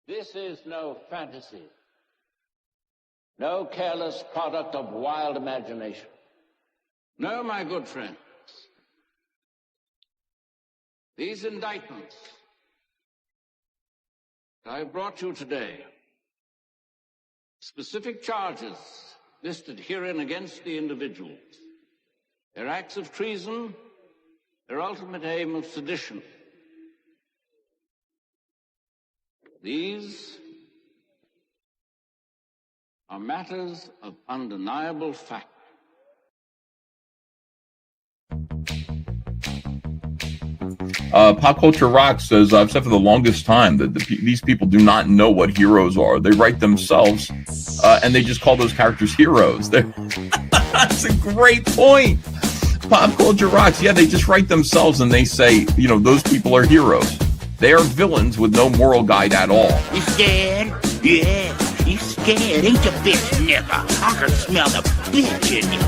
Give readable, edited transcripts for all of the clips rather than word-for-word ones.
This is no fantasy, no careless product of wild imagination. No, my good friends, these indictments I have brought you today, specific charges listed herein against the individuals, their acts of treason, their ultimate aim of sedition. These are matters of undeniable fact. Pop Culture Rock says, I've said for the longest time that these people do not know what heroes are. They write themselves, and they just call those characters heroes. That's a great point. Pop Culture Rocks, yeah, they just write themselves and they say, you know, those people are heroes. They are villains with no moral guide at all. You scared? Yeah, you scared, ain't you, bitch nigga? I can smell the bitch in you.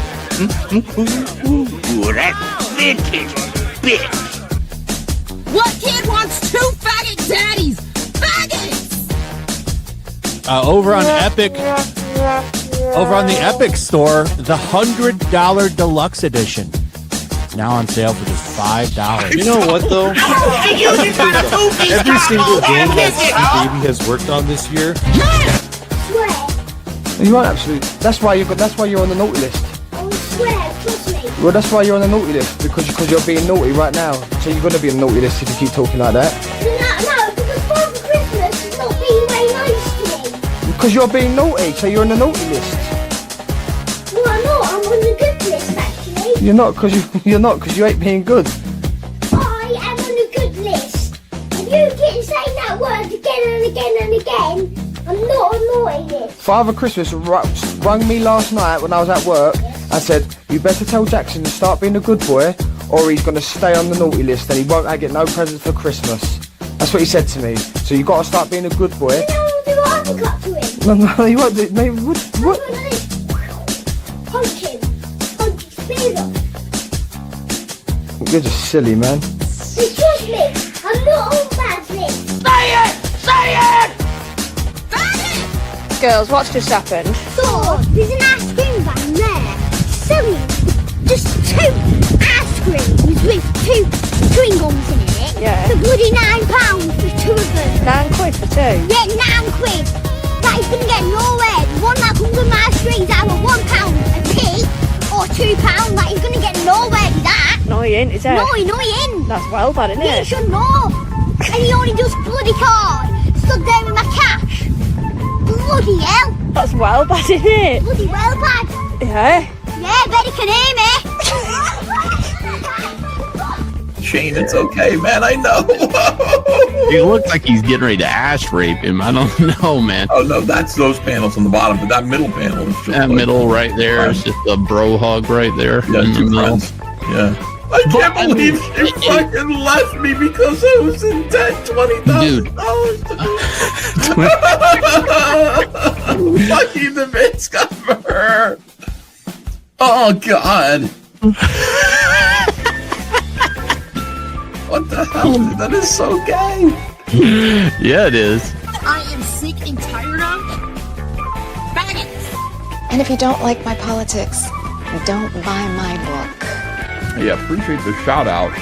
Ooh, that's vintage, bitch. What kid wants 2 faggot daddies? Faggots! Over on the Epic store, the $100 deluxe edition. It's now on sale for just $5. You know what though? Every single game that Baby has worked on this year. You aren't actually. That's why you're on the naughty list. I swear, trust me. Well, that's why you're on the naughty list because you're being naughty right now. So you're gonna be on the naughty list if you keep talking like that. No, because Father Christmas is not being very nice to me. Because you're being naughty, so you're on the naughty list. No, I'm not. I'm on the good list actually. You're not because you ain't being good. I am on the good list. If you keep saying that word again and again and again, I'm not on naughty list. Father Christmas rang me last night when I was at work and said, you better tell Jackson to start being a good boy or he's going to stay on the naughty list and he won't get no presents for Christmas. That's what he said to me. So you got to start being a good boy. You know, do I uppercut to him? No, you won't do. Mate, what? Punch him. Punch his spears off. You're just silly, man. But trust me, I'm not on bad list. Say it! Say it! Girls, what's just happened? So, there's an ice cream van there. Selling just 2 ice creams with 2 chewing gums in it. Yeah. For bloody £9 for 2 of them. £9 for 2? Yeah, £9. That is going to get nowhere. The one that comes on my street is either £1 a piece or £2. That is going to get nowhere with that. No, he ain't, is it? No, he ain't. That's well bad, isn't Yeah, you it? should know. And he only does bloody card. Stood there with my cash. Bloody hell. That's well bad, isn't it? Bloody well bad. Yeah. Yeah, bet he can hear me. Shane, it's okay, man. I know. He looks like he's getting ready to ash rape him. I don't know, man. Oh, no, that's those panels on the bottom, but that middle panel is just that middle right there is just a bro hug right there. Yeah, in the middle. Yeah. I can't believe she fucking left me because I was in debt $20,000. Lucky the bitch cover. Oh God. What the hell? That is so gay. Yeah, it is. I am sick and tired of faggots. And if you don't like my politics, don't buy my book. Yeah, appreciate the shout out.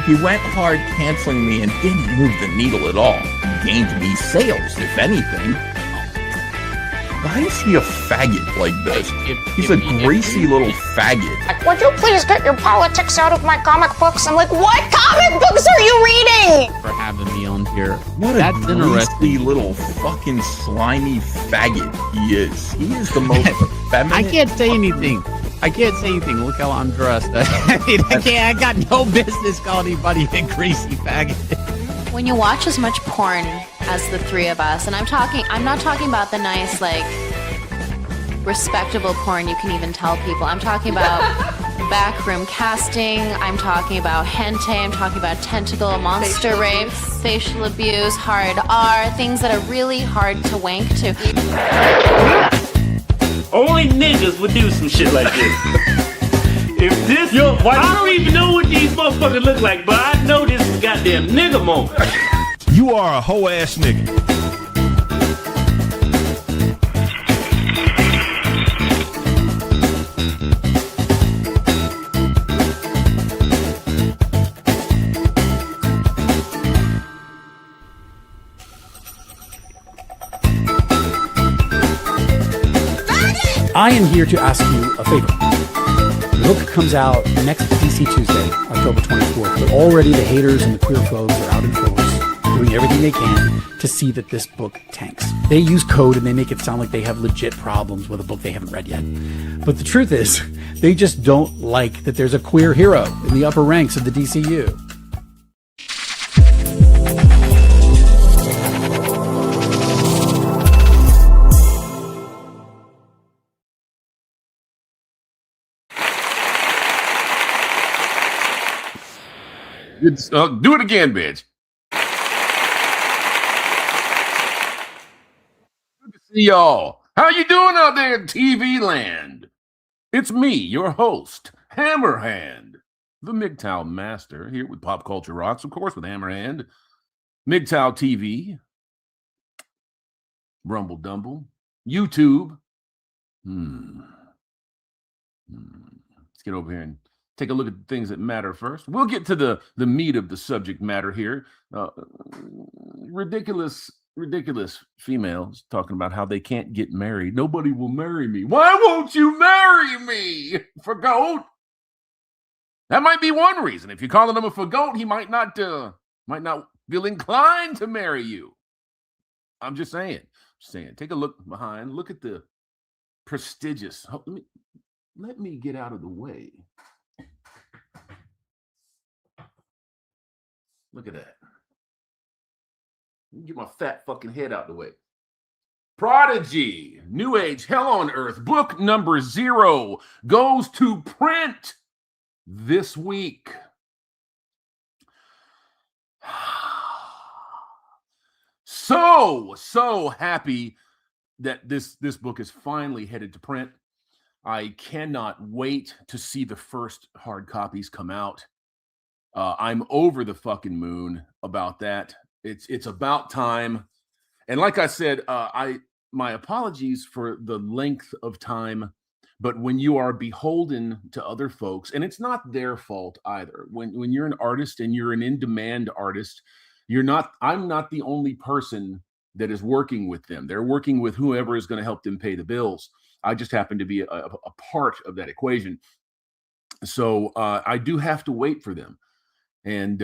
He went hard canceling me and didn't move the needle at all. He gained me sales, if anything. Why is he a faggot like this? He's a greasy little faggot. Would you please get your politics out of my comic books? I'm like, what comic books are you reading? For having me on here. What a greasy little fucking slimy faggot he is. He is the most feminine. I can't say anything. Look how I'm dressed. I got no business calling anybody a greasy faggot. When you watch as much porn as the 3 of us, and I'm not talking about the nice, like, respectable porn you can even tell people. I'm talking about backroom casting. I'm talking about hentai. I'm talking about tentacle, monster rape, facial abuse, hard R, things that are really hard to wank to. Only niggas would do some shit like this. If this, I don't even know what these motherfuckers look like, but I know this is goddamn nigga moment. You are a hoe ass nigga. I am here to ask you a favor. The book comes out next DC Tuesday, October 24th, but already the haters and the queer foes are out in force, doing everything they can to see that this book tanks. They use code and they make it sound like they have legit problems with a book they haven't read yet. But the truth is, they just don't like that there's a queer hero in the upper ranks of the DCU. Do it again, bitch. Good to see y'all. How you doing out there in TV land? It's me, your host, Hammerhand, the MGTOWMASTER, here with Pop Culture Rocks, of course, with Hammerhand, MGTOW TV, Rumble Dumble, YouTube. Let's get over here and take a look at the things that matter first. We'll get to the meat of the subject matter here. Ridiculous females talking about how they can't get married. Nobody will marry me. Why won't you marry me? Forgoat. That might be one reason. If you're calling him a forgoat, he might not feel inclined to marry you. I'm just saying. Take a look behind. Look at the prestigious. Let me get out of the way. Look at that. Get my fat fucking head out the way. Prodigy, New Age, Hell on Earth, book number 0 goes to print this week. So happy that this book is finally headed to print. I cannot wait to see the first hard copies come out. I'm over the fucking moon about that. It's about time. And like I said, my apologies for the length of time, but when you are beholden to other folks, and it's not their fault either. When you're an artist and you're an in-demand artist, I'm not the only person that is working with them. They're working with whoever is going to help them pay the bills. I just happen to be a part of that equation. So I do have to wait for them. And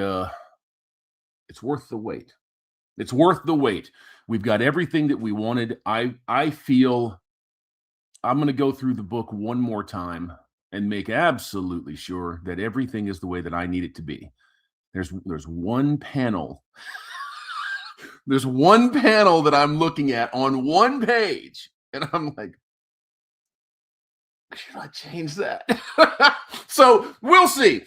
it's worth the wait. It's worth the wait. We've got everything that we wanted. I feel I'm going to go through the book one more time and make absolutely sure that everything is the way that I need it to be. There's one panel. There's one panel that I'm looking at on one page, and I'm like, should I change that? So we'll see.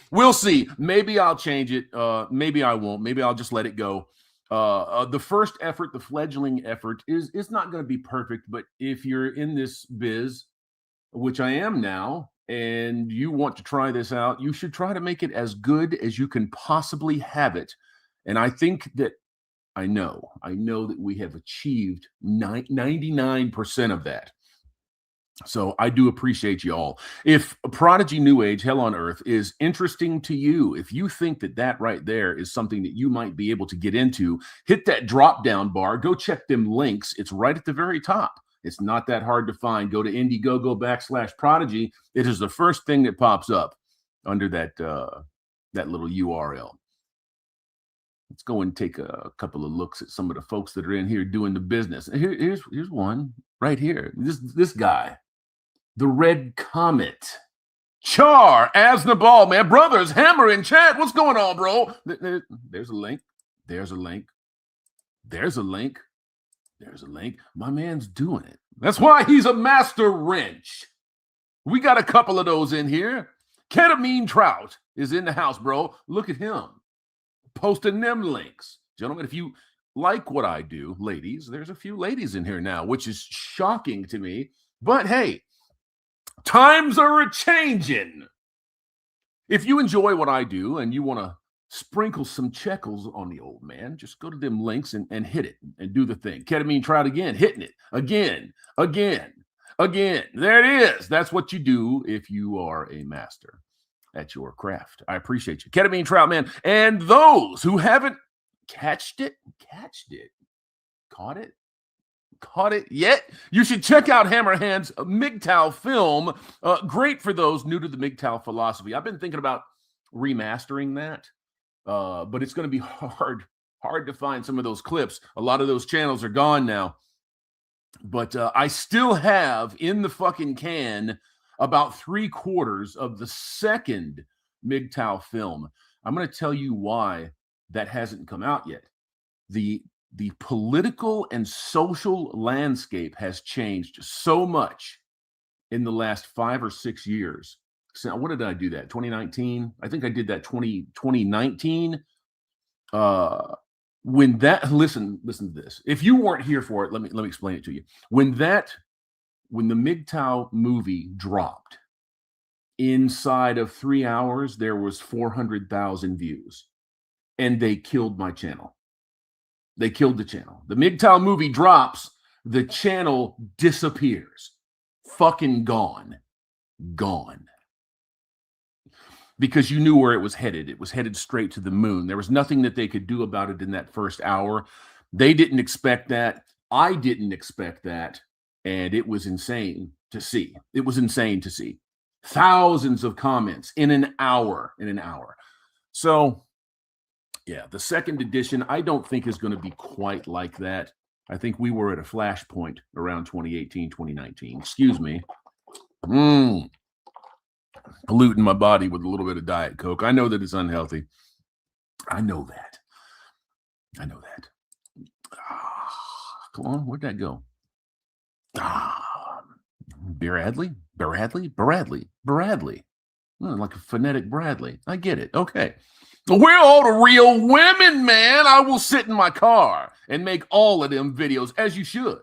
Maybe I'll change it. Maybe I won't. Maybe I'll just let it go. The first effort, the fledgling effort, is not going to be perfect. But if you're in this biz, which I am now, and you want to try this out, you should try to make it as good as you can possibly have it. And I think that I know that we have achieved 99% of that. So I do appreciate you all. If Prodigy New Age, Hell on Earth is interesting to you, if you think that right there is something that you might be able to get into, hit that drop down bar, go check them links. It's right at the very top. It's not that hard to find. Go to Indiegogo/Prodigy. It is the first thing that pops up under that little URL. Let's go and take a couple of looks at some of the folks that are in here doing the business. Here's one right here. This guy. The Red Comet. Char, Asnabal, man. Brothers, Hammer in chat. What's going on, bro? There's a link. There's a link. There's a link. There's a link. My man's doing it. That's why he's a master wrench. We got a couple of those in here. Ketamine Trout is in the house, bro. Look at him. Posting them links. Gentlemen, if you like what I do, ladies, there's a few ladies in here now, which is shocking to me. But hey, times are a-changing. If you enjoy what I do and you want to sprinkle some shekels on the old man. Just go to them links and hit it and do the thing. Ketamine tried again, hitting it again. There it is. That's what you do if you are a master at your craft. I appreciate you. Ketamine Trout Man. And those who haven't caught it yet, you should check out Hammerhand's MGTOW film. Great for those new to the MGTOW philosophy. I've been thinking about remastering that, but it's going to be hard to find some of those clips. A lot of those channels are gone now. But I still have in the fucking can about 3/4 of the second MGTOW film. I'm going to tell you why that hasn't come out yet. The political and social landscape has changed so much in the last 5 or 6 years. So what did I do that? 2019? I think I did that 2019. When that listen to this. If you weren't here for it, let me explain it to you. When the MGTOW movie dropped, inside of 3 hours there was 400,000 views, and they killed my channel. They killed the channel. The MGTOW movie drops, the channel disappears. Fucking gone. Because you knew where it was headed. It was headed straight to the moon. There was nothing that they could do about it in that first hour. They didn't expect that. I didn't expect that. And it was insane to see. Thousands of comments in an hour. So, yeah, the second edition, I don't think is going to be quite like that. I think we were at a flashpoint around 2018, 2019. Excuse me. Polluting my body with a little bit of Diet Coke. I know that it's unhealthy. I know that. Come on, where'd that go? Bradley. Like a phonetic Bradley. I get it. Okay. We're all the real women, man. I will sit in my car and make all of them videos, as you should.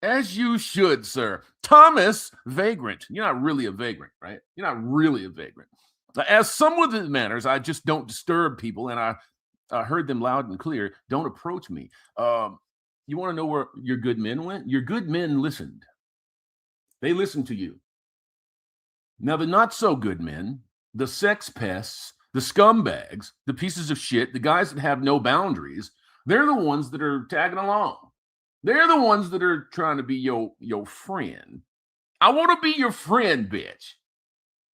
As you should, sir. Thomas Vagrant. You're not really a vagrant, right? You're not really a vagrant. As some of the manners, I just don't disturb people, and I heard them loud and clear. Don't approach me. You want to know where your good men went? Your good men listened. They listened to you. Now, the not so good men, the sex pests, the scumbags, the pieces of shit, the guys that have no boundaries, they're the ones that are tagging along. They're the ones that are trying to be your friend. I want to be your friend, bitch.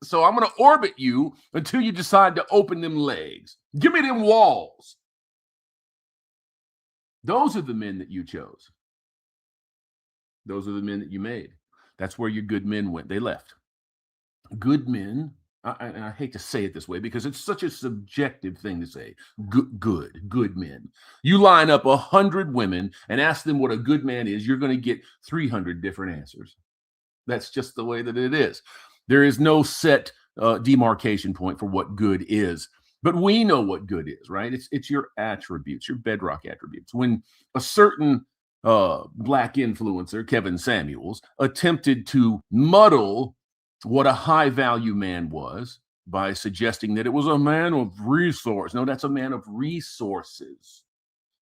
So I'm going to orbit you until you decide to open them legs. Give me them walls. Those are the men that you chose. Those are the men that you made. That's where your good men went. They left. Good men, I hate to say it this way because it's such a subjective thing to say. Good men. You line up 100 women and ask them what a good man is, you're going to get 300 different answers. That's just the way that it is. There is no set demarcation point for what good is. But we know what good is, right? It's your attributes, your bedrock attributes. When a certain black influencer, Kevin Samuels, attempted to muddle what a high-value man was by suggesting that it was a man of resource. No, that's a man of resources.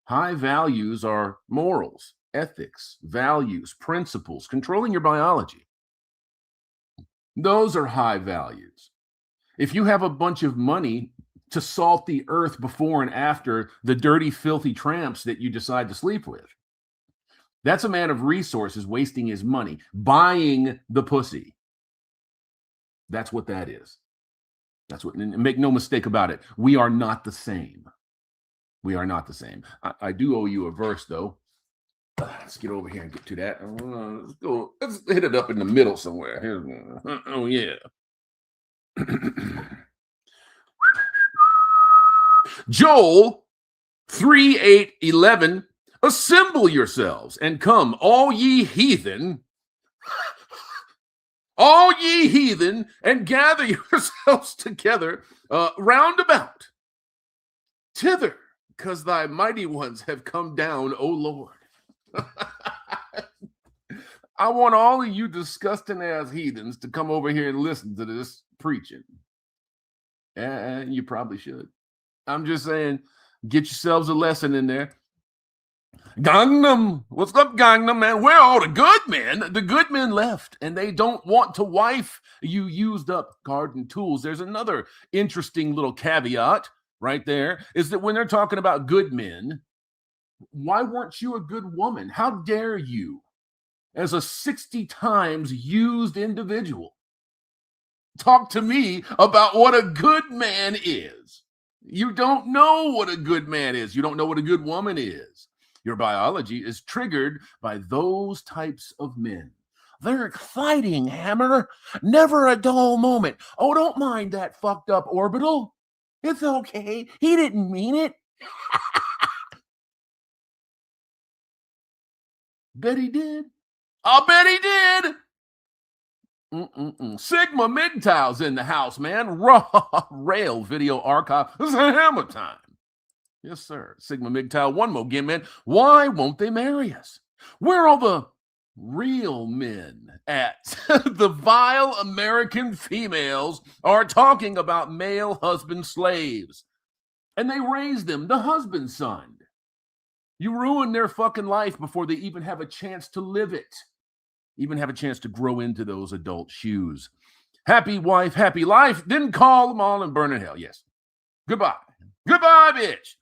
High values are morals, ethics, values, principles, controlling your biology. Those are high values. If you have a bunch of money to salt the earth before and after the dirty, filthy tramps that you decide to sleep with, that's a man of resources wasting his money, buying the pussy. That's what that is. That's what, and make no mistake about it. We are not the same. We are not the same. I do owe you a verse, though. Let's get over here and get to that. Let's go. Let's hit it up in the middle somewhere. Here's one. Oh, yeah. Joel 3:8-11. Assemble yourselves and come, all ye heathen, and gather yourselves together round about thither, because thy mighty ones have come down, O Lord. I want all of you disgusting ass heathens to come over here and listen to this preaching. And you probably should. I'm just saying, get yourselves a lesson in there. Gangnam, what's up, Gangnam, man? Where are all the good men? The good men left, and they don't want to wife you used up garden tools. There's another interesting little caveat right there, is that when they're talking about good men, why weren't you a good woman? How dare you, as a 60 times used individual, talk to me about what a good man is? You don't know what a good man is. You don't know what a good woman is. Your biology is triggered by those types of men. They're exciting, Hammer. Never a dull moment. Oh, don't mind that fucked up orbital. It's okay. He didn't mean it. Bet he did. I'll bet he did. Sigma MGTOW's in the house, man. Raw rail video archive. This is hammer time. Yes, sir. Sigma MGTOW, one more again, man. Why won't they marry us? Where are all the real men at? The vile American females are talking about male husband slaves. And they raise them, the husband's son. You ruin their fucking life before they even have a chance to live it. Even have a chance to grow into those adult shoes. Happy wife, happy life. Didn't call them all and burn in hell. Yes. Goodbye. Goodbye, bitch.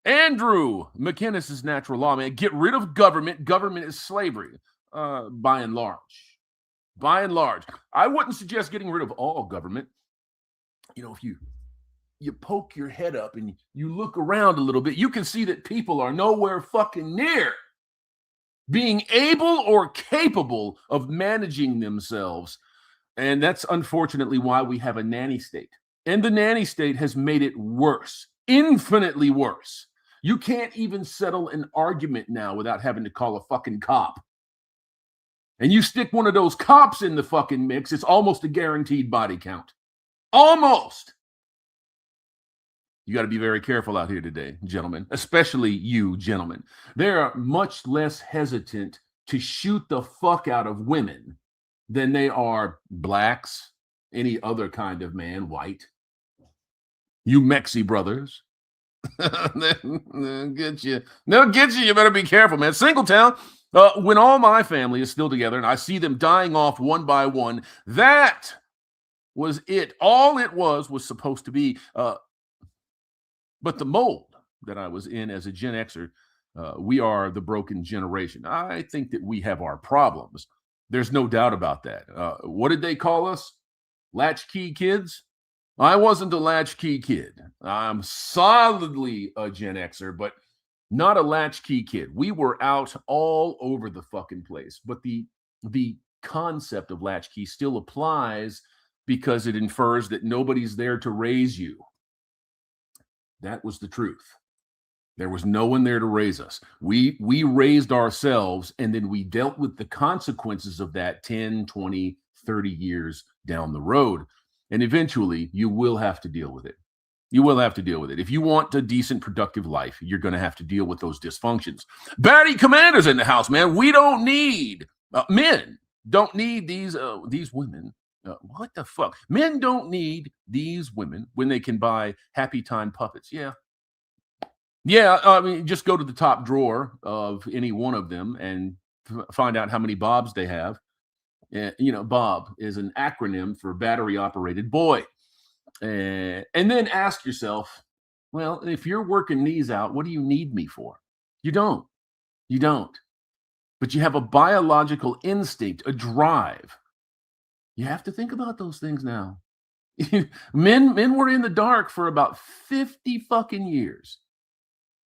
Andrew McInnes is natural law, man. Get rid of government. Government is slavery, by and large. By and large. I wouldn't suggest getting rid of all government. You know, if you poke your head up and you look around a little bit, you can see that people are nowhere fucking near being able or capable of managing themselves. And that's unfortunately why we have a nanny state. And the nanny state has made it worse, infinitely worse. You can't even settle an argument now without having to call a fucking cop. And you stick one of those cops in the fucking mix, it's almost a guaranteed body count. Almost. You got to be very careful out here today, gentlemen, especially you, gentlemen. They're much less hesitant to shoot the fuck out of women than they are blacks, any other kind of man, white. You Mexi brothers. They'll get you. They'll get you. You better be careful, man. Singletown, when all my family is still together and I see them dying off one by one, that was it. All it was supposed to be. But the mold that I was in as a Gen Xer, we are the broken generation. I think that we have our problems. There's no doubt about that. What did they call us? Latchkey kids? I wasn't a latchkey kid. I'm solidly a Gen Xer, but not a latchkey kid. We were out all over the fucking place. But the concept of latchkey still applies because it infers that nobody's there to raise you. That was the truth. There was no one there to raise us. We raised ourselves, and then we dealt with the consequences of that 10, 20, 30 years down the road. And eventually, you will have to deal with it. You will have to deal with it. If you want a decent, productive life, you're going to have to deal with those dysfunctions. Batty Commander's in the house, man. We don't need, men don't need these women. What the fuck? Men don't need these women when they can buy Happy Time puppets. Yeah. I mean, just go to the top drawer of any one of them and find out how many Bobs they have. Bob is an acronym for battery operated boy. And then ask yourself, well, if you're working these out, what do you need me for? You don't. But you have a biological instinct, a drive. You have to think about those things now. Men were in the dark for about 50 fucking years.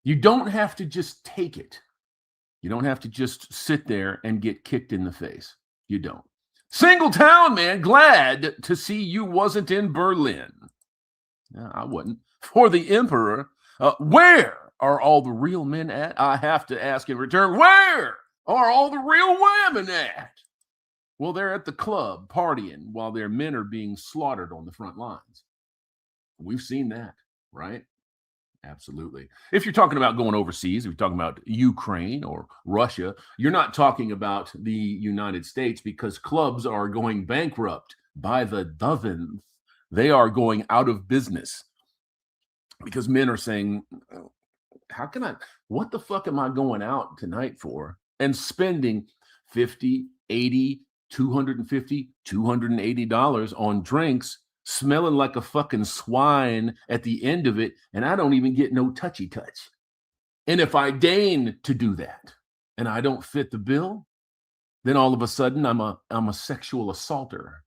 You don't have to just take it. You don't have to just sit there and get kicked in the face. You don't. Singletown, man, glad to see you wasn't in Berlin. I wasn't. For the Emperor, where are all the real men at? I have to ask in return, where are all the real women at? Well, they're at the club partying while their men are being slaughtered on the front lines. We've seen that, right? Absolutely. If you're talking about going overseas, if you're talking about Ukraine or Russia, you're not talking about the United States because clubs are going bankrupt by the dozens. They are going out of business. because men are saying, what the fuck am I going out tonight for? And spending $50, $80, $250, $280 on drinks, smelling like a fucking swine at the end of it, and I don't even get no touchy touch. And if I deign to do that and I don't fit the bill, then all of a sudden I'm a sexual assaulter.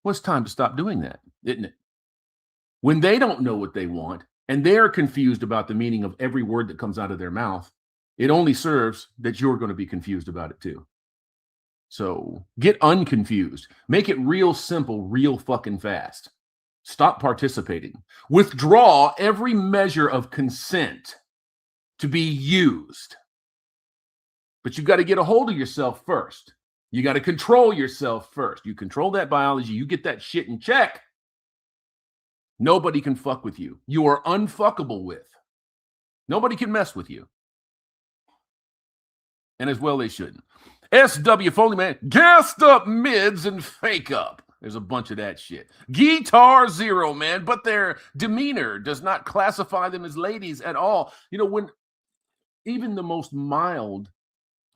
Well, it's time to stop doing that, isn't it? When they don't know what they want and they're confused about the meaning of every word that comes out of their mouth, it only serves that you're going to be confused about it too. So get unconfused. Make it real simple, real fucking fast. Stop participating. Withdraw every measure of consent to be used. But you've got to get a hold of yourself first. You got to control yourself first. You control that biology. You get that shit in check. Nobody can fuck with you. You are unfuckable with. Nobody can mess with you. And as well they shouldn't. SW Foley, man, gassed up mids and fake up. There's a bunch of that shit. Guitar Zero, man, but their demeanor does not classify them as ladies at all. You know, when even the most mild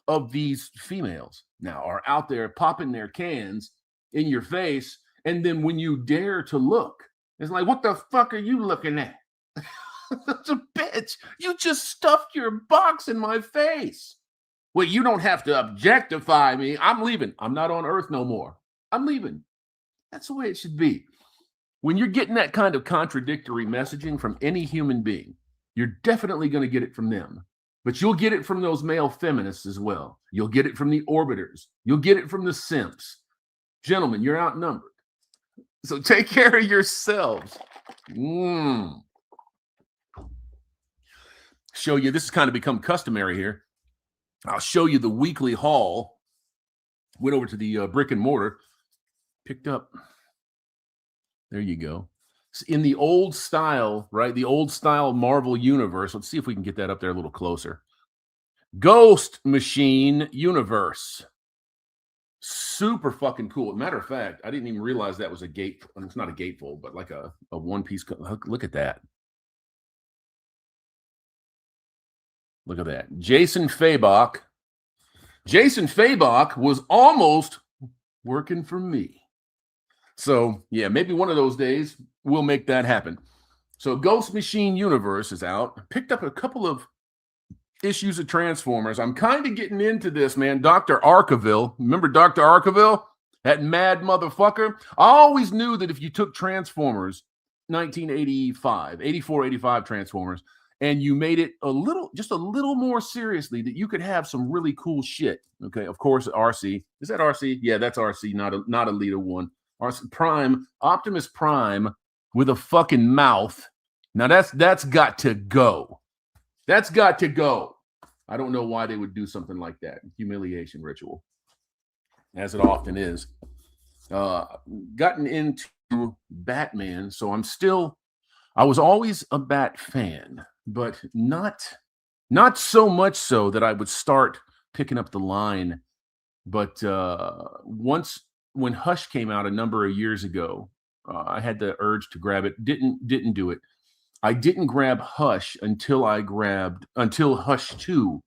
of these females now are out there popping their cans in your face, and then when you dare to look, it's like, what the fuck are you looking at? That's a bitch. You just stuffed your box in my face. Well, you don't have to objectify me. I'm leaving. I'm not on earth no more. I'm leaving. That's the way it should be. When you're getting that kind of contradictory messaging from any human being, you're definitely going to get it from them. But you'll get it from those male feminists as well. You'll get it from the orbiters. You'll get it from the simps. Gentlemen, you're outnumbered. So take care of yourselves. Show you, this has kind of become customary here. I'll show you the weekly haul. Went over to the brick and mortar. Picked up. There you go. It's in the old style, right? The old style Marvel universe. Let's see if we can get that up there a little closer. Ghost Machine Universe. Super fucking cool. Matter of fact, I didn't even realize that was a gate. It's not a gatefold, but like a one-piece. Look at that. Look at that. Jason Fabok. Jason Fabok was almost working for me. So, yeah, maybe one of those days we'll make that happen. So Ghost Machine Universe is out. Picked up a couple of issues of Transformers. I'm kind of getting into this, man. Dr. Arkaville. Remember Dr. Arkaville? That mad motherfucker? I always knew that if you took Transformers, 1985, 84, 85 Transformers, and you made it just a little more seriously, that you could have some really cool shit. Okay, of course, RC. Is that RC? Yeah, that's RC, not a Lita one. RC Prime, Optimus Prime with a fucking mouth. Now that's got to go. That's got to go. I don't know why they would do something like that. Humiliation ritual, as it often is. Gotten into Batman, so I was always a Bat fan, but not so much so that I would start picking up the line. But once when Hush came out a number of years ago, I had the urge to grab it. Didn't do it. I didn't grab Hush until Hush 2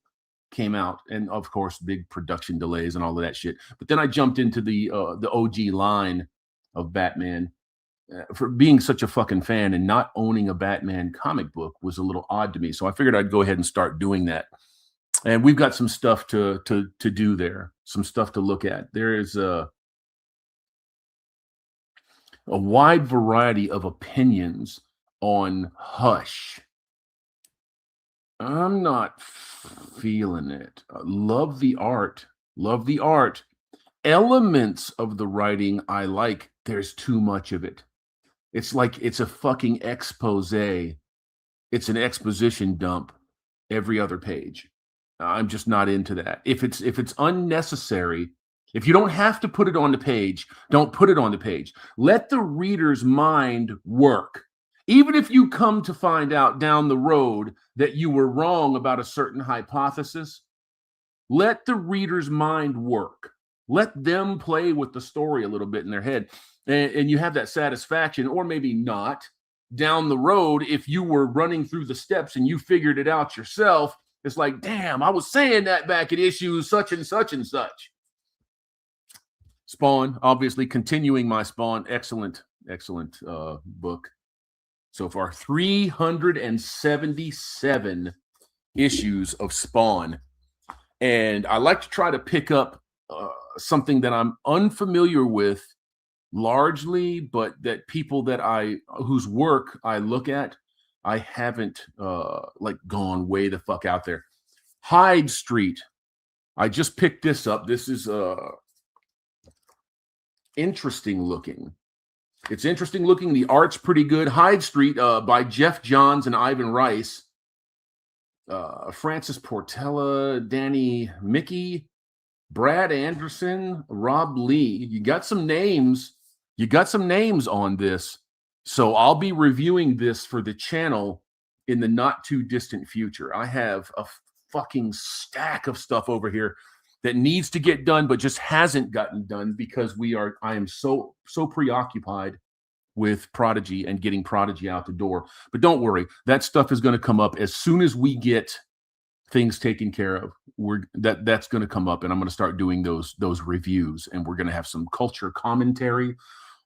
came out, and of course, big production delays and all of that shit. But then I jumped into the OG line of Batman. For being such a fucking fan and not owning a Batman comic book was a little odd to me. So I figured I'd go ahead and start doing that. And we've got some stuff to do there, some stuff to look at. There is a wide variety of opinions on Hush. I'm not feeling it. Love the art. Love the art. Elements of the writing I like. There's too much of it. It's like it's a fucking expose. It's an exposition dump every other page. I'm just not into that. If it's unnecessary, if you don't have to put it on the page, don't put it on the page. Let the reader's mind work. Even if you come to find out down the road that you were wrong about a certain hypothesis, let the reader's mind work. Let them play with the story a little bit in their head. And you have that satisfaction, or maybe not. down the road, if you were running through the steps and you figured it out yourself, it's like, damn, I was saying that back at issue such and such and such. Spawn, obviously continuing my Spawn. Excellent book so far. 377 issues of Spawn. And I like to try to pick up something that I'm unfamiliar with largely, but that people that whose work I look at, I haven't like gone way the fuck out there. Hyde Street. I just picked this up. This is interesting looking. It's interesting looking. The art's pretty good. Hyde Street by Jeff Johns and Ivan Rice. Francis Portella, Danny Mickey, Brad Anderson, Rob Lee. You got some names. You got some names on this. So I'll be reviewing this for the channel in the not too distant future. I have a fucking stack of stuff over here that needs to get done, but just hasn't gotten done because I am so preoccupied with Prodigy and getting Prodigy out the door. But don't worry, that stuff is going to come up as soon as we get things taken care of. That's going to come up, and I'm going to start doing those reviews, and we're going to have some culture commentary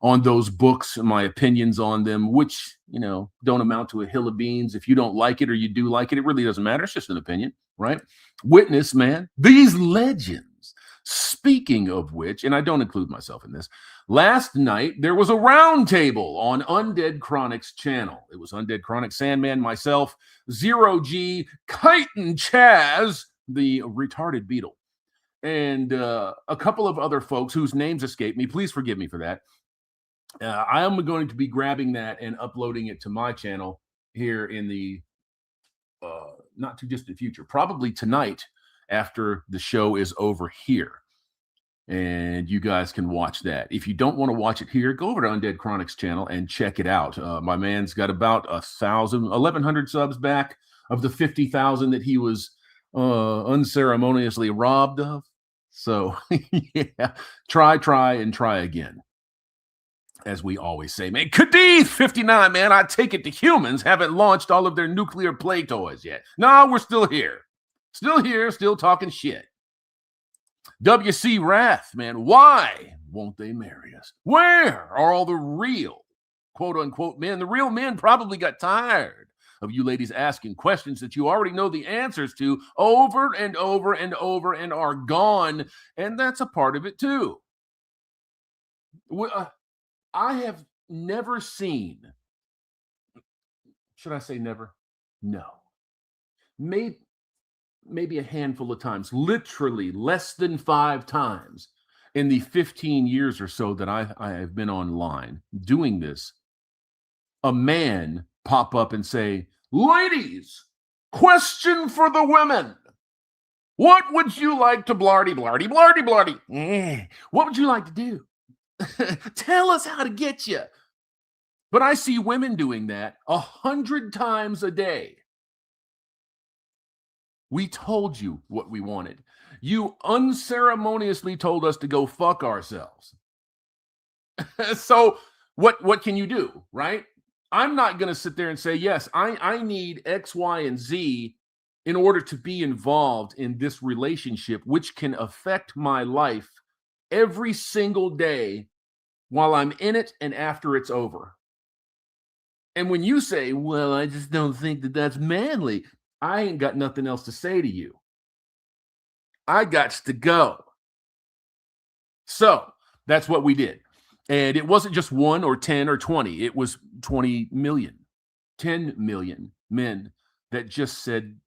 on those books and my opinions on them, which, don't amount to a hill of beans. If you don't like it or you do like it, it really doesn't matter. It's just an opinion, right? Witness, man, these legends. Speaking of which, and I don't include myself in this, last night there was a round table on Undead Chronic's channel. It was Undead Chronic, Sandman, myself, Zero G, Chitin Chaz, the retarded beetle, and a couple of other folks whose names escape me. Please forgive me for that. I am going to be grabbing that and uploading it to my channel here in the not too distant future, probably tonight after the show is over here. And you guys can watch that. If you don't want to watch it here, go over to Undead Chronic's channel and check it out. My man's got about 1,100 subs back of the 50,000 that he was unceremoniously robbed of. So yeah, try and try again. As we always say, man. Kadith 59, man. I take it the humans haven't launched all of their nuclear play toys yet. No, we're still here. Still here, still talking shit. WC Wrath, man. Why won't they marry us? Where are all the real, quote unquote, men? The real men probably got tired of you ladies asking questions that you already know the answers to over and over and over and are gone. And that's a part of it too. I have never seen, should I say never? No. Maybe a handful of times, literally less than 5 times in the 15 years or so that I have been online doing this, a man pop up and say, ladies, question for the women. What would you like to blarty, blarty, blarty, blarty? What would you like to do? Tell us how to get you. But I see women doing that 100 times a day. We told you what we wanted. You unceremoniously told us to go fuck ourselves. So what can you do, right? I'm not going to sit there and say, yes, I need X, Y, and Z in order to be involved in this relationship, which can affect my life every single day while I'm in it and after it's over. And when you say, well, I just don't think that that's manly, I ain't got nothing else to say to you. I got to go. So that's what we did. And it wasn't just 1 or 10 or 20. It was 20 million, 10 million men that just said,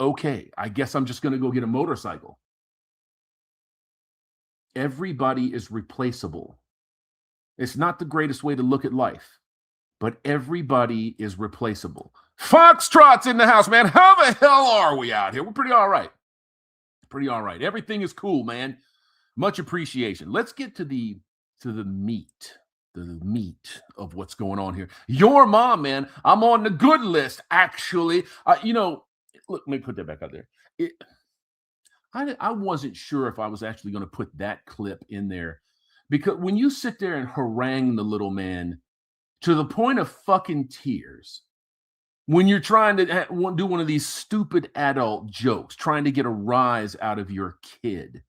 okay, I guess I'm just going to go get a motorcycle. Everybody is replaceable. It's not the greatest way to look at life, but everybody is replaceable. Foxtrot's in the house, man. How the hell are we out here? We're pretty all right. Pretty all right. Everything is cool, man. Much appreciation. Let's get to the meat of what's going on here. Your mom, man. I'm on the good list, actually. Look, let me put that back out there. I wasn't sure if I was actually going to put that clip in there, because when you sit there and harangue the little man to the point of fucking tears when you're trying to do one of these stupid adult jokes, trying to get a rise out of your kid.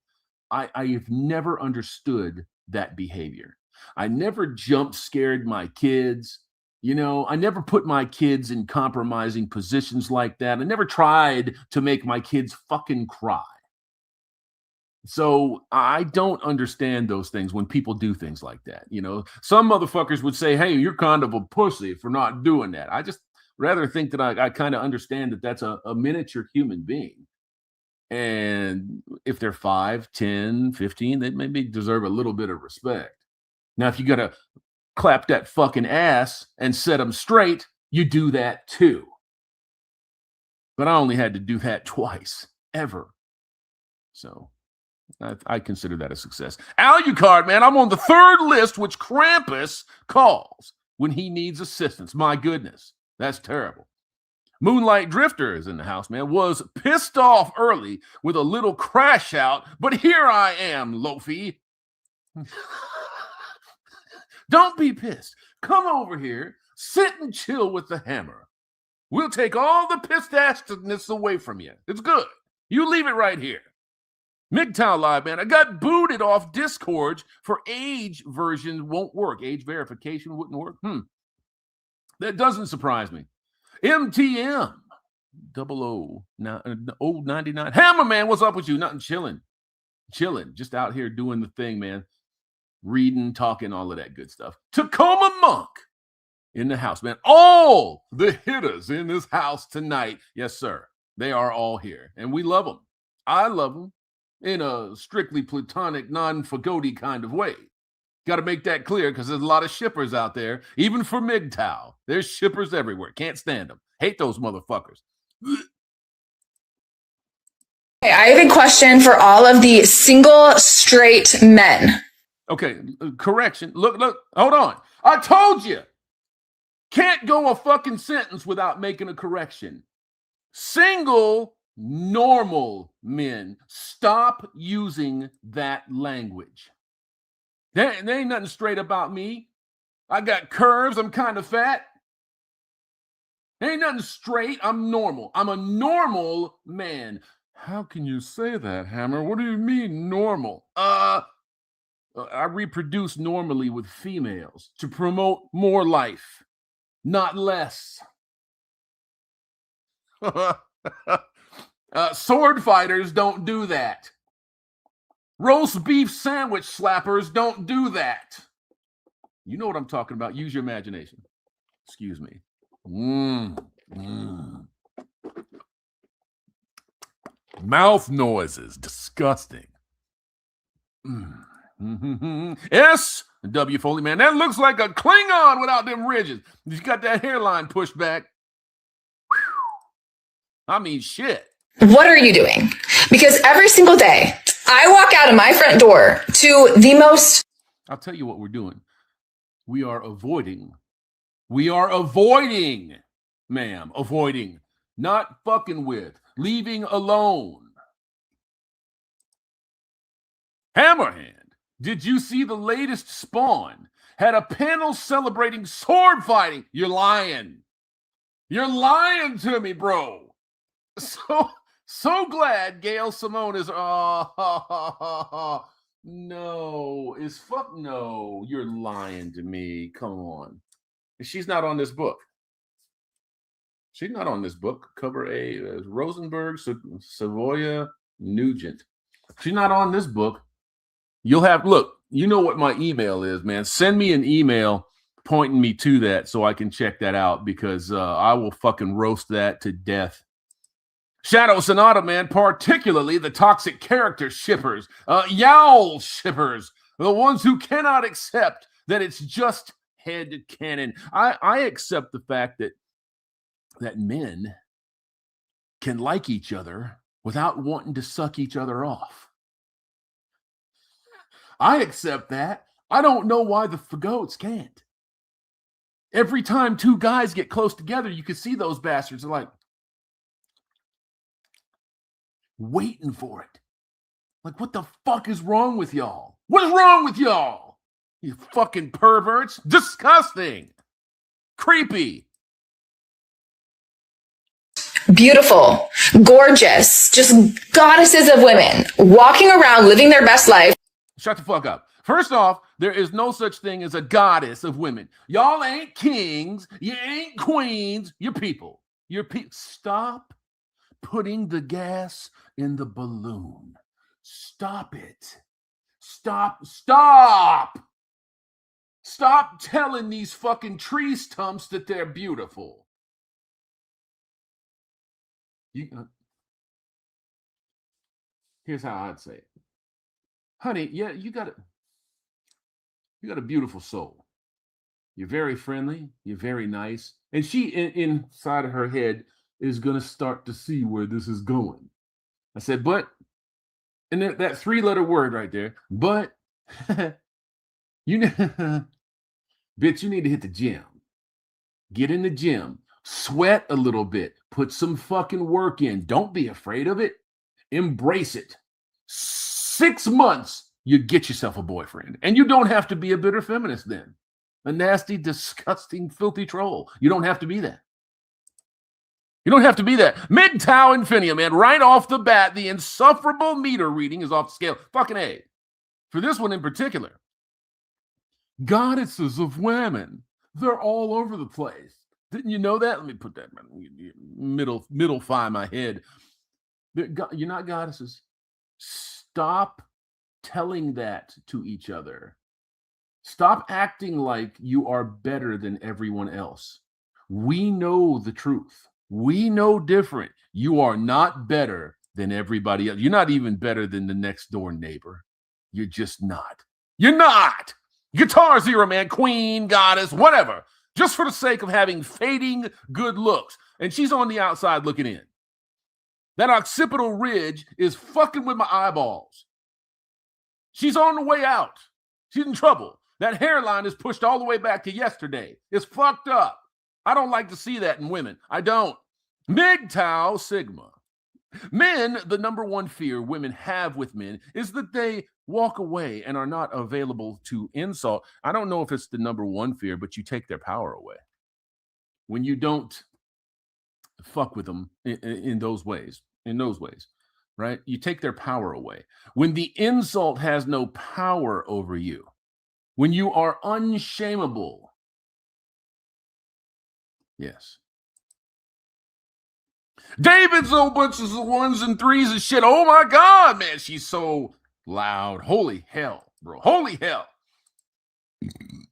I have never understood that behavior. I never jump scared my kids. You know, I never put my kids in compromising positions like that. I never tried to make my kids fucking cry. So I don't understand those things when people do things like that. You know, some motherfuckers would say, hey, you're kind of a pussy for not doing that. I just rather think that I kind of understand that that's a miniature human being. And if they're 5, 10, 15, they maybe deserve a little bit of respect. Now, if you got to clap that fucking ass and set them straight, you do that too. But I only had to do that twice, ever. So I consider that a success. Alucard, man, I'm on the 3rd list, which Krampus calls when he needs assistance. My goodness, that's terrible. Moonlight Drifter is in the house, man. Was pissed off early with a little crash out, but here I am, Lofi. Don't be pissed. Come over here, sit and chill with the hammer. We'll take all the pissed assness away from you. It's good. You leave it right here. MGTOW Live, man. I got booted off Discord for age version won't work. Age verification wouldn't work. That doesn't surprise me. MTM 0099. Hammer, man, what's up with you? Nothing, chilling. Just out here doing the thing, man. Reading, talking, all of that good stuff. Tacoma Monk in the house, man. All the hitters in this house tonight. Yes, sir. They are all here, and we love them. I love them in a strictly platonic, non-Fagoti kind of way. Got to make that clear because there's a lot of shippers out there. Even for MGTOW, there's shippers everywhere. Can't stand them. Hate those motherfuckers. Hey, I have a question for all of the single straight men. Okay, correction. Look, hold on. I told you. Can't go a fucking sentence without making a correction. Single, normal men. Stop using that language. There ain't nothing straight about me. I got curves. I'm kind of fat. There ain't nothing straight. I'm normal. I'm a normal man. How can you say that, Hammer? What do you mean normal? I reproduce normally with females to promote more life, not less. Sword fighters don't do that. Roast beef sandwich slappers don't do that. You know what I'm talking about. Use your imagination. Excuse me. Mouth noises. Disgusting. Yes, W. Foley, man. That looks like a Klingon without them ridges. He's got that hairline pushed back. I mean, shit. What are you doing? Because every single day, I walk out of my front door to the most... I'll tell you what we're doing. We are avoiding. We are avoiding, ma'am. Avoiding. Not fucking with. Leaving alone. Hammerhand. Did you see the latest Spawn? Had a panel celebrating sword fighting. You're lying. You're lying to me, bro. So glad Gail Simone is. No, is fuck no. You're lying to me. Come on. She's not on this book. She's not on this book. Cover A is Rosenberg, Savoya, Nugent. She's not on this book. You'll have, look, you know what my email is, man. Send me an email pointing me to that so I can check that out because I will fucking roast that to death. Shadow Sonata, man, particularly the toxic character shippers, yowl shippers, the ones who cannot accept that it's just head canon. I accept the fact that men can like each other without wanting to suck each other off. I accept that. I don't know why the fagots can't. Every time two guys get close together, you can see those bastards are like waiting for it. Like, what the fuck is wrong with y'all? What is wrong with y'all? You fucking perverts. Disgusting. Creepy. Beautiful, gorgeous, just goddesses of women walking around living their best life. Shut the fuck up. First off, there is no such thing as a goddess of women. Y'all ain't kings. You ain't queens. You're people. You're people. Stop putting the gas in the balloon. Stop it. Stop. Stop telling these fucking tree stumps that they're beautiful. Here's how I'd say it. Honey, yeah, you got a beautiful soul. You're very friendly. You're very nice. And she, inside of her head, is going to start to see where this is going. I said, but, and that 3-letter word right there, but, bitch, you need to hit the gym. Get in the gym. Sweat a little bit. Put some fucking work in. Don't be afraid of it. Embrace it. 6 months, you get yourself a boyfriend. And you don't have to be a bitter feminist then. A nasty, disgusting, filthy troll. You don't have to be that. You don't have to be that. MGTOW Infinia, man, right off the bat, the insufferable meter reading is off the scale. Fucking A. For this one in particular. Goddesses of women. They're all over the place. Didn't you know that? Let me put that middle thigh in my head. You're not goddesses. Stop telling that to each other. Stop acting like you are better than everyone else. We know the truth. We know different. You are not better than everybody else. You're not even better than the next door neighbor. You're just not. You're not. Guitar Zero, man, queen, goddess, whatever. Just for the sake of having fading good looks. And she's on the outside looking in. That occipital ridge is fucking with my eyeballs. She's on the way out. She's in trouble. That hairline is pushed all the way back to yesterday. It's fucked up. I don't like to see that in women. I don't. MGTOW Sigma. Men, the number one fear women have with men is that they walk away and are not available to insult. I don't know if it's the number one fear, but you take their power away. When you don't fuck with them in those ways, right? You take their power away. When the insult has no power over you, when you are unshameable. Yes. David's a bunch of ones and threes and shit. Oh my God, man, she's so loud. Holy hell, bro. Holy hell.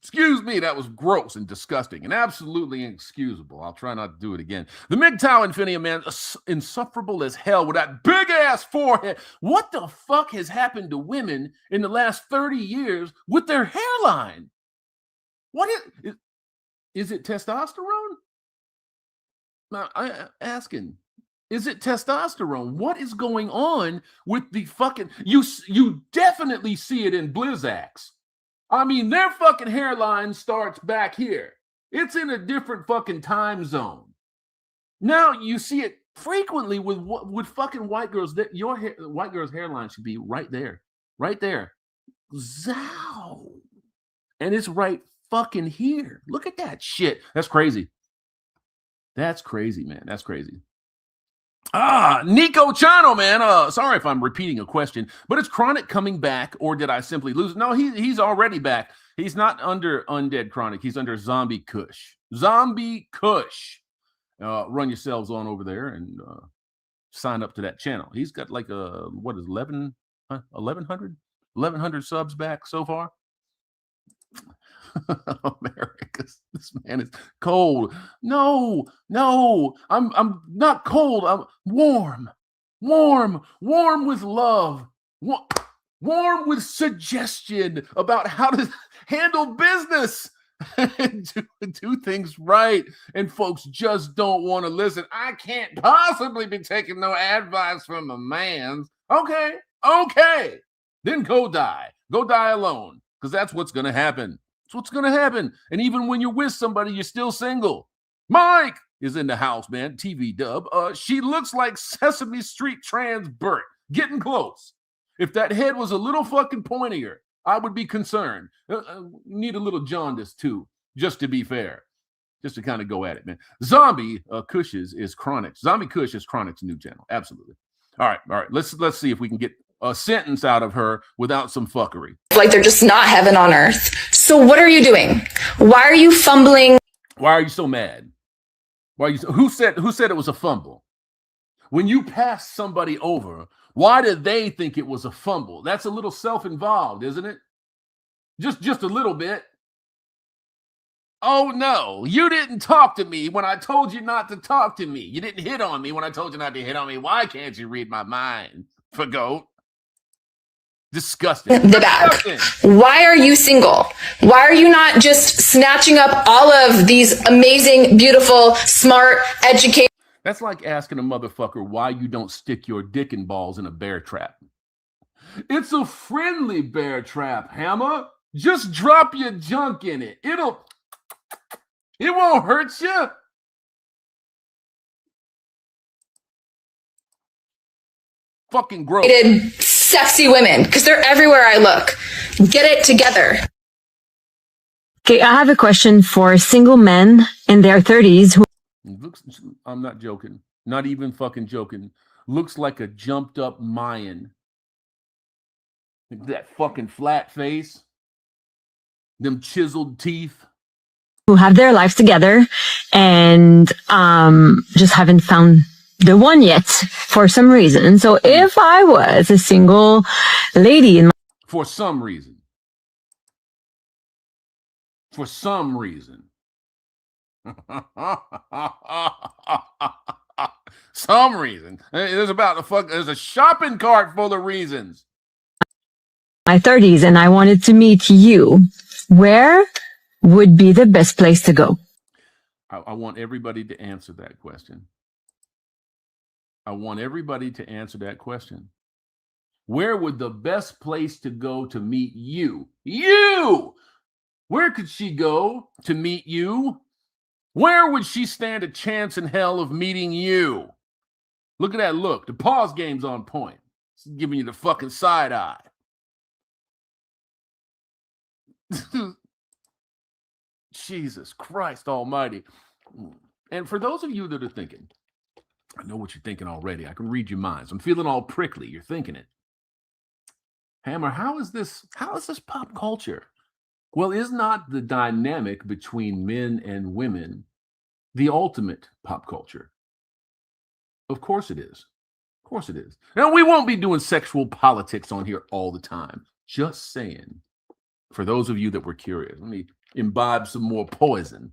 Excuse me, that was gross and disgusting and absolutely inexcusable. I'll try not to do it again. The MGTOW Infinia, man, insufferable as hell with that big ass forehead. What the fuck has happened to women in the last 30 years with their hairline? What is it testosterone? Now, I'm asking, is it testosterone? What is going on with the fucking, you definitely see it in Blizzax. I mean, their fucking hairline starts back here. It's in a different fucking time zone. Now you see it frequently with fucking white girls. That white girl's hairline should be right there, Zow, and it's right fucking here. Look at that shit. That's crazy. That's crazy, man. That's crazy. Nico Chano, man. Sorry if I'm repeating a question, but is Chronic coming back, or did I simply lose? No, he's already back. He's not under Undead Chronic. He's under Zombie Kush. Zombie Kush. Run yourselves on over there and sign up to that channel. He's got like 1,100 subs back so far. America, this man is cold. No, I'm not cold. I'm warm with love, warm with suggestion about how to handle business and do things right. And folks just don't want to listen. I can't possibly be taking no advice from a man. Okay, then go die alone, because that's what's gonna happen. What's going to happen. And even when you're with somebody, you're still single. Mike is in the house, man. TV dub. She looks like Sesame Street trans Bert. Getting close. If that head was a little fucking pointier, I would be concerned. Need a little jaundice too, just to be fair. just to kind of go at it, man. Zombie Kush is Chronic. Zombie Kush is Chronic's new channel. Absolutely. All right. Let's see if we can get a sentence out of her without some fuckery. Like they're just not heaven on earth. So what are you doing? Why are you fumbling? Why are you so mad? Who said it was a fumble? When you pass somebody over, why did they think it was a fumble? That's a little self-involved, isn't it? Just a little bit. Oh no, you didn't talk to me when I told you not to talk to me. You didn't hit on me when I told you not to hit on me. Why can't you read my mind? For goat. Disgusting. The back. Why are you single? Why are you not just snatching up all of these amazing, beautiful, smart, educated? That's like asking a motherfucker why you don't stick your dick and balls in a bear trap. It's a friendly bear trap, Hammer. Just drop your junk in it. It won't hurt you. Fucking gross. Sexy women, because they're everywhere I look. Get it together. Okay, I have a question for single men in their 30s who... I'm not joking. Not even fucking joking. Looks like a jumped up Mayan. That fucking flat face. Them chiseled teeth. Who have their lives together and just haven't found the one yet for some reason. So if I was a single lady in my... For some reason. Some reason. There's a shopping cart full of reasons. My 30s and I wanted to meet you. Where would be the best place to go? I want everybody to answer that question. Where would the best place to go to meet you? You! Where could she go to meet you? Where would she stand a chance in hell of meeting you? Look at that look. The pause game's on point. It's giving you the fucking side eye. Jesus Christ almighty. And for those of you that are thinking, I know what you're thinking already. I can read your minds. I'm feeling all prickly. You're thinking it. Hammer, how is this pop culture? Well, is not the dynamic between men and women the ultimate pop culture? Of course it is. Of course it is. Now, we won't be doing sexual politics on here all the time. Just saying. For those of you that were curious, let me imbibe some more poison.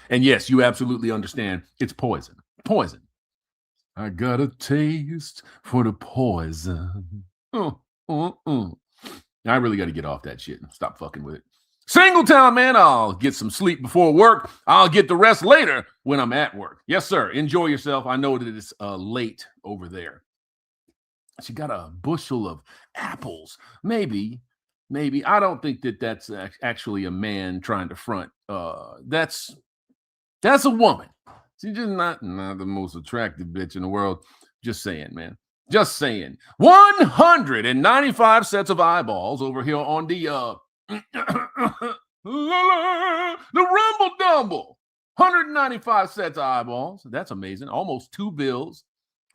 And yes, you absolutely understand. It's poison. Poison. I got a taste for the poison. I really got to get off that shit and stop fucking with it. Singletown, man, I'll get some sleep before work. I'll get the rest later when I'm at work. Yes, sir. Enjoy yourself. I know that it's late over there. She got a bushel of apples. Maybe. I don't think that that's actually a man trying to front. That's a woman. She's just not the most attractive bitch in the world. Just saying, man. Just saying. 195 sets of eyeballs over here on the Rumble Dumble. 195 sets of eyeballs. That's amazing. Almost 2 bills.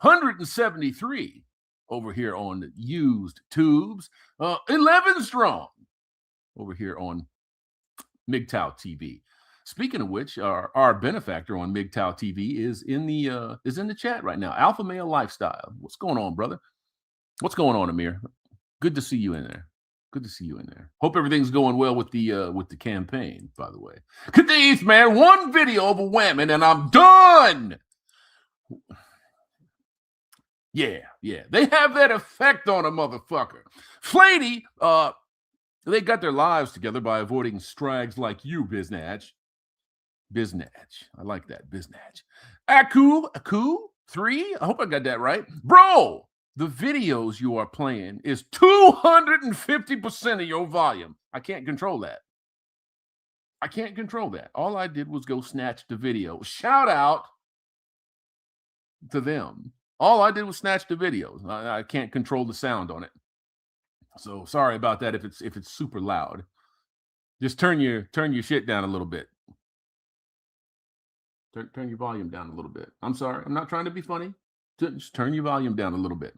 173 over here on the used tubes. 11 strong over here on MGTOW TV. Speaking of which, our benefactor on MGTOW TV is in the chat right now. Alpha Male Lifestyle. What's going on, brother? What's going on, Amir? Good to see you in there. Good to see you in there. Hope everything's going well with the campaign, by the way. Cadiz, man, one video of a woman and I'm done. Yeah. They have that effect on a motherfucker. Flatey, they got their lives together by avoiding strags like you, Biznatch. I like that, Biznatch. Aku 3. I hope I got that right. Bro, the videos you are playing is 250% of your volume. I can't control that. All I did was go snatch the video. Shout out to them. All I did was snatch the videos. I can't control the sound on it. So sorry about that if it's super loud. Just turn your shit down a little bit. Turn your volume down a little bit. I'm sorry. I'm not trying to be funny. Just turn your volume down a little bit.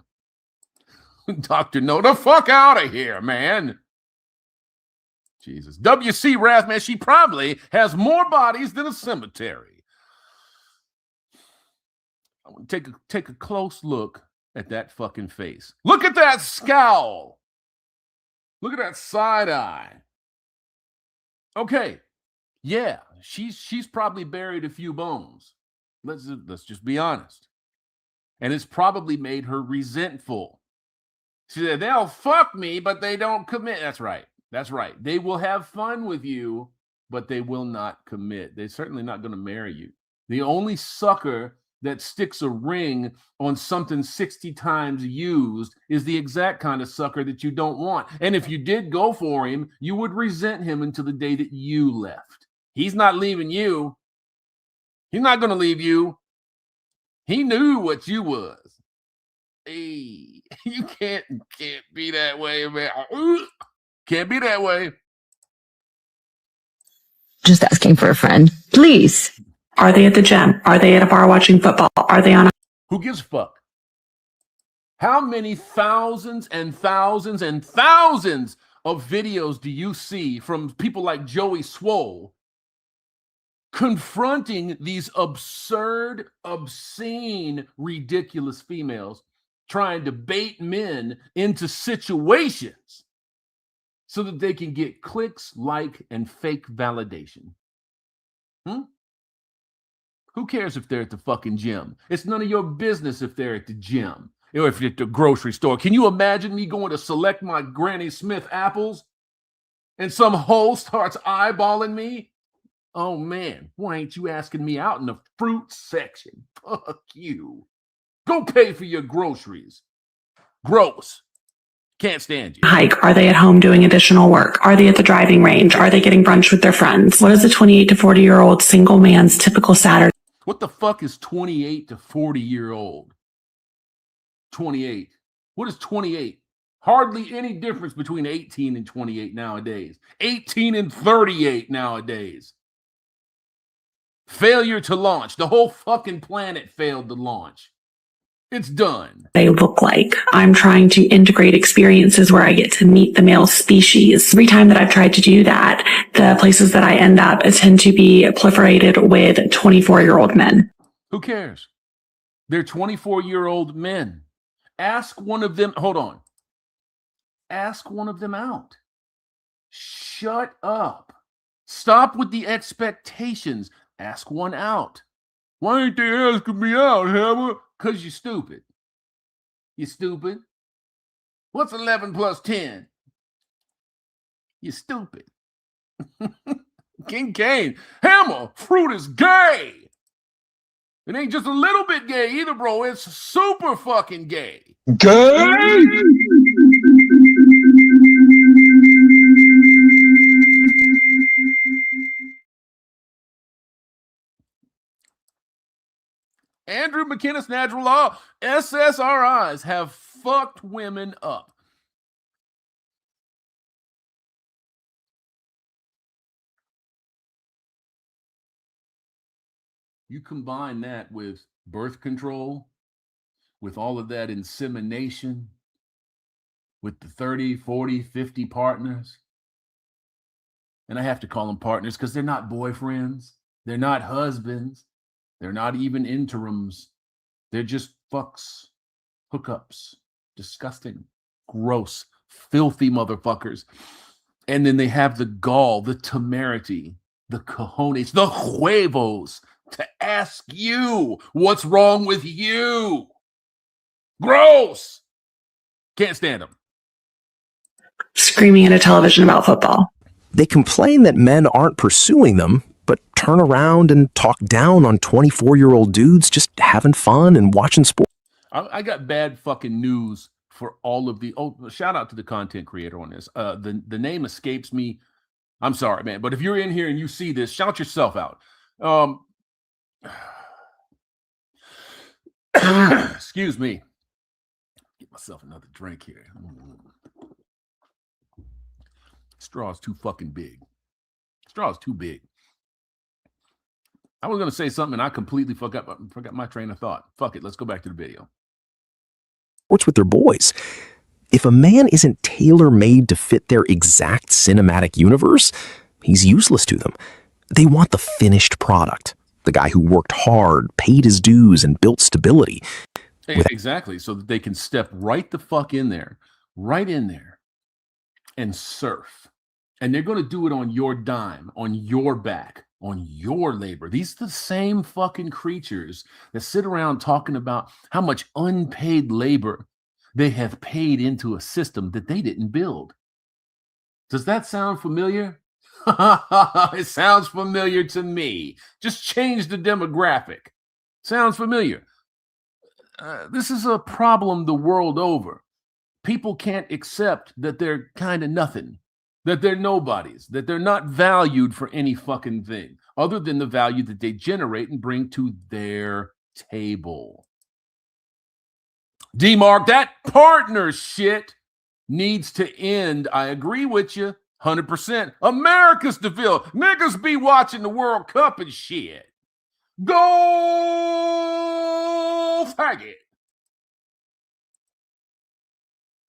Doctor, no, the fuck out of here, man. Jesus. WC Wrath, man, she probably has more bodies than a cemetery. I want to take a close look at that fucking face. Look at that scowl. Look at that side eye. Okay. Yeah, she's probably buried a few bones. Let's just be honest. And it's probably made her resentful. She said, they'll fuck me, but they don't commit. That's right. That's right. They will have fun with you, but they will not commit. They're certainly not going to marry you. The only sucker that sticks a ring on something 60 times used is the exact kind of sucker that you don't want. And if you did go for him, you would resent him until the day that you left. He's not leaving you. He's not going to leave you. He knew what you was. Hey, you can't be that way, man. Can't be that way. Just asking for a friend. Please. Are they at the gym? Are they at a bar watching football? Are they on a... Who gives a fuck? How many thousands and thousands and thousands of videos do you see from people like Joey Swole confronting these absurd, obscene, ridiculous females trying to bait men into situations so that they can get clicks, like, and fake validation? Who cares if they're at the fucking gym? It's none of your business if they're at the gym or if you're at the grocery store. Can you imagine me going to select my Granny Smith apples and some hoe starts eyeballing me? Oh, man, why ain't you asking me out in the fruit section? Fuck you. Go pay for your groceries. Gross. Can't stand you. hike? Are they at home doing additional work? Are they at the driving range? Are they getting brunch with their friends? What is a 28 to 40-year-old single man's typical Saturday? What the fuck is 28 to 40-year-old? 28. What is 28? Hardly any difference between 18 and 28 nowadays. 18 and 38 nowadays. Failure to launch. The whole fucking planet failed to launch. It's done. They look like. I'm trying to integrate experiences where I get to meet the male species. Every time that I've tried to do that, the places that I end up tend to be proliferated with 24-year-old men. Who cares? They're 24-year-old men. Ask one of them. Hold on. Ask one of them out. Shut up. Stop with the expectations. Ask one out. Why ain't they asking me out, Hammer? Because you're stupid. You're stupid. What's 11 plus 10? You're stupid. King Kane. Hammer, fruit is gay. It ain't just a little bit gay either, bro. It's super fucking gay. Gay? Andrew McKinnis, Natural Law, SSRIs have fucked women up. You combine that with birth control, with all of that insemination, with the 30, 40, 50 partners. And I have to call them partners because they're not boyfriends. They're not husbands. They're not even interims. They're just fucks, hookups, disgusting, gross, filthy motherfuckers. And then they have the gall, the temerity, the cojones, the huevos to ask you what's wrong with you. Gross. Can't stand them. Screaming at a television about football. They complain that men aren't pursuing them, but turn around and talk down on 24-year-old dudes just having fun and watching sports. I got bad fucking news for all of the... Oh, shout out to the content creator on this. The name escapes me. I'm sorry, man. But if you're in here and you see this, shout yourself out. Excuse me. Get myself another drink here. Straw's too fucking big. Straw is too big. I was going to say something and I completely forgot my train of thought. Fuck it. Let's go back to the video. Sports with their boys. If a man isn't tailor-made to fit their exact cinematic universe, he's useless to them. They want the finished product. The guy who worked hard, paid his dues, and built stability. Exactly. So that they can step right the fuck in there, and surf. And they're going to do it on your dime, on your back, on your labor. These are the same fucking creatures that sit around talking about how much unpaid labor they have paid into a system that they didn't build. Does that sound familiar? It sounds familiar to me. Just change the demographic. Sounds familiar. This is a problem the world over. People can't accept that they're kind of nothing, that they're nobodies, that they're not valued for any fucking thing other than the value that they generate and bring to their table. D-Mark, that partner shit needs to end. I agree with you 100%. America's the Ville. Niggas be watching the World Cup and shit. Go faggot.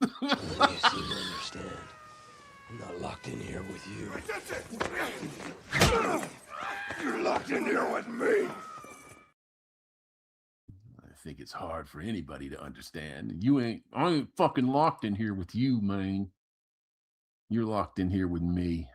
I guess you don't understand. I'm not locked in here with you. You're locked in here with me. I think it's hard for anybody to understand. I ain't fucking locked in here with you, man. You're locked in here with me.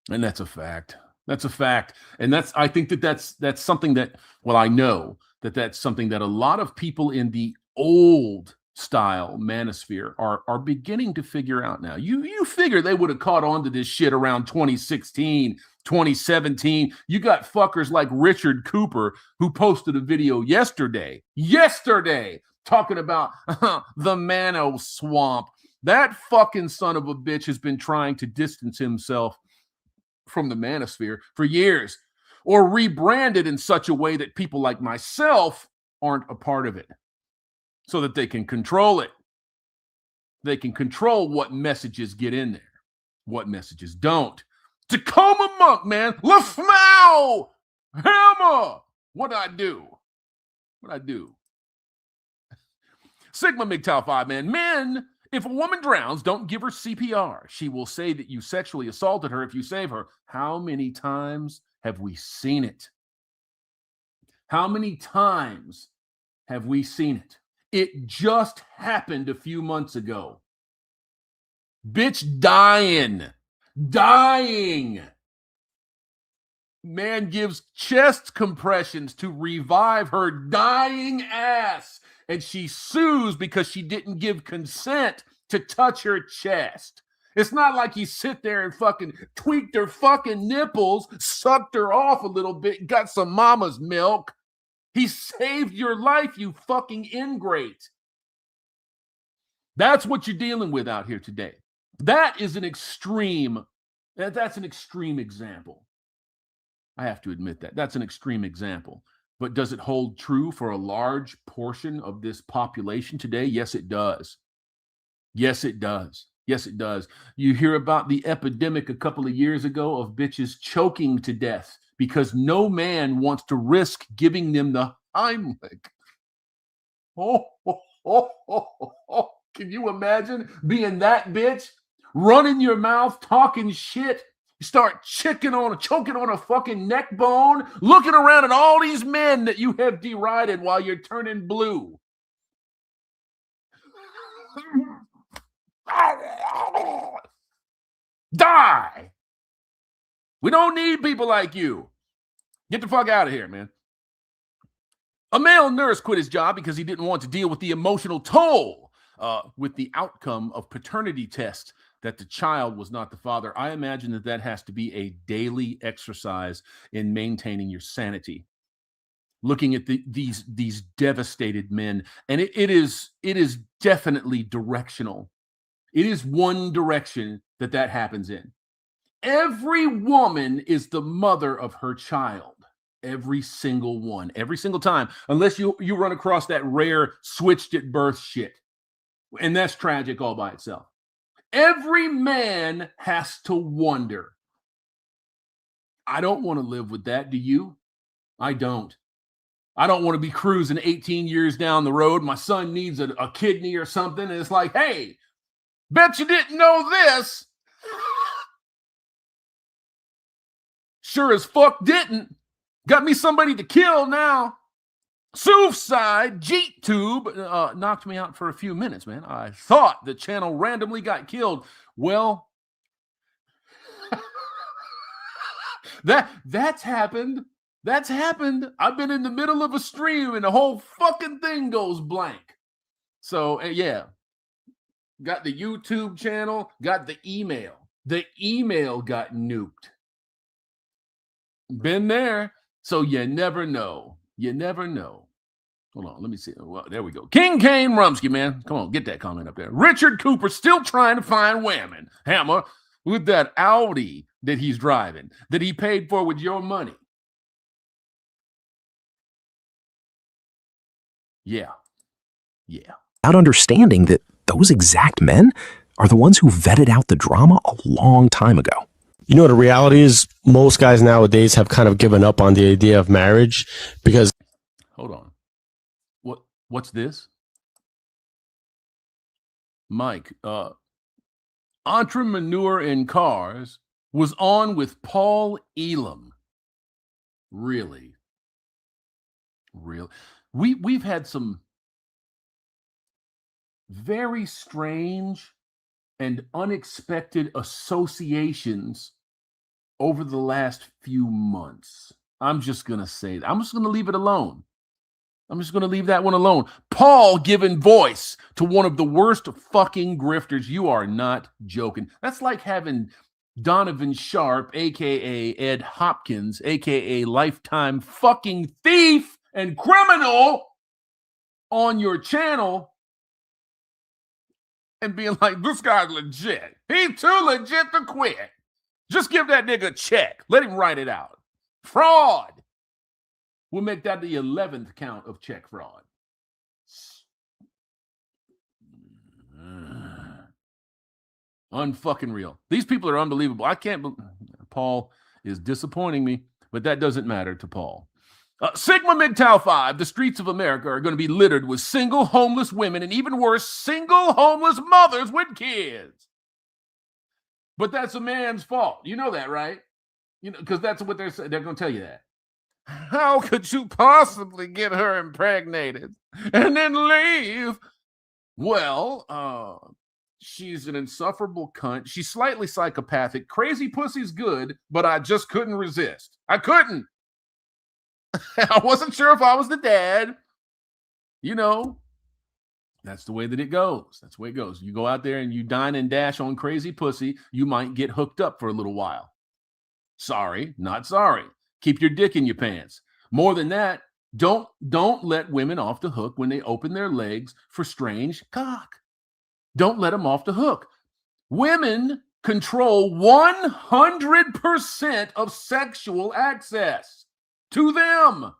And that's a fact. That's a fact. And I think that's something that, well, I know that's something that a lot of people in the old style manosphere are beginning to figure out now. You figure they would have caught on to this shit around 2016, 2017. You got fuckers like Richard Cooper who posted a video yesterday talking about the Mano swamp. That fucking son of a bitch has been trying to distance himself from the manosphere for years, or rebrand it in such a way that people like myself aren't a part of it, so that they can control it. They can control what messages get in there, what messages don't. Tacoma Monk, man. LaFmau! Hammer! What'd I do? Sigma MGTOW 5, man. Men, if a woman drowns, don't give her CPR. She will say that you sexually assaulted her if you save her. How many times have we seen it? How many times have we seen it? It just happened a few months ago. Bitch dying. Man gives chest compressions to revive her dying ass, and she sues because she didn't give consent to touch her chest. It's not like he sit there and fucking tweaked her fucking nipples, sucked her off a little bit, got some mama's milk. He saved your life, you fucking ingrate. That's what you're dealing with out here today. That's an extreme example. I have to admit that. That's an extreme example. But does it hold true for a large portion of this population today? Yes, it does. Yes, it does. Yes, it does. You hear about the epidemic a couple of years ago of bitches choking to death because no man wants to risk giving them the Heimlich. Can you imagine being that bitch? Running your mouth, talking shit. You start choking on a fucking neck bone, looking around at all these men that you have derided while you're turning blue. Die. We don't need people like you. Get the fuck out of here, man. A male nurse quit his job because he didn't want to deal with the emotional toll with the outcome of paternity tests that the child was not the father. I imagine that has to be a daily exercise in maintaining your sanity. Looking at these devastated men, and it is definitely directional. It is one direction that happens in. Every woman is the mother of her child. Every single one, every single time, unless you run across that rare switched at birth shit, and that's tragic all by itself. Every man has to wonder, I don't want to live with that. Do you? I don't. I don't want to be cruising 18 years down the road. My son needs a kidney or something. And it's like, hey, bet you didn't know this. Sure as fuck didn't. Got me somebody to kill now. Suicide G-Tube knocked me out for a few minutes, man. I thought the channel randomly got killed. Well, that's happened. That's happened. I've been in the middle of a stream and the whole fucking thing goes blank. So, yeah. Got the YouTube channel, got the email. The email got nuked. Been there. So you never know. You never know. Hold on, let me see. Well, there we go. King Kane Rumsky, man. Come on, get that comment up there. Richard Cooper still trying to find women. Hammer, with that Audi that he's driving, that he paid for with your money. Yeah. Without understanding that those exact men are the ones who vetted out the drama a long time ago. You know, the reality is most guys nowadays have kind of given up on the idea of marriage because... Hold on. What's this? Mike, Entrepreneur in Cars was on with Paul Elam. Really? We've had some very strange and unexpected associations over the last few months. I'm just going to say that. I'm just going to leave it alone. I'm just going to leave that one alone. Paul giving voice to one of the worst fucking grifters. You are not joking. That's like having Donovan Sharp, a.k.a. Ed Hopkins, a.k.a. lifetime fucking thief and criminal on your channel and being like, this guy's legit. He too legit to quit. Just give that nigga a check. Let him write it out. Fraud. We'll make that the 11th count of check fraud. Unfucking real. These people are unbelievable. I can't believe Paul is disappointing me, but that doesn't matter to Paul. Sigma MGTOW 5, the streets of America are going to be littered with single homeless women and even worse, single homeless mothers with kids. But that's a man's fault. You know that, right? You know, because that's what they're going to tell you that. How could you possibly get her impregnated and then leave? Well, she's an insufferable cunt. She's slightly psychopathic. Crazy pussy's good, but I just couldn't resist. I couldn't. I wasn't sure if I was the dad. You know, that's the way that it goes. That's the way it goes. You go out there and you dine and dash on crazy pussy, you might get hooked up for a little while. Sorry, not sorry. Keep your dick in your pants. More than that, don't let women off the hook when they open their legs for strange cock. Don't let them off the hook. Women control 100% of sexual access to them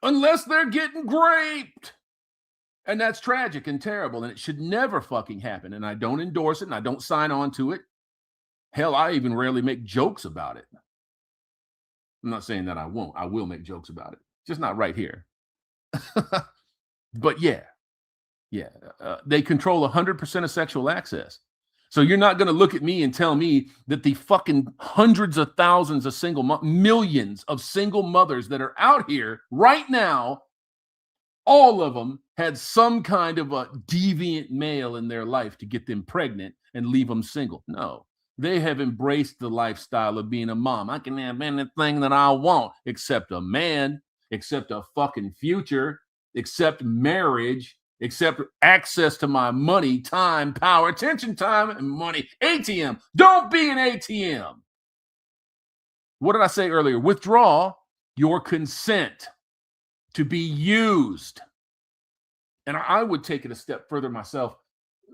unless they're getting raped. And that's tragic and terrible, and it should never fucking happen. And I don't endorse it, and I don't sign on to it. Hell, I even rarely make jokes about it. I'm not saying that I won't. I will make jokes about it. Just not right here. But yeah. They control 100% of sexual access. So you're not going to look at me and tell me that the fucking hundreds of thousands of millions of single mothers that are out here right now, all of them had some kind of a deviant male in their life to get them pregnant and leave them single. No. They have embraced the lifestyle of being a mom. I can have anything that I want, except a man, except a fucking future, except marriage, except access to my money, time, power, attention, time, and money. ATM. Don't be an ATM. What did I say earlier? Withdraw your consent to be used. And I would take it a step further myself.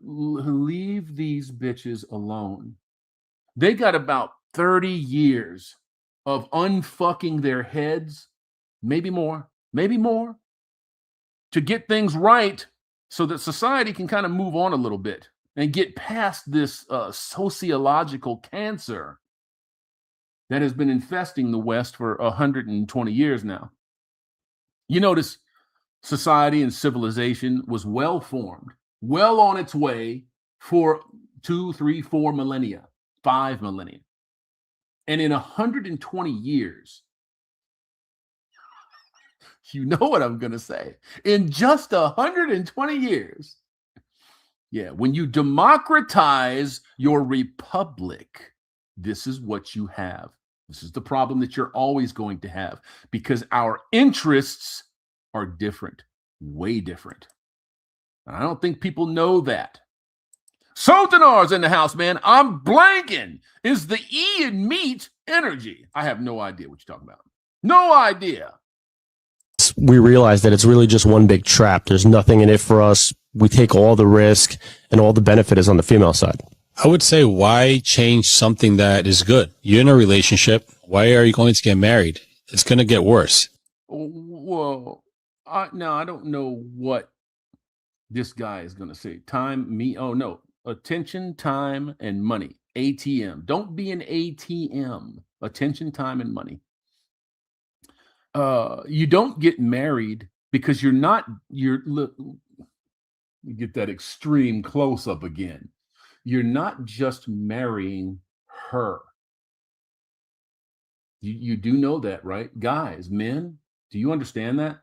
Leave these bitches alone. They got about 30 years of unfucking their heads, maybe more, to get things right so that society can kind of move on a little bit and get past this sociological cancer that has been infesting the West for 120 years now. You notice society and civilization was well formed, well on its way for 2, 3, 4 millennia, 5 millennia. And in 120 years, you know what I'm going to say. In just 120 years, yeah, when you democratize your republic, this is what you have. This is the problem that you're always going to have, because our interests are different, way different. And I don't think people know that. Sultanar's in the house, man. I'm blanking. Is the E in meat energy? I have no idea what you're talking about. No idea. We realize that it's really just one big trap. There's nothing in it for us. We take all the risk, and all the benefit is on the female side. I would say, why change something that is good? You're in a relationship. Why are you going to get married? It's going to get worse. Well, now I don't know what this guy is going to say. Attention, time, and money. ATM. Don't be an ATM. Attention, time, and money. You don't get married because you get that extreme close up again. You're not just marrying her. You do know that, right? Guys, men, do you understand that?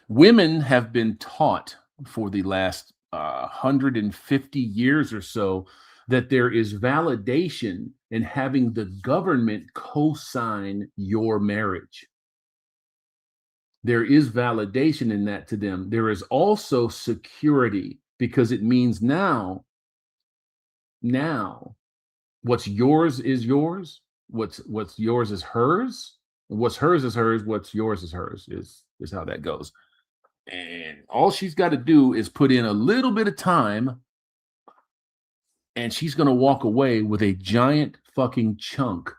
Women have been taught for the last 150 years or so that there is validation in having the government co-sign your marriage. There is validation in that to them. There is also security, because it means now what's yours is yours. What's yours is hers. What's hers is hers. What's yours is hers is how that goes. And all she's got to do is put in a little bit of time, and she's going to walk away with a giant fucking chunk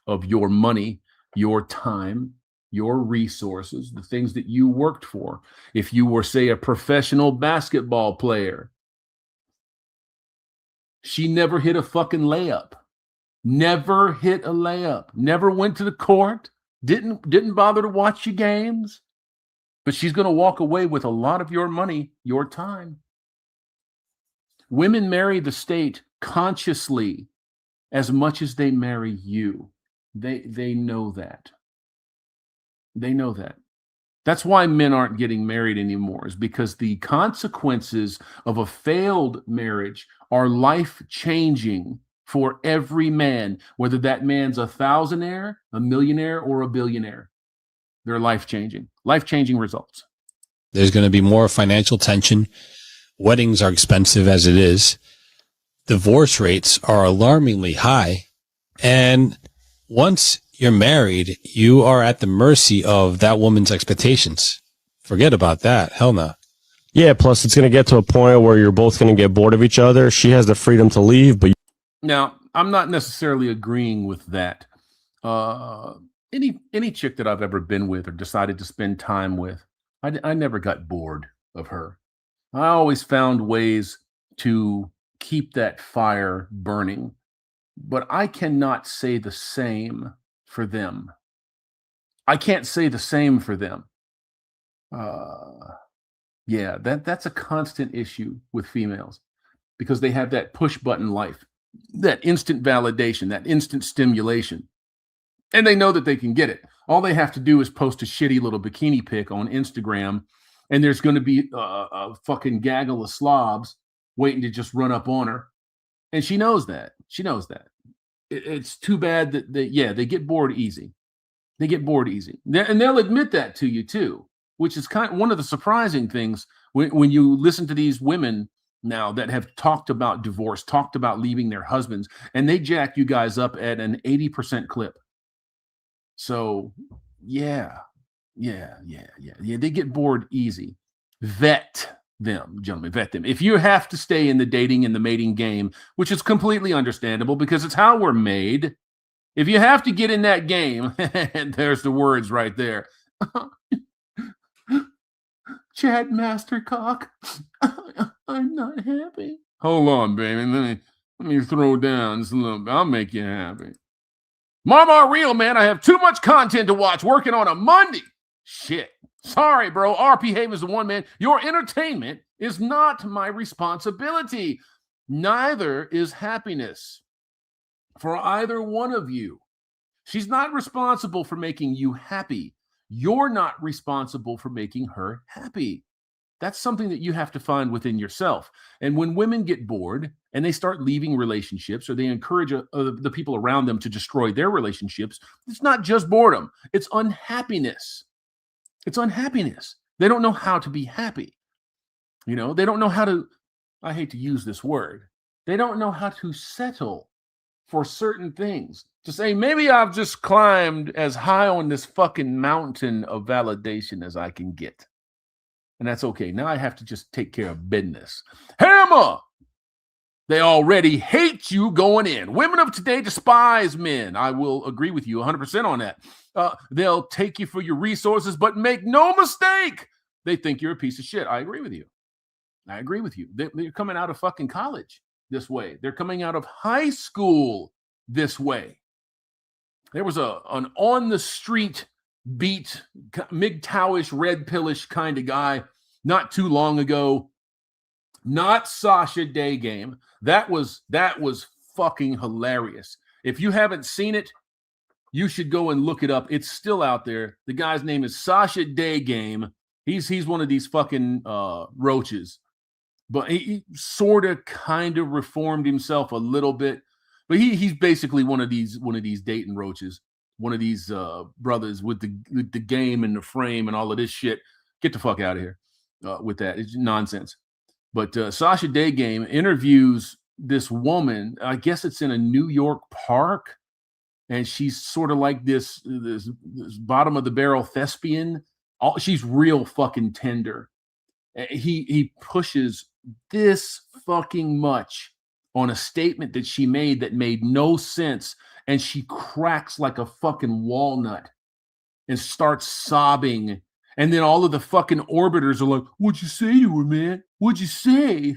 of your money, your time, your resources, the things that you worked for. If you were, say, a professional basketball player, she never hit a fucking layup. Never hit a layup. Never went to the court. Didn't bother to watch your games. But she's going to walk away with a lot of your money, your time. Women marry the state consciously as much as they marry you. They know that. They know that. That's why men aren't getting married anymore, is because the consequences of a failed marriage are life-changing for every man, whether that man's a thousandaire, a millionaire, or a billionaire. They're life-changing results. There's going to be more financial tension. Weddings are expensive as it is. Divorce rates are alarmingly high. And once you're married, you are at the mercy of that woman's expectations. Forget about that. Hell no. Yeah, plus it's going to get to a point where you're both going to get bored of each other. She has the freedom to leave, but... Now, I'm not necessarily agreeing with that. Any chick that I've ever been with or decided to spend time with, I never got bored of her. I always found ways to keep that fire burning, but I cannot say the same for them. I can't say the same for them. Yeah, that's a constant issue with females, because they have that push button life, that instant validation, that instant stimulation. And they know that they can get it. All they have to do is post a shitty little bikini pic on Instagram, and there's going to be a fucking gaggle of slobs waiting to just run up on her. And she knows that. She knows that. It's too bad that they get bored easy. They get bored easy. And they'll admit that to you too, which is kind of one of the surprising things when you listen to these women now that have talked about divorce, talked about leaving their husbands, and they jack you guys up at an 80% clip. So yeah, they get bored easy. Vet them, gentlemen, vet them. If you have to stay in the dating and the mating game, which is completely understandable because it's how we're made. If you have to get in that game, and there's the words right there. Chad Mastercock, I'm not happy. Hold on, baby. Let me throw down just a little bit. I'll make you happy. Marmar Real, man, I have too much content to watch working on a Monday. Shit. Sorry, bro. RP Haven is the one, man. Your entertainment is not my responsibility. Neither is happiness for either one of you. She's not responsible for making you happy. You're not responsible for making her happy. That's something that you have to find within yourself. And when women get bored and they start leaving relationships, or they encourage the people around them to destroy their relationships, it's not just boredom. It's unhappiness. It's unhappiness. They don't know how to be happy. You know, they don't know how to, I hate to use this word, they don't know how to settle for certain things. To say, maybe I've just climbed as high on this fucking mountain of validation as I can get. And that's okay. Now I have to just take care of business. Hammer! They already hate you going in. Women of today despise men. I will agree with you 100% on that. They'll take you for your resources, but make no mistake, they think you're a piece of shit. I agree with you. I agree with you. They're coming out of fucking college this way. They're coming out of high school this way. There was an on-the-street beat, MGTOWish, red pillish kind of guy not too long ago. Not Sasha Day Game. That was fucking hilarious. If you haven't seen it, you should go and look it up. It's still out there. The guy's name is Sasha Day Game. He's one of these fucking roaches. But he sort of kind of reformed himself a little bit. But he's basically one of these Dayton roaches, one of these brothers with the game and the frame and all of this shit. Get the fuck out of here with that. It's nonsense. But Sasha Day Game interviews this woman. I guess it's in a New York park, and she's sort of like this bottom of the barrel thespian. She's real fucking tender. He pushes this fucking much on a statement that she made that made no sense, and she cracks like a fucking walnut and starts sobbing. And then all of the fucking orbiters are like, "What'd you say to her, man? What'd you say?"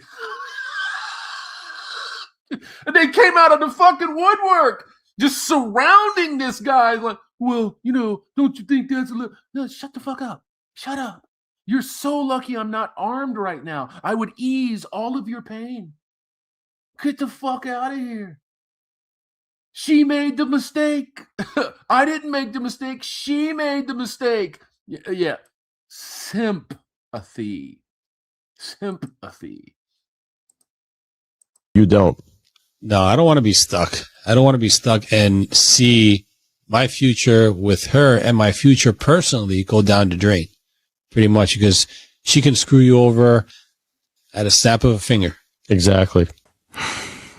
And they came out of the fucking woodwork just surrounding this guy like, "Well, you know, don't you think that's a little..." No, shut the fuck up. Shut up. You're so lucky I'm not armed right now. I would ease all of your pain. Get the fuck out of here. She made the mistake. I didn't make the mistake. She made the mistake. Yeah. Sympathy. You don't. No, I don't want to be stuck. I don't want to be stuck and see my future with her and my future personally go down the drain. Pretty much, because she can screw you over at a snap of a finger. Exactly.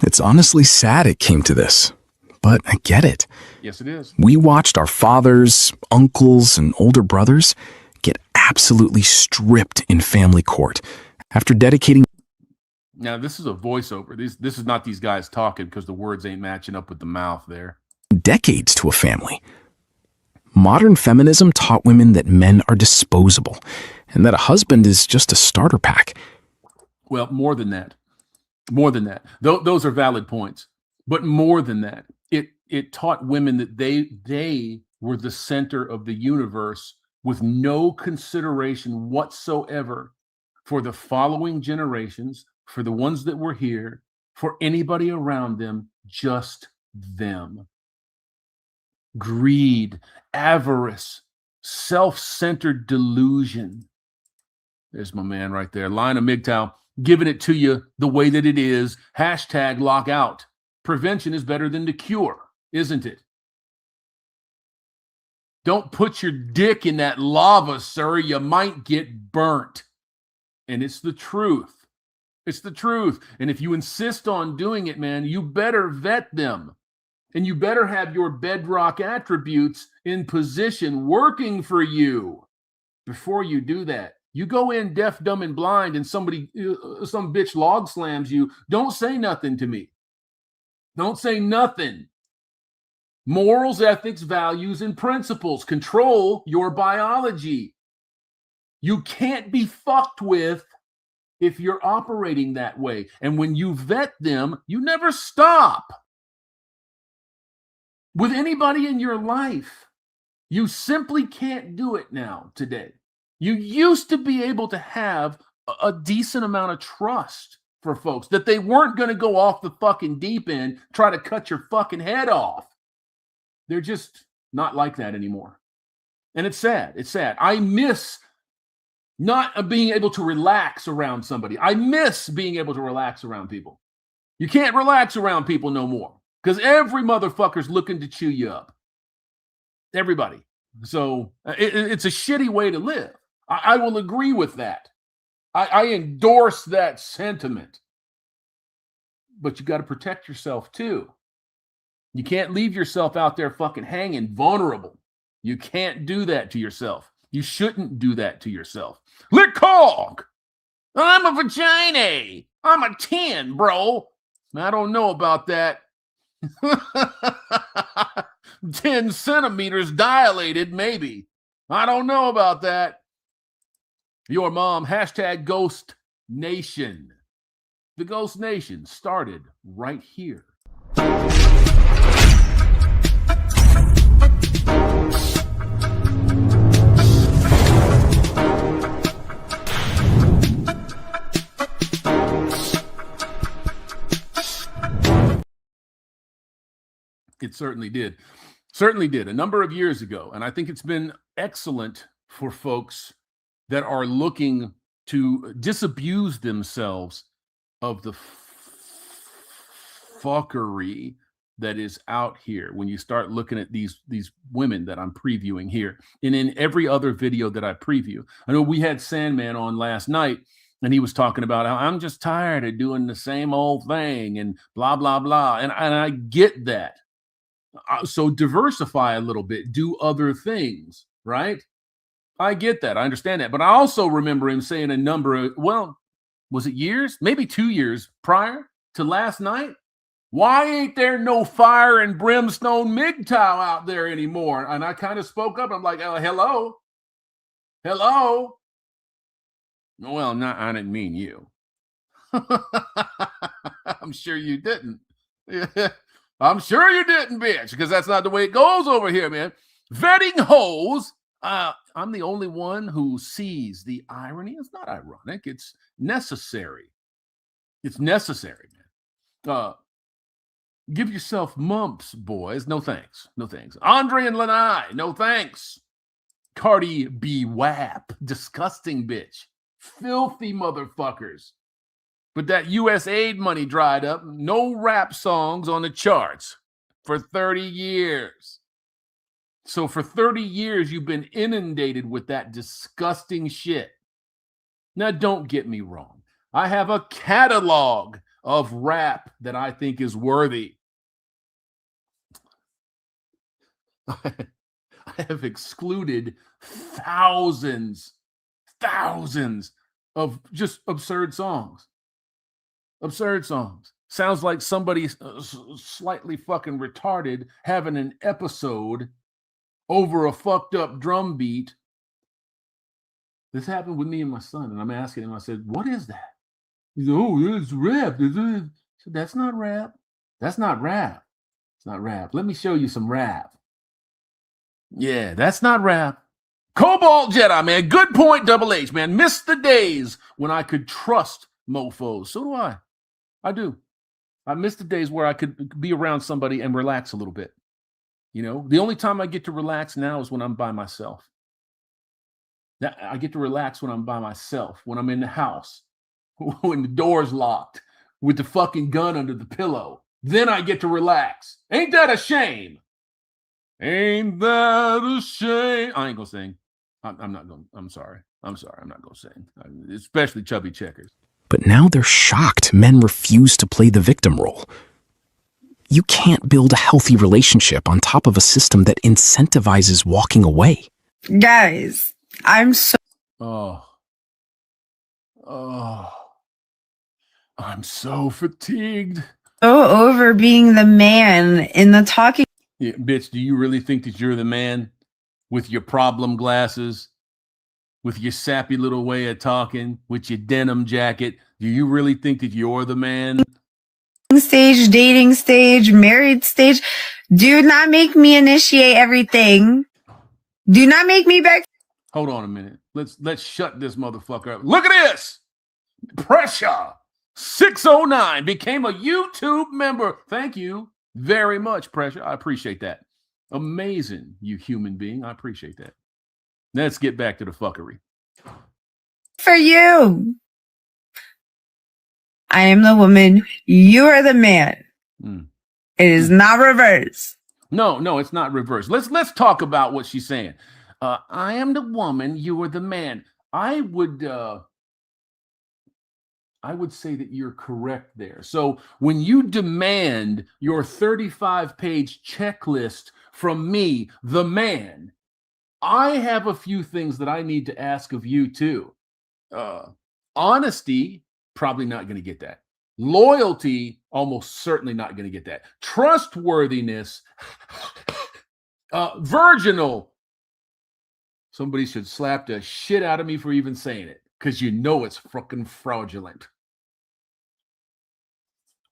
It's honestly sad it came to this, but I get it. Yes, it is. We watched our fathers, uncles, and older brothers get absolutely stripped in family court after dedicating. Now, this is a voiceover. This is not these guys talking because the words ain't matching up with the mouth there. Decades to a family. Modern feminism taught women that men are disposable and that a husband is just a starter pack. Well, more than that. More than that. Those are valid points. But more than that, it taught women that they were the center of the universe with no consideration whatsoever for the following generations, for the ones that were here, for anybody around them, just them. Greed, avarice, self-centered delusion. There's my man right there. Line of MGTOW, giving it to you the way that it is. Hashtag lockout. Prevention is better than the cure, isn't it? Don't put your dick in that lava, sir. You might get burnt. And it's the truth. It's the truth. And if you insist on doing it, man, you better vet them. And you better have your bedrock attributes in position working for you before you do that. You go in deaf, dumb, and blind and some bitch log slams you. Don't say nothing to me. Don't say nothing. Morals, ethics, values, and principles control your biology. You can't be fucked with if you're operating that way. And when you vet them, you never stop. with anybody in your life. You simply can't do it now today. You used to be able to have a decent amount of trust for folks that they weren't going to go off the fucking deep end, try to cut your fucking head off. They're just not like that anymore. And it's sad. It's sad. I miss not being able to relax around somebody. I miss being able to relax around people. You can't relax around people no more because every motherfucker's looking to chew you up. Everybody. So it's a shitty way to live. I will agree with that. I endorse that sentiment. But you got to protect yourself too. You can't leave yourself out there fucking hanging vulnerable. You can't do that to yourself. You shouldn't do that to yourself. Lick-hog! I'm a vagina. I'm a 10, bro. I don't know about that. 10 centimeters dilated, maybe. I don't know about that. Your mom, hashtag Ghost Nation. The Ghost Nation started right here. It certainly did. Certainly did. A number of years ago. And I think it's been excellent for folks that are looking to disabuse themselves of the fuckery that is out here when you start looking at these women that I'm previewing here and in every other video that I preview. I know we had Sandman on last night and he was talking about how I'm just tired of doing the same old thing and blah, blah, blah. And I get that. So diversify a little bit, do other things, right? I get that. I understand that. But I also remember him saying a number of, well, was it years? Maybe 2 years prior to last night? Why ain't there no fire and brimstone MGTOW out there anymore? And I kind of spoke up. I'm like, oh, hello? Hello? Well, I didn't mean you. I'm sure you didn't. I'm sure you didn't, bitch, because that's not the way it goes over here, man. Vetting hoes. I'm the only one who sees the irony. It's not ironic. It's necessary. It's necessary, man. Give yourself mumps, boys. No thanks. No thanks. Andre and Lanai. No thanks. Cardi B WAP. Disgusting bitch. Filthy motherfuckers. But that U.S. aid money dried up. No rap songs on the charts for 30 years. So for 30 years, you've been inundated with that disgusting shit. Now, don't get me wrong. I have a catalog of rap that I think is worthy. I have excluded thousands of just absurd songs. Absurd songs. Sounds like somebody slightly fucking retarded having an episode over a fucked up drum beat. This happened with me and my son, and I'm asking him, I said, what is that? He said, oh, it's rap. I said, that's not rap. That's not rap. It's not rap. Let me show you some rap. Yeah, that's not rap. Cobalt Jedi, man. Good point, Double H, man. Missed the days when I could trust mofos. So do I. I do. I miss the days where I could be around somebody and relax a little bit. You know, the only time I get to relax now is when I'm by myself. I get to relax when I'm by myself, when I'm in the house, when the door's locked, with the fucking gun under the pillow. Then I get to relax. Ain't that a shame? Ain't that a shame? I ain't gonna sing. I'm not gonna. I'm sorry. I'm not gonna sing. Especially Chubby Checkers. But now they're shocked men refuse to play the victim role. You can't build a healthy relationship on top of a system that incentivizes walking away. Guys, I'm so... I'm so fatigued. So over being the man in the talking... Yeah, bitch, do you really think that you're the man with your problem glasses, with your sappy little way of talking, with your denim jacket? Do you really think that you're the man? Stage, dating stage, married stage. Do not make me initiate everything. Do not make me beg. Hold on a minute. Let's shut this motherfucker up. Look at this. Pressure 609 became a YouTube member. Thank you very much, Pressure. I appreciate that. Amazing, you human being. I appreciate that. Let's get back to the fuckery. For you. I am the woman. You are the man. It is not reverse. No, it's not reverse. Let's talk about what she's saying. I am the woman. You are the man. I would say that you're correct there. So when you demand your 35-page checklist from me, the man, I have a few things that I need to ask of you too. Honesty, probably not going to get that. Loyalty, almost certainly not going to get that. Trustworthiness, virginal. Somebody should slap the shit out of me for even saying it, because you know it's fucking fraudulent.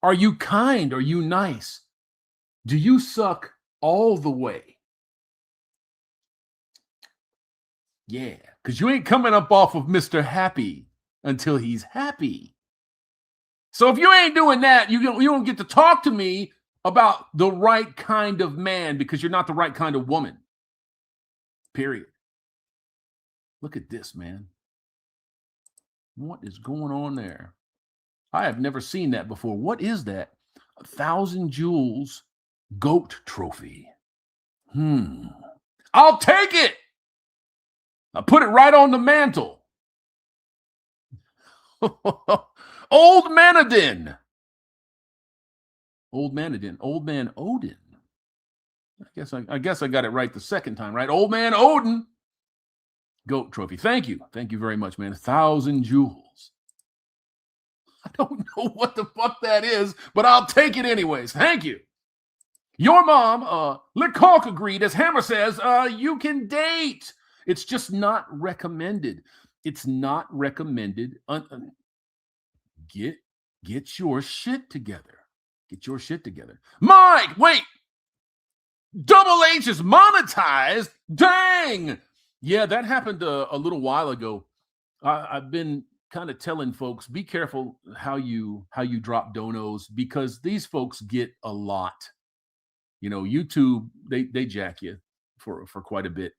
Are you kind? Are you nice? Do you suck all the way? Yeah, because you ain't coming up off of Mr. Happy until he's happy. So if you ain't doing that, you don't get to talk to me about the right kind of man, because you're not the right kind of woman. Period. Look at this, man. What is going on there? I have never seen that before. What is that? 1,000 jewels goat trophy. I'll take it. I'll put it right on the mantle. Old Manadin. Old Manadin. Old man Odin. I guess I got it right the second time, right? Old man Odin. Goat trophy. Thank you. Thank you very much, man. 1,000 jewels. I don't know what the fuck that is, but I'll take it anyways. Thank you. Your mom, Lecoq agreed, as Hammer says, you can date. It's just not recommended. It's not recommended. Get your shit together. Get your shit together. Mike, wait. Double H is monetized. Dang. Yeah, that happened a little while ago. I've been kind of telling folks, be careful how you drop donos, because these folks get a lot. You know, YouTube, they jack you for quite a bit.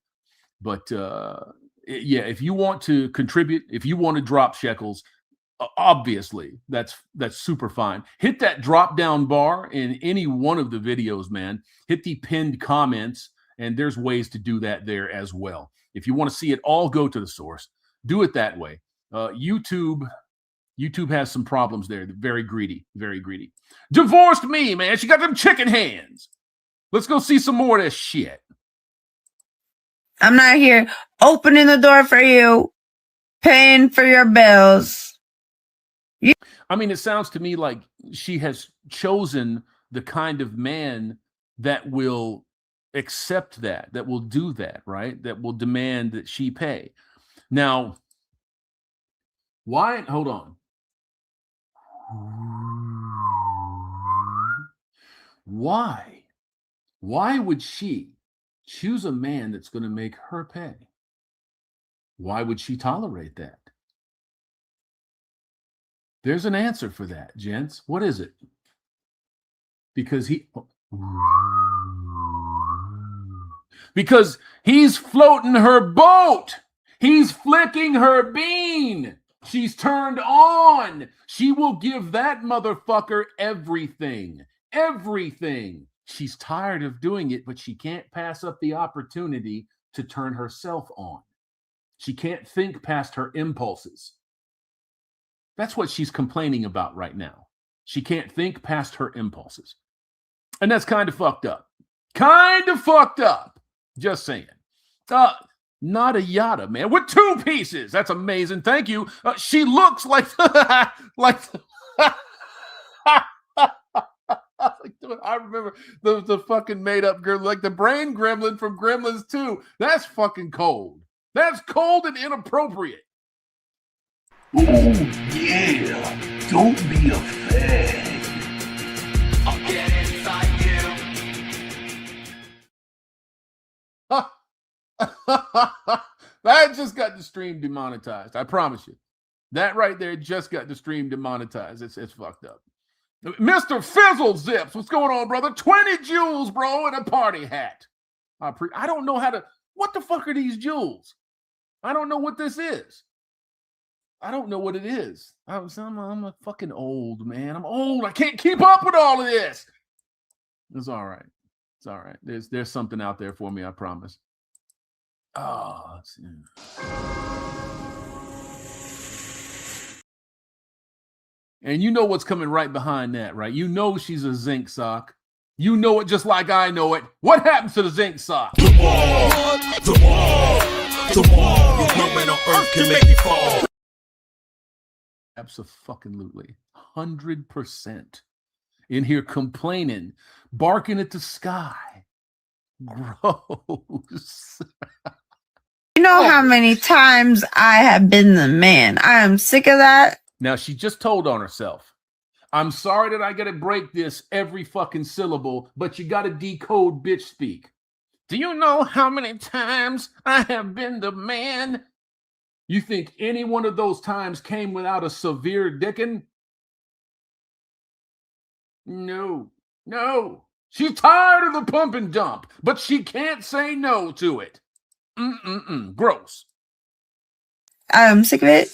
But yeah, if you want to contribute, if you want to drop shekels, obviously that's super fine. Hit that drop down bar in any one of the videos, man. Hit the pinned comments, and there's ways to do that there as well. If you want to see it all go to the source, do it that way. YouTube has some problems there. They're very greedy, very greedy. Divorced me, man. She got them chicken hands. Let's go see some more of this shit. I'm not here opening the door for you, paying for your bills. I mean, it sounds to me like she has chosen the kind of man that will accept that will do that, right? That will demand that she pay. Now, why? Hold on. Why would she choose a man that's going to make her pay? Why would she tolerate that? There's an answer for that, gents. What is it? Because he's floating her boat. He's flicking her bean. She's turned on. She will give that motherfucker everything. Everything. She's tired of doing it, but she can't pass up the opportunity to turn herself on. She can't think past her impulses. That's what she's complaining about right now. She can't think past her impulses. And that's kind of fucked up. Kind of fucked up. Just saying. Not a yada, man. With 2 pieces. That's amazing. Thank you. She looks like I remember the fucking made up girl, like the brain gremlin from Gremlins 2. That's fucking cold. That's cold and inappropriate. Oh, yeah. Don't be a fag. I'll get inside you. That just got the stream demonetized. I promise you. That right there just got the stream demonetized. It's fucked up. Mr. Fizzle Zips, what's going on, brother? 20 jewels, bro, and a party hat. I don't know how to. What the fuck are these jewels? I don't know what this is. I don't know what it is. I'm a fucking old man. I'm old. I can't keep up with all of this. It's all right. It's all right. There's something out there for me. I promise. Oh, and you know what's coming right behind that, right? You know she's a zinc sock. You know it just like I know it. What happens to the zinc sock? The wall. No man on earth can make it fall. Absolutely. 100%. In here complaining, barking at the sky. Gross. You know how many times I have been the man. I am sick of that. Now, she just told on herself. I'm sorry that I got to break this every fucking syllable, but you got to decode bitch speak. Do you know how many times I have been the man? You think any one of those times came without a severe dicking? No. She's tired of the pump and dump, but she can't say no to it. Gross. I'm sick of it.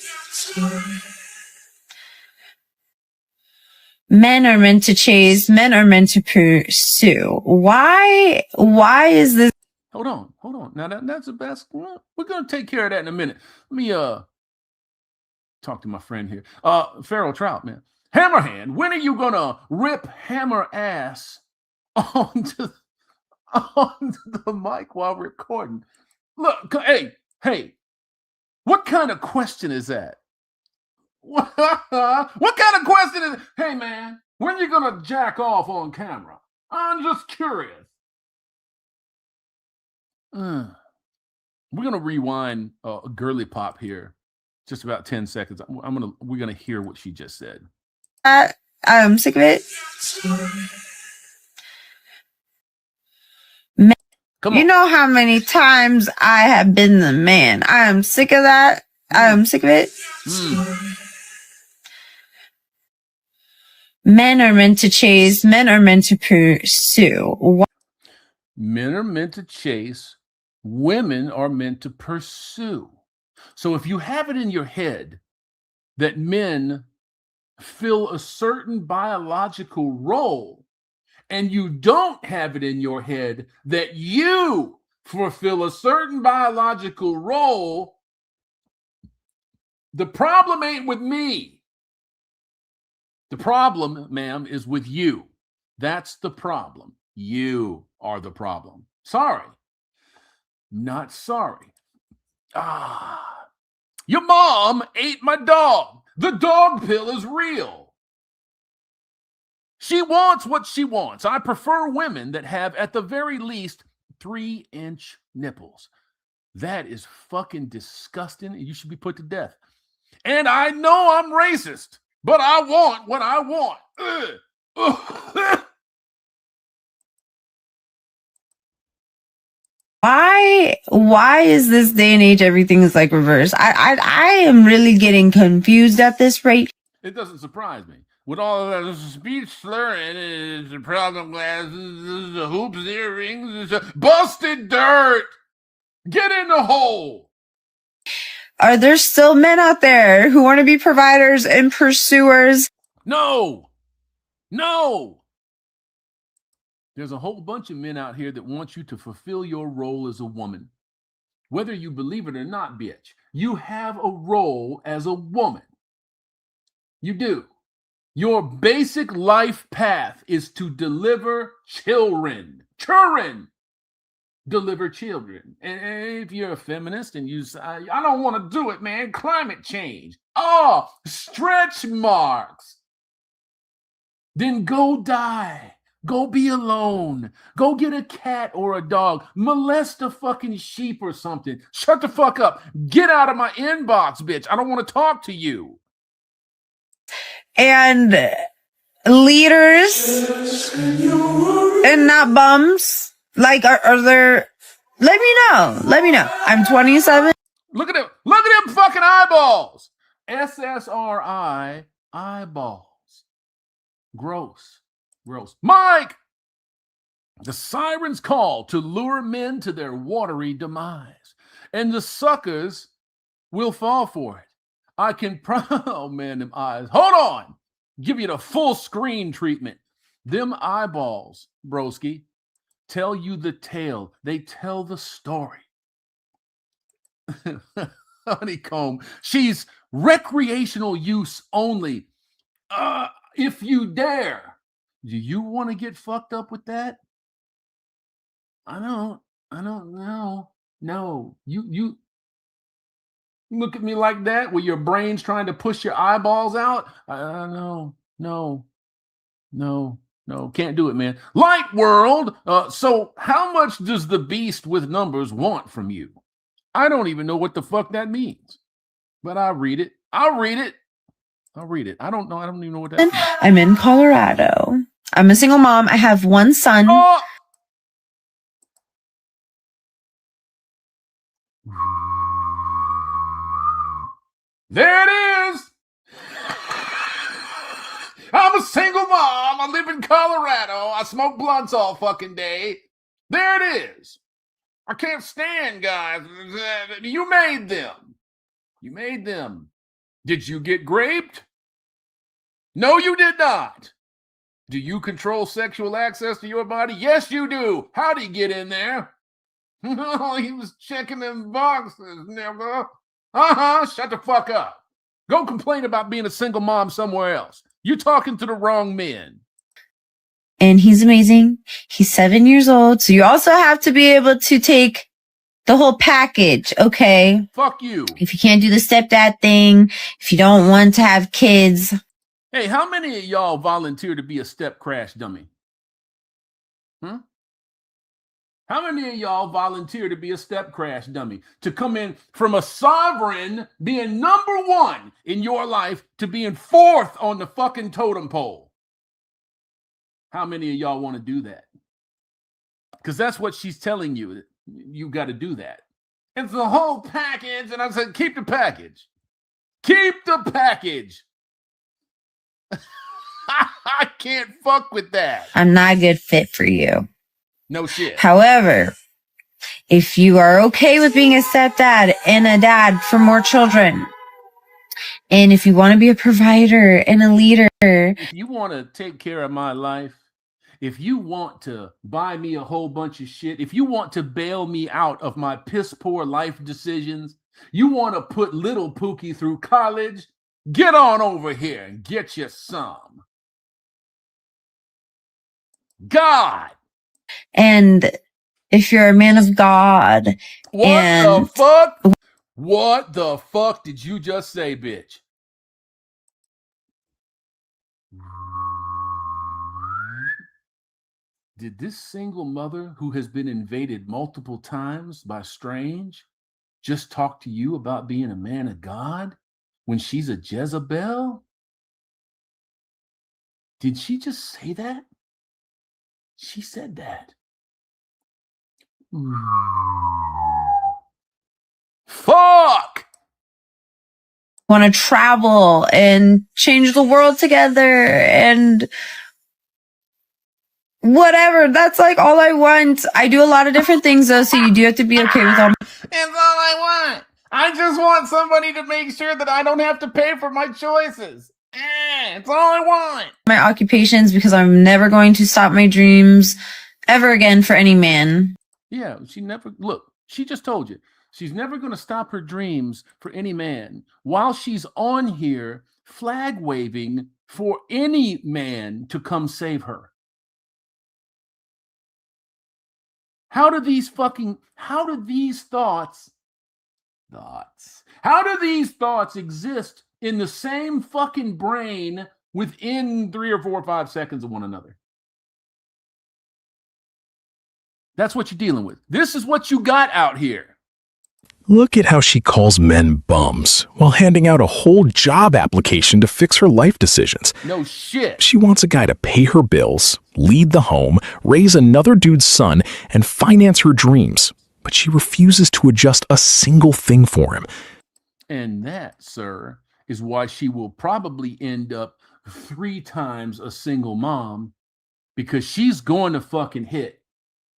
Men are meant to chase. Men are meant to pursue. Why is this? Hold on. Now that's the best. We're gonna take care of that in a minute. Let me talk to my friend here. Feral Trout, man. Hammerhand, when are you gonna rip hammer ass onto the mic while recording? Look, hey, what kind of question is that? What kind of question is? Hey, man, when are you gonna jack off on camera? I'm just curious. We're gonna rewind a girly pop here, just about 10 seconds. We're gonna hear what she just said. I'm sick of it. Come on. You know how many times I have been the man. I am sick of that. I'm sick of it. Men are meant to chase. Men are meant to pursue. Men are meant to chase. Women are meant to pursue. So if you have it in your head that men fill a certain biological role, and you don't have it in your head that you fulfill a certain biological role, the problem ain't with me. The problem, ma'am, is with you. That's the problem. You are the problem. Sorry. Not sorry. Your mom ate my dog. The dog pill is real. She wants what she wants. I prefer women that have, at the very least, 3-inch nipples. That is fucking disgusting. You should be put to death. And I know I'm racist, but I want what I want. Why is this day and age everything is like reverse? I am really getting confused at this rate. It doesn't surprise me. With all of that speech slurring, the problem glasses, the hoops, earrings, busted dirt. Get in the hole. Are there still men out there who want to be providers and pursuers? No. There's a whole bunch of men out here that want you to fulfill your role as a woman. Whether you believe it or not, bitch, you have a role as a woman. You do. Your basic life path is to deliver children. Deliver children. And if you're a feminist and you say, I don't want to do it, man, climate change. Oh, stretch marks. Then go die. Go be alone. Go get a cat or a dog. Molest a fucking sheep or something. Shut the fuck up. Get out of my inbox, bitch. I don't want to talk to you. And leaders and not bums. Like, are there Let me know. Let me know. I'm 27. Look at them. Look at them fucking eyeballs. SSRI eyeballs. Gross. Gross. Mike! The sirens call to lure men to their watery demise, and the suckers will fall for it. I can oh man, them eyes. Hold on. Give you the full screen treatment. Them eyeballs, broski, tell you the tale. They tell the story. Honeycomb. She's recreational use only. If you dare. Do you want to get fucked up with that? I don't know. No. You look at me like that with your brain's trying to push your eyeballs out. No. Can't do it, man. Light world. So how much does the beast with numbers want from you? I don't even know what the fuck that means, but I'll read it. I don't know. I don't even know what that means. I'm in Colorado. I'm a single mom. I have one son. Oh! There it is. I'm a single mom. I live in Colorado. I smoke blunts all fucking day. There it is. I can't stand guys. You made them. You made them. Did you get raped? No, you did not. Do you control sexual access to your body? Yes, you do. How'd he get in there? No, he was checking them boxes, nigga. Shut the fuck up. Go complain about being a single mom somewhere else. You're talking to the wrong men. And he's amazing. He's 7 years old. So you also have to be able to take the whole package, okay? Fuck you. If you can't do the stepdad thing, if you don't want to have kids. Hey, how many of y'all volunteer to be a step crash dummy? How many of y'all volunteer to be a step crash dummy? To come in from a sovereign being number one in your life to being fourth on the fucking totem pole? How many of y'all want to do that? Because that's what she's telling you. You got to do that. It's the whole package. And I said, keep the package. Keep the package. I can't fuck with that. I'm not a good fit for you. No shit. However, if you are okay with being a stepdad and a dad for more children, and if you want to be a provider and a leader, if you want to take care of my life, if you want to buy me a whole bunch of shit, if you want to bail me out of my piss poor life decisions, you want to put little Pookie through college, get on over here and get you some. God. and if you're a man of God, What the fuck? What the fuck did you just say, bitch? Did this single mother who has been invaded multiple times by strange just talk to you about being a man of God when she's a Jezebel? Did she just say that? She said that. Fuck! want to travel and change the world together and whatever. That's like all I want. I do a lot of different things though, so you do have to be okay with all. It's all I want. I just want somebody to make sure that I don't have to pay for my choices. It's all I want. My occupations, because I'm never going to stop my dreams ever again for any man. Yeah, she just told you. She's never going to stop her dreams for any man while she's on here flag waving for any man to come save her. How do these thoughts exist in the same fucking brain within 3 or 4 or 5 seconds of one another? That's what you're dealing with. This is what you got out here. Look at how she calls men bums while handing out a whole job application to fix her life decisions. No shit. She wants a guy to pay her bills, lead the home, raise another dude's son, and finance her dreams. but she refuses to adjust a single thing for him. And that, sir, is why she will probably end up 3 times a single mom, because she's going to fucking hit.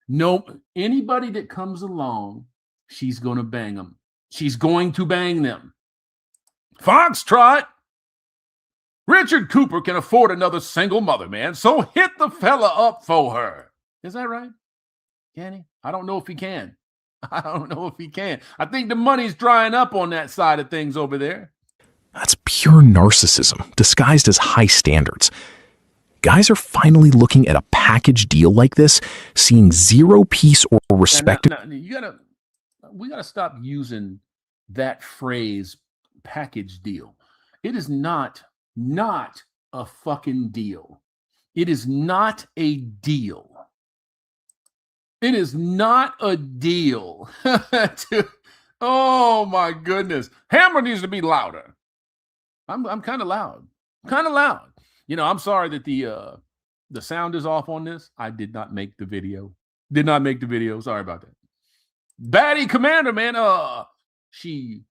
No, anybody that comes along, she's going to bang them. She's going to bang them. Foxtrot! Richard Cooper can afford another single mother, man, so hit the fella up for her. Is that right? Can he? I don't know if he can. I don't know if he can. I think the money's drying up on that side of things over there. That's pure narcissism, disguised as high standards. Guys are finally looking at a package deal like this, seeing zero peace or respect. We gotta stop using that phrase, package deal. It is not a fucking deal. It is not a deal. It is not a deal. Oh my goodness. Hammer needs to be louder. I'm kind of loud. You know, I'm sorry that the sound is off on this. I did not make the video. Sorry about that. Baddie Commander, man. She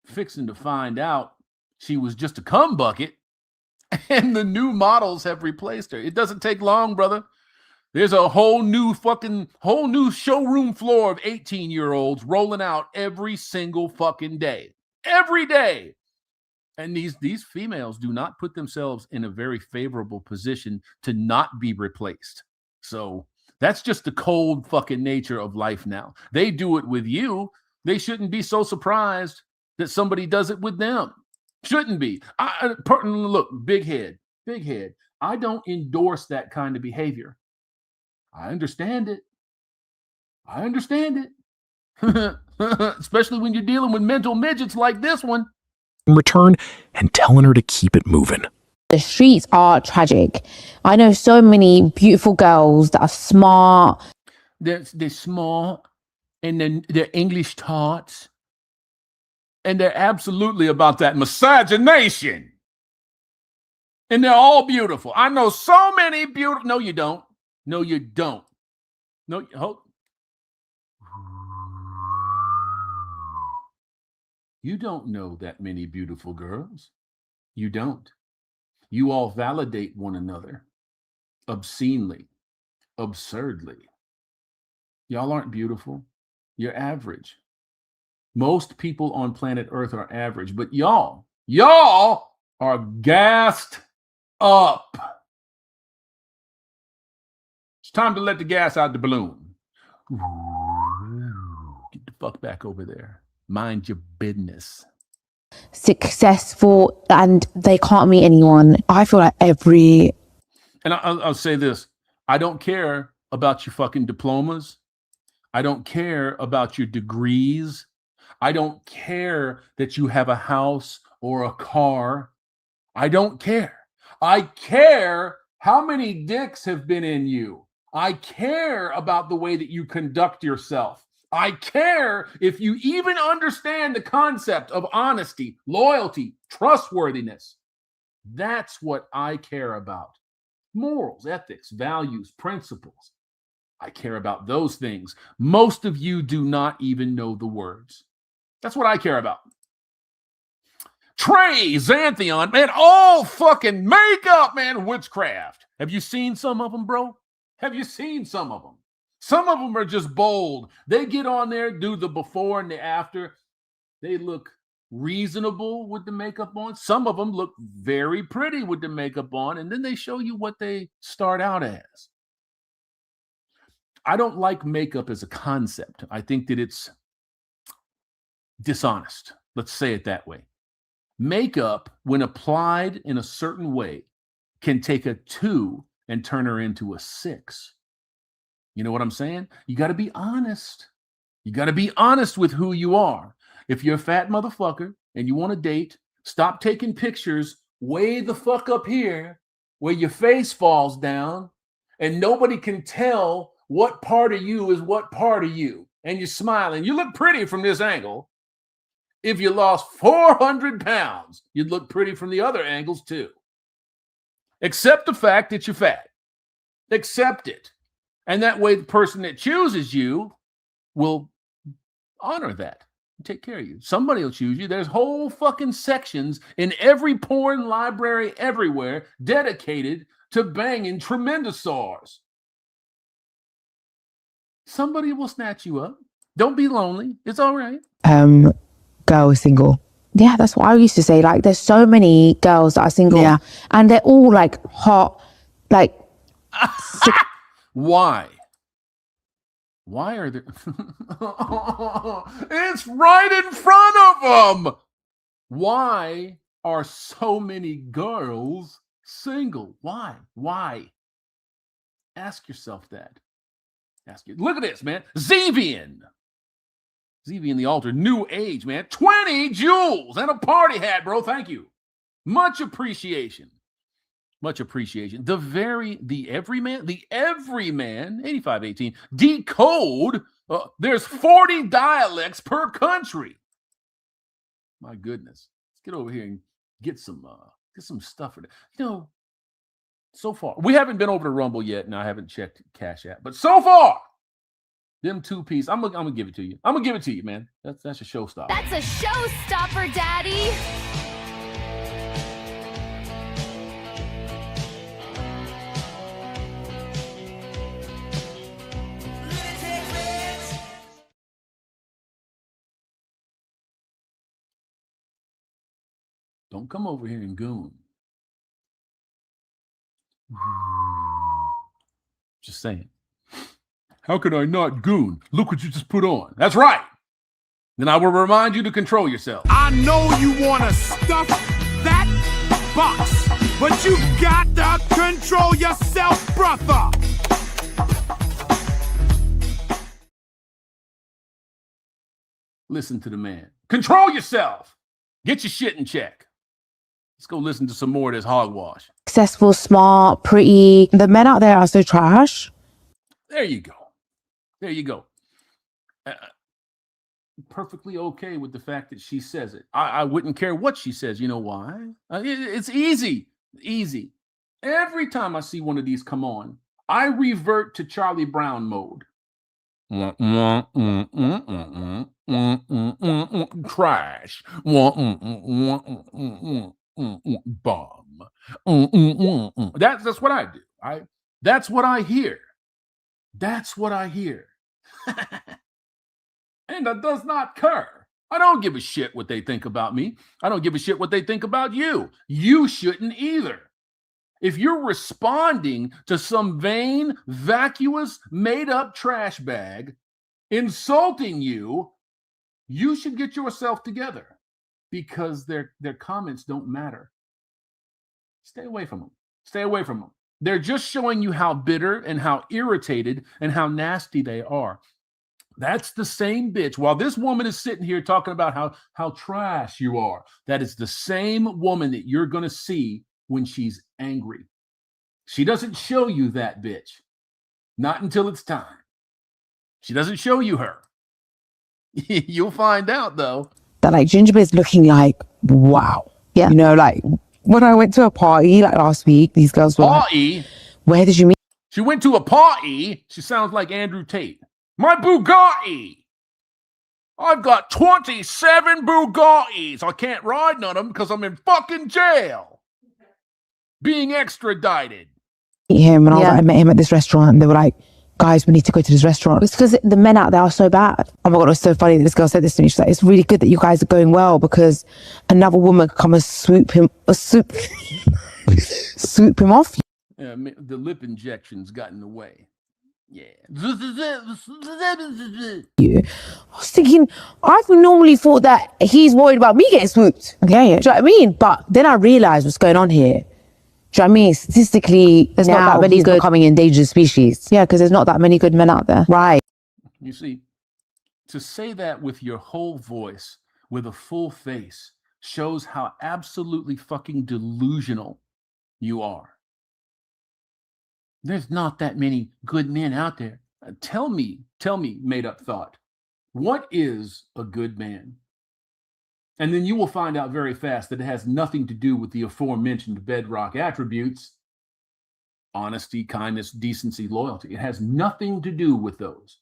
fixing to find out she was just a cum bucket, and the new models have replaced her. It doesn't take long, brother. There's a whole new showroom floor of 18-year-olds rolling out every single fucking day. Every day. And these females do not put themselves in a very favorable position to not be replaced. So that's just the cold fucking nature of life now. They do it with you. They shouldn't be so surprised that somebody does it with them. Shouldn't be. Look, big head. I don't endorse that kind of behavior. I understand it. Especially when you're dealing with mental midgets like this one. In return, and telling her to keep it moving. The streets are tragic. I know so many beautiful girls that are smart. They're smart, and they're English taught, and they're absolutely about that miscegenation. And they're all beautiful. I know so many beautiful. No, you don't. No, hold. You don't know that many beautiful girls. You don't. You all validate one another obscenely, absurdly. Y'all aren't beautiful. You're average. Most people on planet Earth are average, but y'all are gassed up. It's time to let the gas out the balloon. Get the fuck back over there. Mind your business. Successful, and they can't meet anyone. I feel like And I'll say this. I don't care about your fucking diplomas. I don't care about your degrees. I don't care that you have a house or a car. I don't care. I care how many dicks have been in you. I care about the way that you conduct yourself. I care if you even understand the concept of honesty, loyalty, trustworthiness. That's what I care about. Morals, ethics, values, principles. I care about those things. Most of you do not even know the words. That's what I care about. Trey, Xanthion, man, all fucking makeup, man, witchcraft. Have you seen some of them, bro? Have you seen some of them? Some of them are just bold. They get on there, do the before and the after. They look reasonable with the makeup on. Some of them look very pretty with the makeup on, and then they show you what they start out as. I don't like makeup as a concept. I think that it's dishonest. Let's say it that way. Makeup, when applied in a certain way, can take a 2 and turn her into a 6. You know what I'm saying? You got to be honest. You got to be honest with who you are. If you're a fat motherfucker and you want to date, stop taking pictures way the fuck up here where your face falls down and nobody can tell what part of you is what part of you. And you're smiling. You look pretty from this angle. If you lost 400 pounds, you'd look pretty from the other angles too. Accept the fact that you're fat. Accept it. And that way the person that chooses you will honor that. Take care of you. Somebody will choose you. There's whole fucking sections in every porn library everywhere dedicated to banging tremendous SARs. Somebody will snatch you up. Don't be lonely. It's all right. Girl is single. Yeah, that's what I used to say. Like, there's so many girls that are single, and they're all like hot, like. Why? Why are there? It's right in front of them. Why are so many girls single? Why? Why? Ask yourself that. Ask you. Look at this, man. Zevian, the altar, new age, man. 20 jewels and a party hat, bro. Thank you. Much appreciation. Much appreciation. The everyman, 8518, decode. There's 40 dialects per country. My goodness. Let's get over here and get some stuff for that. You know, so far, we haven't been over to Rumble yet, and I haven't checked Cash App, but so far, them two piece, I'm gonna give it to you. I'm gonna give it to you, man. That's a showstopper. That's a showstopper, Daddy. Don't come over here and goon. Just saying. How could I not goon? Look what you just put on. That's right. Then I will remind you to control yourself. I know you want to stuff that box, but you got to control yourself, brother. Listen to the man. Control yourself. Get your shit in check. Let's go listen to some more of this hogwash. Successful, smart, pretty. The men out there are so trash. There you go. There you go. Perfectly okay with the fact that she says it. I wouldn't care what she says. You know why? It's easy. Easy. Every time I see one of these come on, I revert to Charlie Brown mode. Trash. Bomb. That's what I do. That's what I hear. That's what I hear. And that does not care. I don't give a shit what they think about me. I don't give a shit what they think about you. You shouldn't either. If you're responding to some vain, vacuous, made-up trash bag insulting you, you should get yourself together, because their comments don't matter. Stay away from them. Stay away from them. They're just showing you how bitter and how irritated and how nasty they are. That's the same bitch. While this woman is sitting here talking about how trash you are, that is the same woman that you're going to see when she's angry. She doesn't show you that bitch. Not until it's time. She doesn't show you her. You'll find out, though. That like Gingerbeard's looking like, wow. Yeah. You know, like when I went to a party like last week, these girls were party? Like, where did you meet? She went to a party. She sounds like Andrew Tate. My Bugatti. I've got 27 Bugattis. I can't ride none of them because I'm in fucking jail. Being extradited. Him and I met him at this restaurant, and they were like, guys, we need to go to this restaurant. It's because the men out there are so bad. Oh my God, it was so funny that this girl said this to me. She's like, it's really good that you guys are going well, because another woman could come and swoop him off. Yeah, the lip injections got in the way. Yeah. I was thinking, I've normally thought that he's worried about me getting swooped. Yeah. Do you know what I mean? But then I realized what's going on here. Do you know what I mean? Statistically, there's not that many good becoming endangered species. Yeah, because there's not that many good men out there. Right. You see, to say that with your whole voice, with a full face, shows how absolutely fucking delusional you are. There's not that many good men out there. Tell me, made up thought. What is a good man? And then you will find out very fast that it has nothing to do with the aforementioned bedrock attributes: honesty, kindness, decency, loyalty. It has nothing to do with those.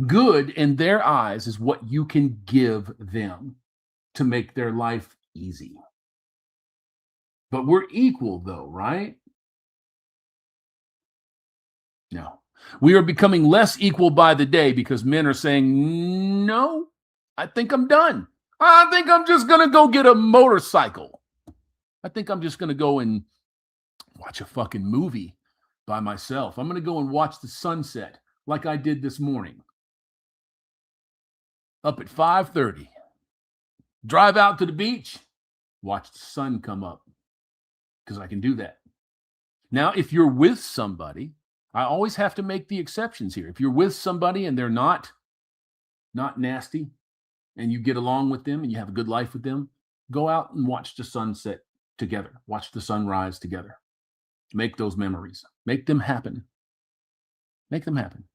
Good in their eyes is what you can give them to make their life easy. But we're equal though, right? No. We are becoming less equal by the day because men are saying, no, I think I'm done. I think I'm just going to go get a motorcycle. I think I'm just going to go and watch a fucking movie by myself. I'm going to go and watch the sunset like I did this morning. Up at 5:30. Drive out to the beach, watch the sun come up because I can do that. Now, if you're with somebody, I always have to make the exceptions here. If you're with somebody and they're not nasty and you get along with them and you have a good life with them, go out and watch the sunset together. Watch the sunrise together. Make those memories. Make them happen. Make them happen.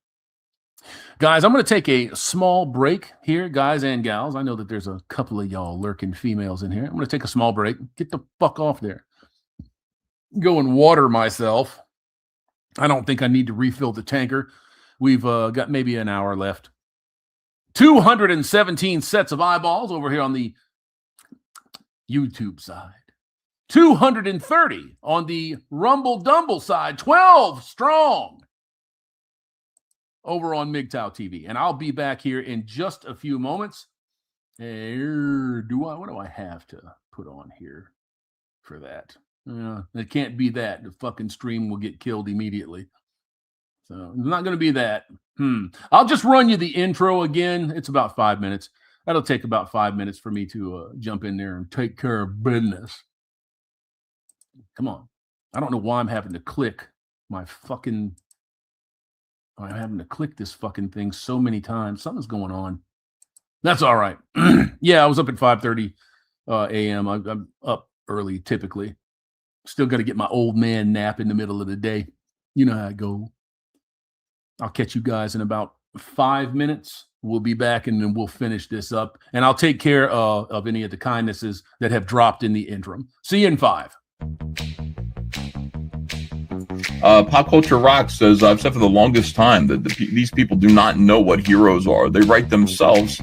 Guys, I'm going to take a small break here, guys and gals. I know that there's a couple of y'all lurking females in here. I'm going to take a small break. Get the fuck off there. Go and water myself. I don't think I need to refill the tanker. We've got maybe an hour left. 217 sets of eyeballs over here on the YouTube side. 230 on the Rumble Dumble side. 12 strong over on MGTOW TV. And I'll be back here in just a few moments. What do I have to put on here for that? It can't be that. The fucking stream will get killed immediately. So it's not going to be that. I'll just run you the intro again. It's about 5 minutes. That'll take about 5 minutes for me to jump in there and take care of business. Come on. I don't know why I'm having to click my fucking... I'm having to click this fucking thing so many times. Something's going on. That's all right. Yeah, I was up at 5:30 a.m. I'm up early typically. Still got to get my old man nap in the middle of the day. You know how I go. I'll catch you guys in about 5 minutes. We'll be back and then we'll finish this up. And I'll take care of any of the kindnesses that have dropped in the interim. See you in 5. Pop Culture Rock says, I've said for the longest time that these people do not know what heroes are. They write themselves,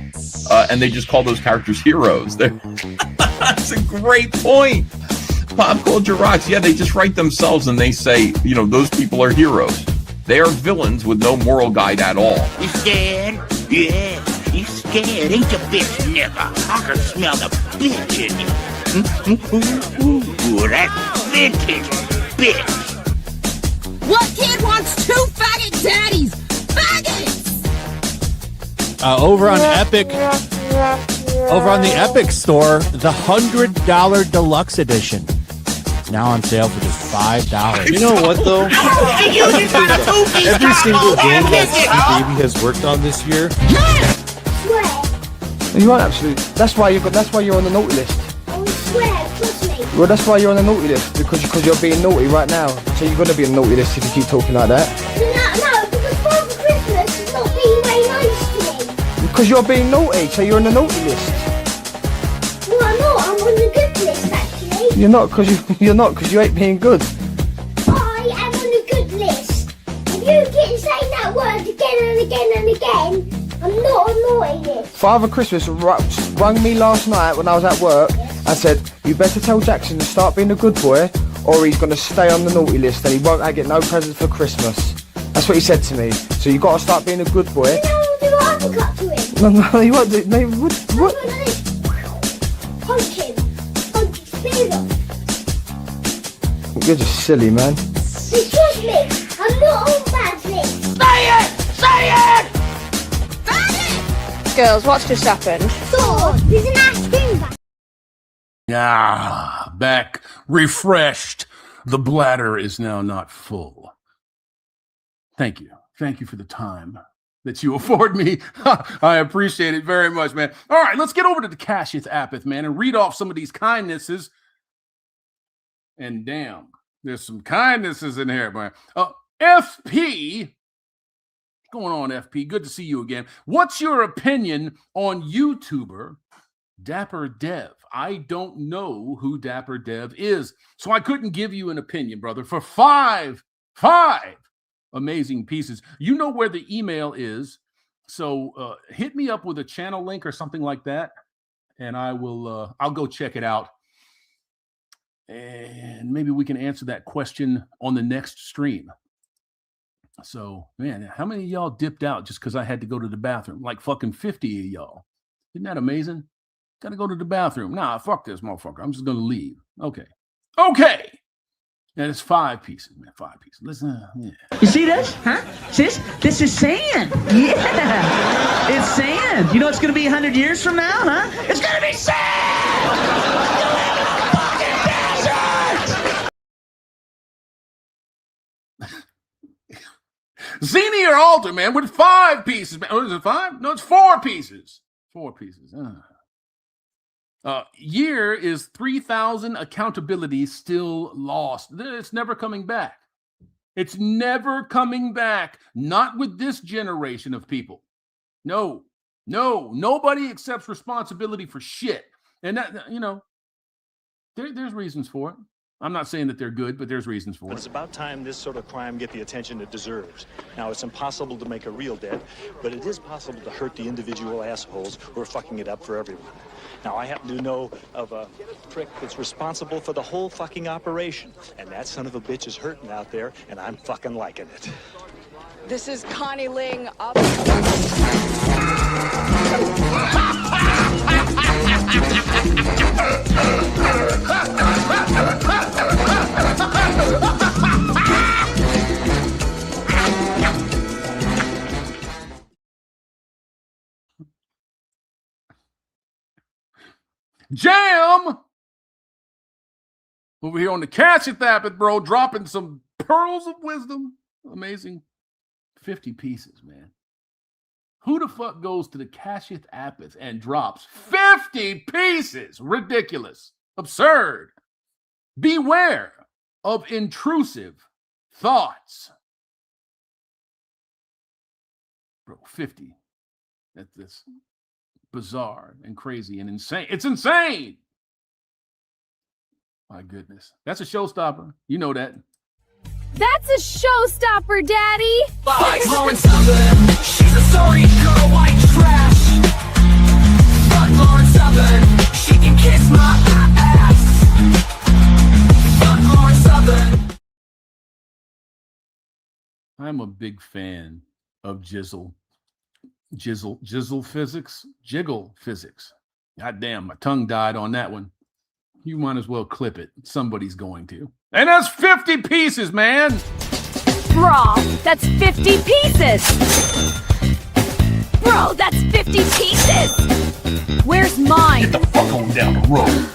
and they just call those characters heroes. That's a great point. Pop Culture Rocks, yeah, they just write themselves and they say, those people are heroes. They are villains with no moral guide at all. You scared? Yeah, you scared, ain't you, bitch nigga? I can smell the bitch in you. Ooh, that's vintage, bitch. What kid wants 2 faggot daddies? Faggots! Over on Epic, over on the Epic store, the $100 deluxe edition is now on sale for just $5. You know what though? Every single game that Steve Baby has worked on this year. You aren't absolutely. That's why you're on the naughty list. I swear, trust me. Well, that's why you're on the naughty list because you're being naughty right now. So you're gonna be on the naughty list if you keep talking like that. No, because Father Christmas is not being very nice to me. Because you're being naughty, so you're on the naughty list. Well, I'm not. I'm on the good list actually. You're not because you ain't being good. I am on the good list. If you keep saying that word again and again and again, I'm not on naughty list. Father Christmas rang me last night when I was at work and said, you better tell Jackson to start being a good boy or he's going to stay on the naughty list and he won't get no presents for Christmas. That's what he said to me. So you got to start being a good boy. You know, I'll do an uppercut to him. No, you won't do. No, what? Punch him. Punch his spears off. You're just silly, man. Trust me, I'm not on bad list. Say it! Say it! Girls, what's just happened? Sword, there's an ice cream bag. Back refreshed. The bladder is now not full. Thank you. Thank you for the time that you afford me. I appreciate it very much, man. All right, let's get over to the Casheth Appeth, man, and read off some of these kindnesses. And damn, there's some kindnesses in here, man. FP. What's going on, FP? Good to see you again. What's your opinion on YouTuber Dapper Dev? I don't know who Dapper Dev is, so I couldn't give you an opinion, brother. For five amazing pieces. You know where the email is So hit me up with a channel link or something like that, and I will. I'll go check it out, and maybe we can answer that question on the next stream. So, man, how many of y'all dipped out just because I had to go to the bathroom? Like fucking 50 of y'all. Isn't that amazing? Got to go to the bathroom. Nah, fuck this motherfucker. I'm just going to leave. Okay. And it's 5 pieces, man. 5 pieces. Listen. Yeah. You see this? Huh? Sis? This is sand. Yeah. It's sand. You know it's going to be 100 years from now, huh? It's going to be sand! Yesteryear altar, man, with 5 pieces. Oh, is it 5? No, it's 4 pieces. 4 pieces. Year is 3,000 accountability still lost. It's never coming back. It's never coming back. Not with this generation of people. No, nobody accepts responsibility for shit. And that, you know, there's reasons for it. I'm not saying that they're good, but there's reasons for it. It's about time this sort of crime get the attention it deserves. Now, it's impossible to make a real debt, but it is possible to hurt the individual assholes who are fucking it up for everyone. Now, I happen to know of a prick that's responsible for the whole fucking operation, and that son of a bitch is hurting out there, and I'm fucking liking it. This is Connie Ling up. Jam over here on the Cash It Thappet, bro, dropping some pearls of wisdom. Amazing. 50 pieces, man. Who the fuck goes to the Cash It Thappet and drops 50 pieces? Ridiculous. Absurd. Beware of intrusive thoughts. Bro, 50. That's bizarre and crazy and insane. It's insane. My goodness. That's a showstopper. You know that. That's a showstopper, Daddy. Fuck Lauren Southern. She's a sorry girl, white trash. Fuck Lauren Southern. She can kiss my ass. Fuck Lauren Southern. I'm a big fan of Jiggle physics. God damn, my tongue died on that one. You might as well clip it. Somebody's going to. And that's 50 pieces, man. Bro, that's 50 pieces. Bro, that's 50 pieces. Where's mine? Get the fuck on down the road.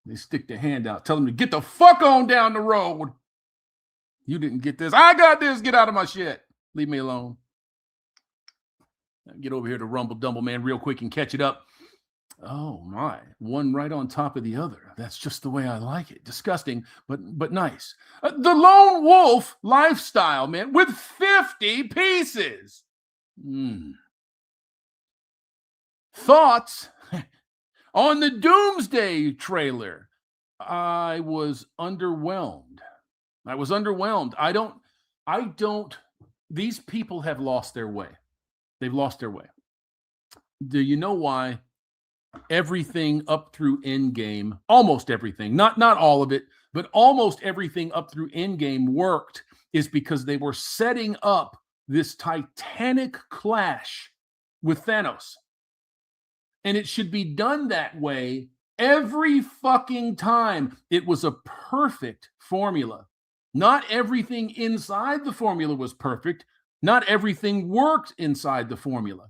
They stick their hand out, tell them to get the fuck on down the road. You didn't get this. I got this. Get out of my shit. Leave me alone. Get over here to Rumble Dumble, man, real quick and catch it up. Oh, my. One right on top of the other. That's just the way I like it. Disgusting, but nice. The Lone Wolf lifestyle, man, with 50 pieces. Thoughts on the Doomsday trailer. I was underwhelmed. These people have lost their way. They've lost their way. Do you know why everything up through Endgame, almost everything, not all of it, but almost everything up through Endgame worked is because they were setting up this titanic clash with Thanos. And it should be done that way every fucking time. It was a perfect formula. Not everything inside the formula was perfect. Not everything worked inside the formula.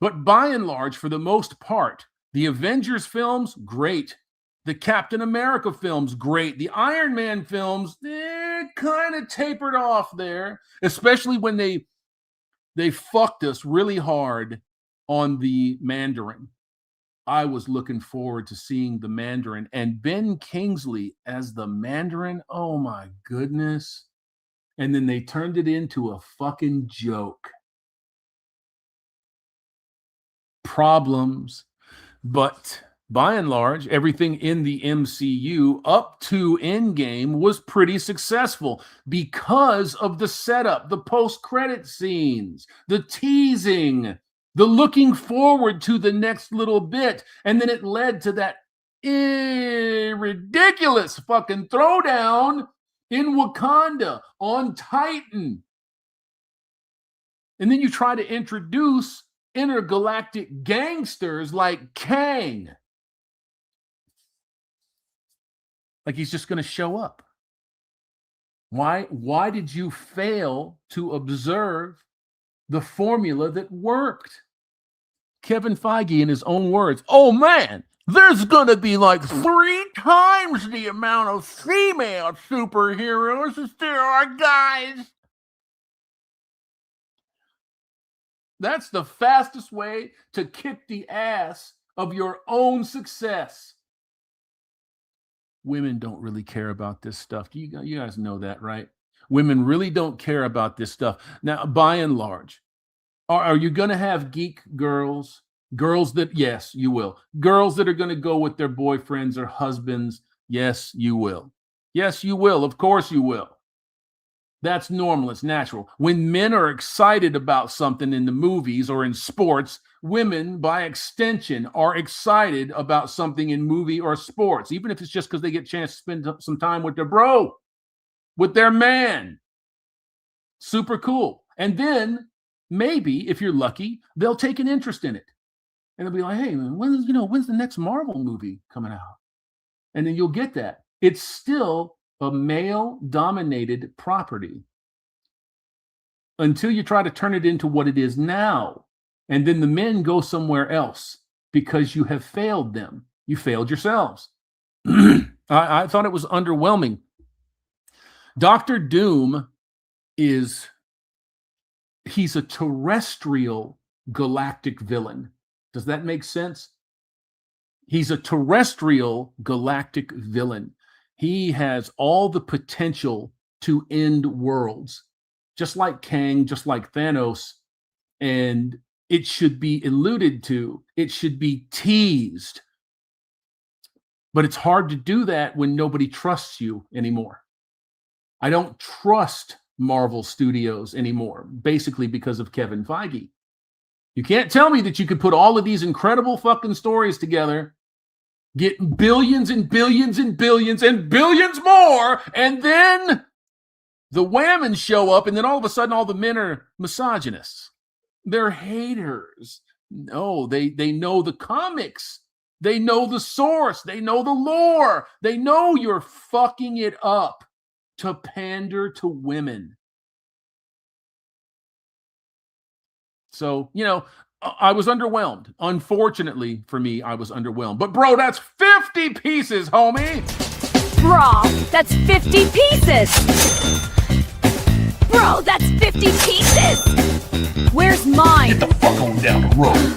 But by and large, for the most part, the Avengers films, great. The Captain America films, great. The Iron Man films, kind of tapered off there, especially when they fucked us really hard on the Mandarin. I was looking forward to seeing the Mandarin and Ben Kingsley as the Mandarin. Oh my goodness. And then they turned it into a fucking joke. Problems. But by and large, everything in the MCU up to Endgame was pretty successful because of the setup, the post-credit scenes, the teasing, the looking forward to the next little bit. And then it led to that ridiculous fucking throwdown in Wakanda on Titan. And then you try to introduce intergalactic gangsters like Kang. Like he's just going to show up. Why did you fail to observe the formula that worked? Kevin Feige, in his own words, oh man, there's going to be like 3 times the amount of female superheroes as there are guys. That's the fastest way to kick the ass of your own success. Women don't really care about this stuff. You guys know that, right? Women really don't care about this stuff. Now, by and large, are you going to have geek girls? Girls that, yes, you will. Girls that are going to go with their boyfriends or husbands? Yes, you will. Yes, you will. Of course you will. That's normal. It's natural. When men are excited about something in the movies or in sports, women, by extension, are excited about something in movie or sports, even if it's just because they get a chance to spend some time with their bro, with their man. Super cool. And then maybe, if you're lucky, they'll take an interest in it. And they'll be like, hey, man, when's the next Marvel movie coming out? And then you'll get that. It's still a male-dominated property until you try to turn it into what it is now. And then the men go somewhere else because you have failed them. You failed yourselves. I thought it was underwhelming. Dr. Doom he's a terrestrial galactic villain. Does that make sense? He's a terrestrial galactic villain. He has all the potential to end worlds, just like Kang, just like Thanos. And it should be alluded to. It should be teased. But it's hard to do that when nobody trusts you anymore. I don't trust Marvel Studios anymore, basically because of Kevin Feige. You can't tell me that you could put all of these incredible fucking stories together, get billions and billions and billions and billions more, and then the women show up, and then all of a sudden all the men are misogynists. They're haters. No, they know the comics. They know the source. They know the lore. They know you're fucking it up to pander to women. So, I was underwhelmed. Unfortunately for me, I was underwhelmed. But bro, that's 50 pieces, homie. Bro, that's 50 pieces. Bro, that's 50 pieces. Where's mine? Get the fuck on down the road.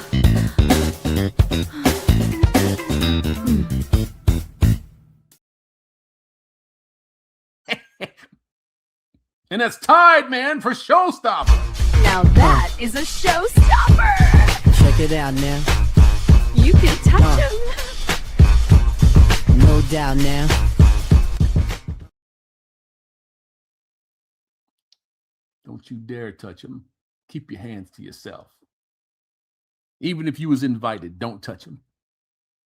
And that's tied, man, for showstopper. Now that is a showstopper. Check it out now. You can touch him. No doubt now. Don't you dare touch him. Keep your hands to yourself. Even if you was invited, don't touch him.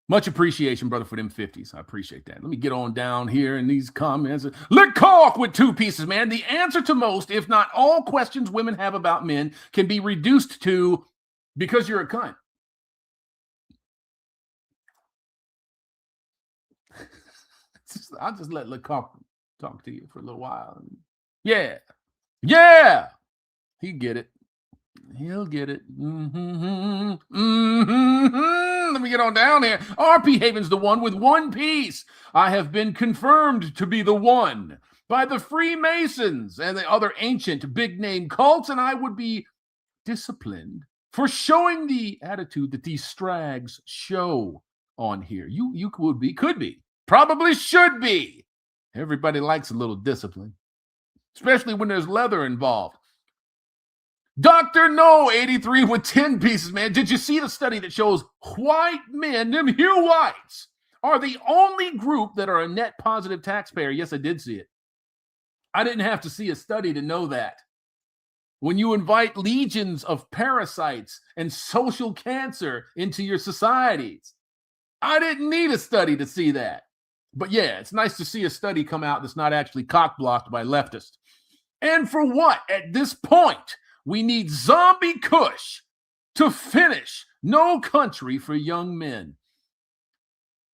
Much appreciation, brother, for them 50s. I appreciate that. Let me get on down here in these comments. Lecoq with 2 pieces, man. The answer to most, if not all, questions women have about men can be reduced to because you're a cunt. I'll just let Lecoq talk to you for a little while. Yeah. Yeah. He get it. He'll get it. Let me get on down here. RP Haven's the one with 1 piece. I have been confirmed to be the one by the Freemasons and the other ancient big name cults, and I would be disciplined for showing the attitude that these strags show on here. You could be, probably should be. Everybody likes a little discipline, especially when there's leather involved. Dr. No 83 with 10 pieces, man. Did you see the study that shows white men, them here whites, are the only group that are a net positive taxpayer? Yes, I did see it. I didn't have to see a study to know that. When you invite legions of parasites and social cancer into your societies, I didn't need a study to see that. But yeah, it's nice to see a study come out that's not actually cock-blocked by leftists. And for what? At this point, we need Zombie Kush to finish No Country for Young Men.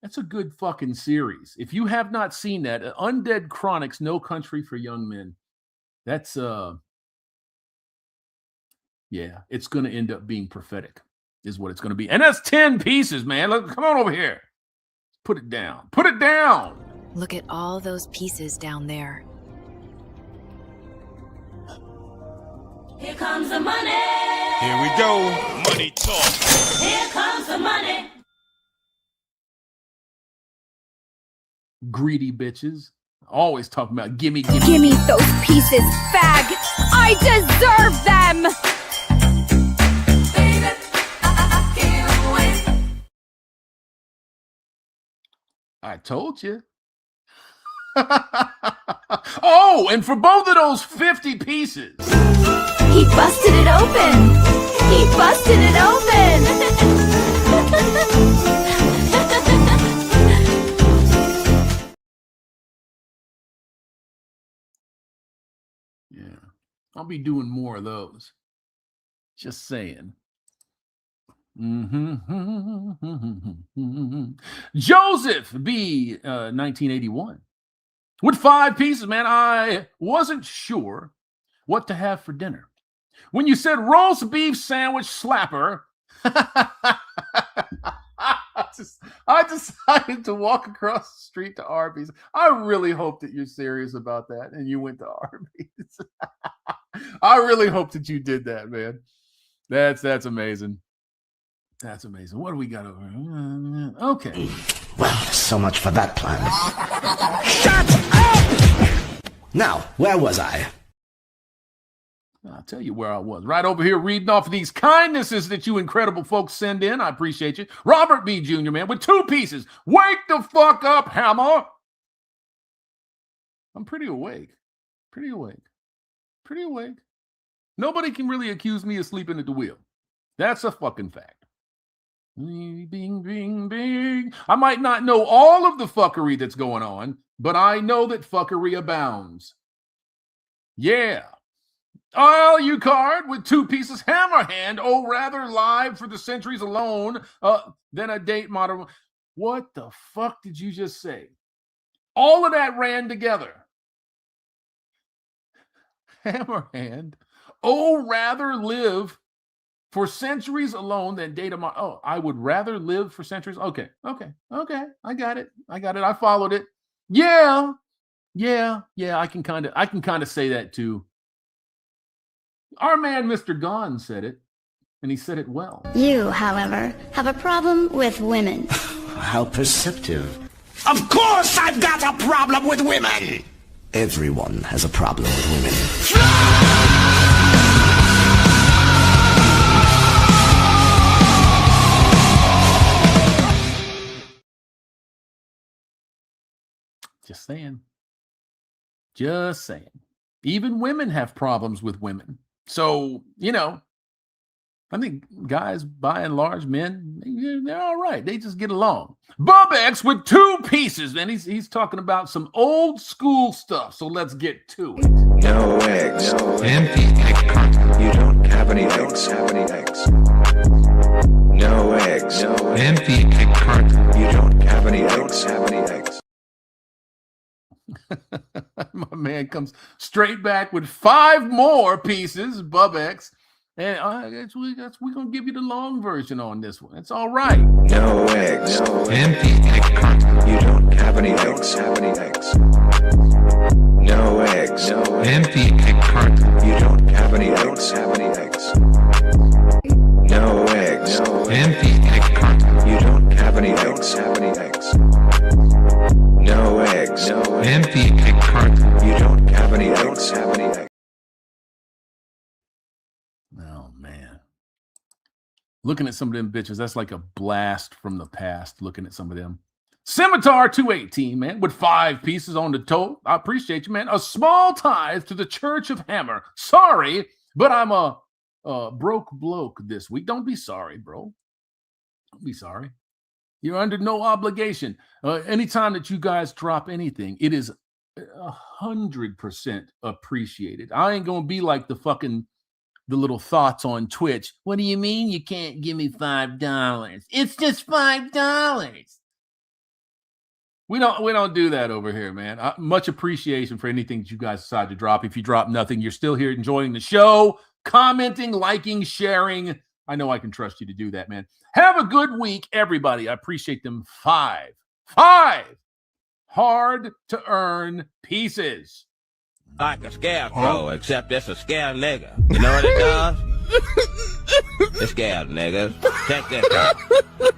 That's a good fucking series. If you have not seen that, Undead Chronics, No Country for Young Men, that's, yeah, it's going to end up being prophetic, is what it's going to be. And that's 10 pieces, man. Look, come on over here. Put it down. Put it down. Look at all those pieces down there. Here comes the money. Here we go. Money talk. Here comes the money. Greedy bitches. Always talking about gimme. Give me those pieces, fag! I deserve them! I told you. Oh, and for both of those 50 pieces. He busted it open! He busted it open! Yeah, I'll be doing more of those. Just saying. Joseph B, 1981. With 5 pieces, man, I wasn't sure what to have for dinner. When you said roast beef sandwich slapper, I decided to walk across the street to Arby's. I really hope that you're serious about that and you went to Arby's. I really hope that you did that, man. That's amazing. That's amazing. What do we got over here? Okay. Well, so much for that plan. Shut up! Now, where was I? I'll tell you where I was. Right over here reading off of these kindnesses that you incredible folks send in. I appreciate you. Robert B. Jr., man, with 2 pieces. Wake the fuck up, Hammer. I'm pretty awake. Pretty awake. Pretty awake. Nobody can really accuse me of sleeping at the wheel. That's a fucking fact. Bing, bing, bing. I might not know all of the fuckery that's going on, but I know that fuckery abounds. Yeah. All you card with 2 pieces. Hammerhand, oh, rather live for the centuries alone than a date model. What the fuck did you just say? All of that ran together. Hammerhand, oh, rather live for centuries alone than data. Oh, I would rather live for centuries. Okay. I got it. I followed it. Yeah. I can kind of say that too. Our man, Mr. Gone, said it, and he said it well. You, however, have a problem with women. How perceptive. Of course I've got a problem with women. Everyone has a problem with women. Just saying. Just saying. Even women have problems with women. So, I think guys, by and large, men, they're all right. They just get along. Bub X with 2 pieces, man. He's talking about some old school stuff. So let's get to it. No eggs. Empty egg carton. You don't have any eggs. No eggs. Empty egg carton. You don't have any eggs. My man comes straight back with 5 more pieces, Bub X. And we're going to give you the long version on this one. It's all right. No eggs. Empty egg carton. You don't have any eggs. No eggs. Empty egg carton. You don't have any eggs. No eggs. Empty egg carton. You don't have any eggs. No eggs. Empty egg carton. You don't have any eggs. man. Looking at some of them bitches, that's like a blast from the past, looking at some of them. Scimitar 218, man, with 5 pieces on the toe. I appreciate you, man. A small tithe to the Church of Hammer. Sorry, but I'm a broke bloke this week. Don't be sorry, bro. Don't be sorry. You're under no obligation. Anytime that you guys drop anything, it is 100% appreciated. I ain't gonna be like the little thoughts on Twitch. What do you mean you can't give me $5? It's just $5. We don't do that over here, man. Much appreciation for anything that you guys decide to drop. If you drop nothing, you're still here enjoying the show, commenting, liking, sharing. I know I can trust you to do that, man. Have a good week, everybody. I appreciate them. 5 hard-to-earn pieces. Like a scarecrow, except it's a scare nigga. You know what it does? It scares niggas. Check this out.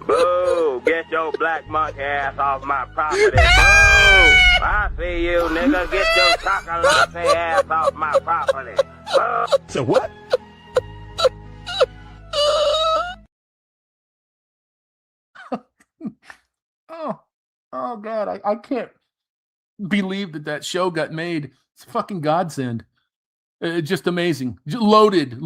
Boo! Get your black monkey ass off my property. Boo! I see you, nigga. Get your chocolate ass off my property. Boo! So what? Oh God, I can't believe that show got made. It's a fucking godsend. Just amazing. Loaded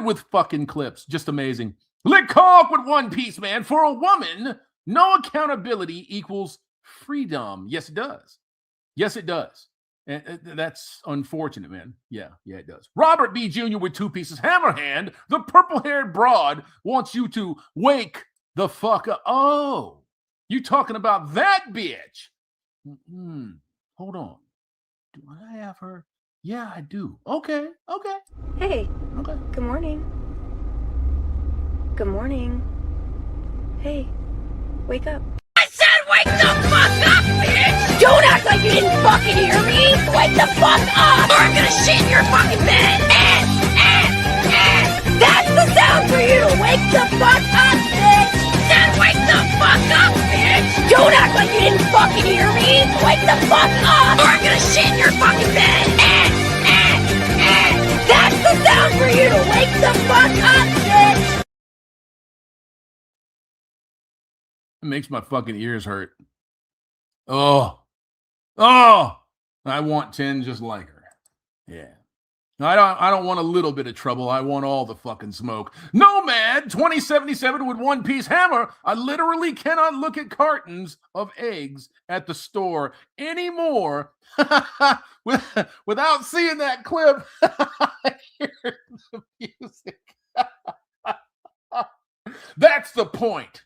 with fucking clips. Just amazing. Lit cock with 1 piece, man. For a woman, no accountability equals freedom. Yes, it does. Yes, it does. And that's unfortunate, man. Yeah, it does. Robert B. Jr. with 2 pieces. Hammerhand, the purple-haired broad, wants you to wake the fuck up. Oh, you talking about that bitch? Hold on. Do I have her? Yeah, I do. Okay. Hey. Okay. Good morning. Good morning. Hey. Wake up. I said wake the fuck up, bitch! Don't act like you didn't fucking hear me! Wake the fuck up! Or I'm gonna shit in your fucking bed! That's the sound for you to wake the fuck up, bitch! Said wake the fuck up, bitch! Don't act like you didn't fucking hear me! Wake the fuck up! Or I'm gonna shit in your fucking bed! That's the sound for you to wake the fuck up, bitch! It makes my fucking ears hurt. Oh, I want 10 just like her. Yeah. I don't want a little bit of trouble. I want all the fucking smoke. Nomad 2077 with 1 piece. Hammer, I literally cannot look at cartons of eggs at the store anymore without seeing that clip. I hear the music. That's the point.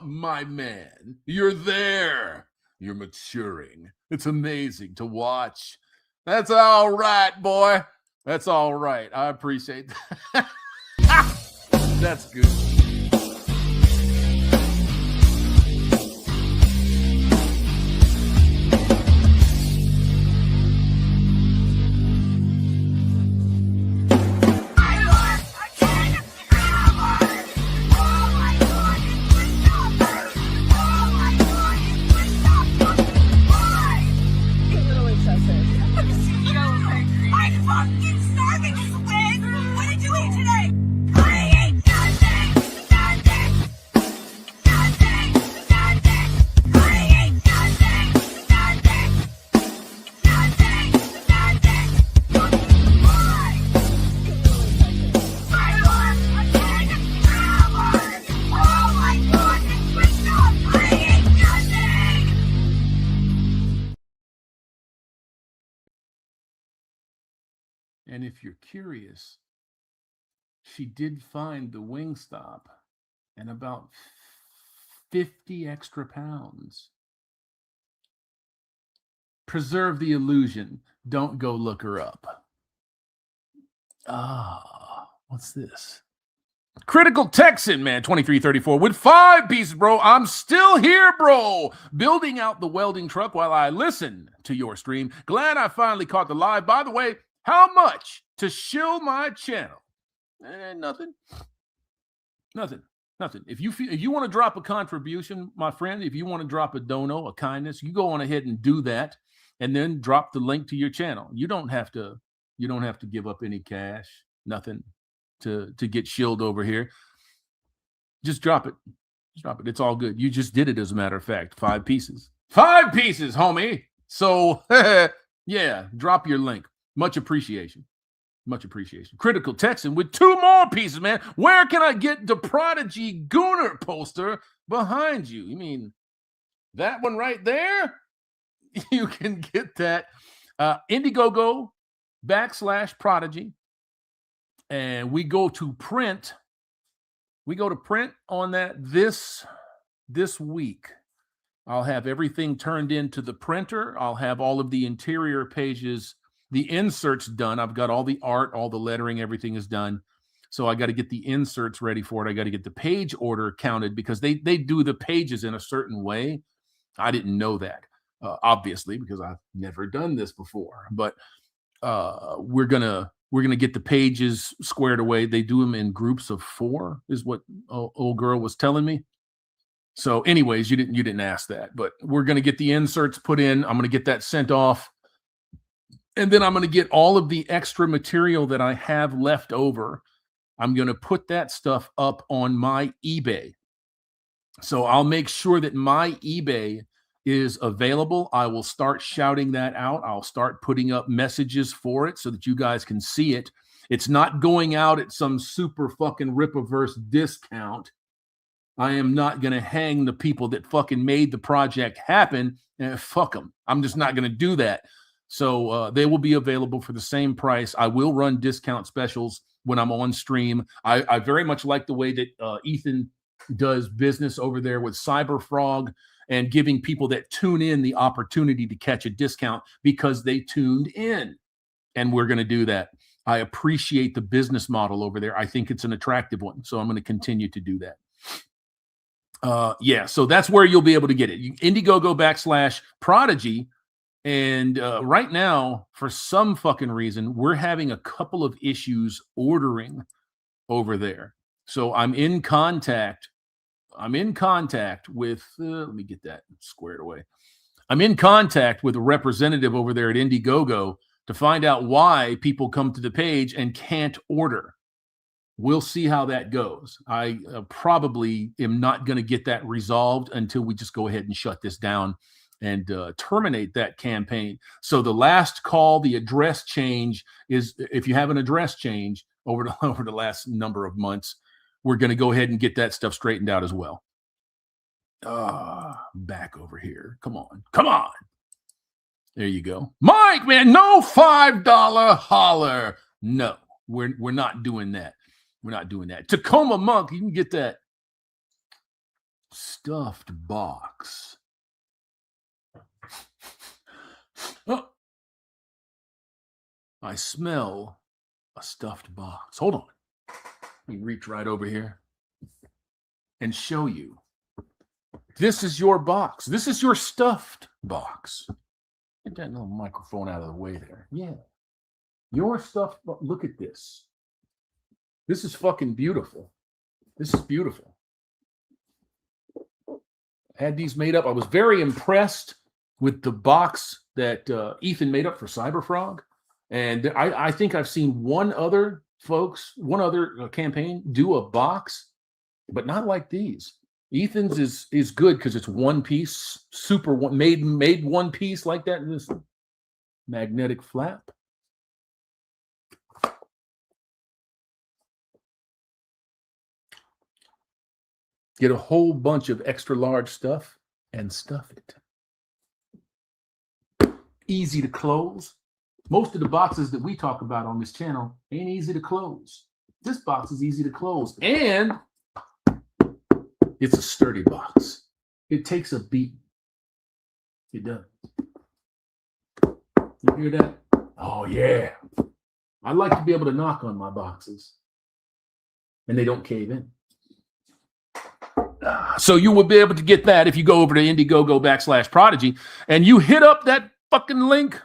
My man, you're there. You're maturing. It's amazing to watch. That's all right, boy. That's all right. I appreciate that. That's good. And if you're curious, she did find the Wingstop and about 50 extra pounds. Preserve the illusion. Don't go look her up. What's this? Critical Texan, man, 2334 with 5 pieces, bro. I'm still here, bro. Building out the welding truck while I listen to your stream. Glad I finally caught the live. By the way, how much to shill my channel? Nothing. If you want to drop a contribution, my friend, if you want to drop a dono, a kindness, you go on ahead and do that, and then drop the link to your channel. You don't have to give up any cash. Nothing. to get shilled over here. Just drop it. Just drop it. It's all good. You just did it, as a matter of fact. 5 pieces. 5 pieces, homie. So, yeah, drop your link. Much appreciation. Much appreciation. Critical Texan with 2 more pieces, man. Where can I get the Prodigy Gooner poster behind you? You mean that one right there? You can get that. Indiegogo /Prodigy. And we go to print. We go to print on that this week. I'll have everything turned into the printer. I'll have all of the interior pages, the inserts done. I've got all the art, all the lettering, everything is done. So I got to get the inserts ready for it. I got to get the page order counted because they do the pages in a certain way. I didn't know that, obviously, because I've never done this before. But we're gonna get the pages squared away. They do them in groups of 4, is what old girl was telling me. So, anyways, you didn't ask that, but we're gonna get the inserts put in. I'm gonna get that sent off, and then I'm gonna get all of the extra material that I have left over. I'm gonna put that stuff up on my eBay. So I'll make sure that my eBay is available. I will start shouting that out. I'll start putting up messages for it so that you guys can see it. It's not going out at some super fucking Rippaverse discount. I am not going to hang the people that fucking made the project happen. Fuck them. I'm just not going to do that. So they will be available for the same price. I will run discount specials when I'm on stream. I very much like the way that Ethan does business over there with CyberFrog and giving people that tune in the opportunity to catch a discount because they tuned in. And we're going to do that. I appreciate the business model over there. I think it's an attractive one. So I'm going to continue to do that. Yeah, so that's where you'll be able to get it. Indiegogo /Prodigy. And right now, for some fucking reason, we're having a couple of issues ordering over there. So I'm in contact with, let me get that squared away. I'm in contact with a representative over there at Indiegogo to find out why people come to the page and can't order. We'll see how that goes. I probably am not going to get that resolved until we just go ahead and shut this down and terminate that campaign. So the last call, the address change is, if you have an address change over the last number of months, we're going to go ahead and get that stuff straightened out as well. Back over here. Come on. There you go. Mike, man, no $5 holler. No, we're not doing that. We're not doing that. Tacoma Monk, you can get that stuffed box. Oh, I smell a stuffed box. Hold on. Let me reach right over here and show you. This is your box. This is your stuffed box. Get that little microphone out of the way there. Yeah. Your stuffed box. Look at this. This is fucking beautiful. This is beautiful. I had these made up. I was very impressed with the box that Ethan made up for CyberFrog. And I think I've seen one other campaign do a box, but not like these. Ethan's is good because it's one piece, made one piece like that in this magnetic flap. Get a whole bunch of extra large stuff and stuff it. Easy to close. Most of the boxes that we talk about on this channel ain't easy to close. This box is easy to close, and it's a sturdy box. It takes a beat. It does. You hear that? Oh, yeah. I like to be able to knock on my boxes, and they don't cave in. So you will be able to get that if you go over to Indiegogo /Prodigy and you hit up that fucking link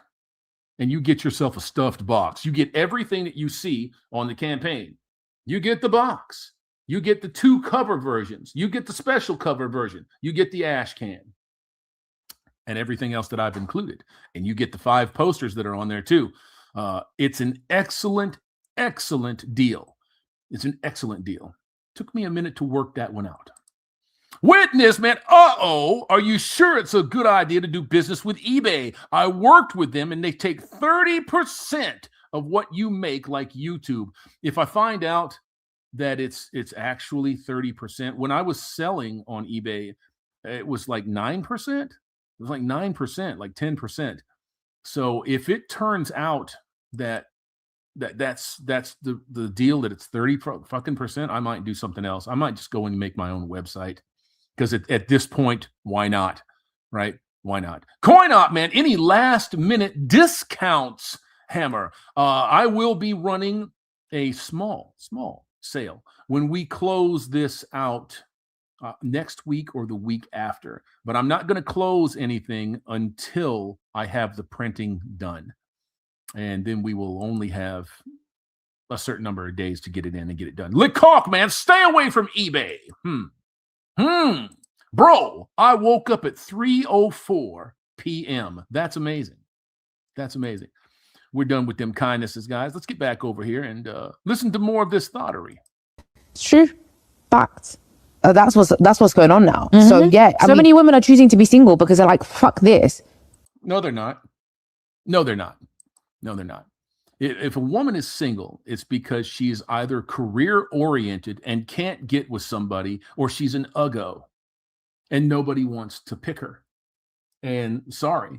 and you get yourself a stuffed box. You get everything that you see on the campaign. You get the box. You get the 2 cover versions. You get the special cover version. You get the ash can and everything else that I've included. And you get the 5 posters that are on there too. It's an excellent, excellent deal. It's an excellent deal. Took me a minute to work that one out. Witness, man. Uh-oh. Are you sure it's a good idea to do business with eBay? I worked with them and they take 30% of what you make, like YouTube. If I find out that it's actually 30%, when I was selling on eBay, it was like 9%. It was like 9%, like 10%. So if it turns out that's the deal, that it's 30%, I might do something else. I might just go and make my own website, because at this point, why not? Right? Why not? Coin Op, man. Any last minute discounts, Hammer? I will be running a small sale when we close this out next week or the week after. But I'm not going to close anything until I have the printing done. And then we will only have a certain number of days to get it in and get it done. Lecoq, man, stay away from eBay. Bro, I woke up at 3:04 p.m. That's amazing. That's amazing. We're done with them kindnesses, guys. Let's get back over here and listen to more of this thottery. It's true. Fact. That's what's going on now. So yeah, many women are choosing to be single because they're like, fuck this. No, they're not. No, they're not. No, they're not. If a woman is single, it's because she's either career oriented and can't get with somebody, or she's an uggo and nobody wants to pick her. And sorry,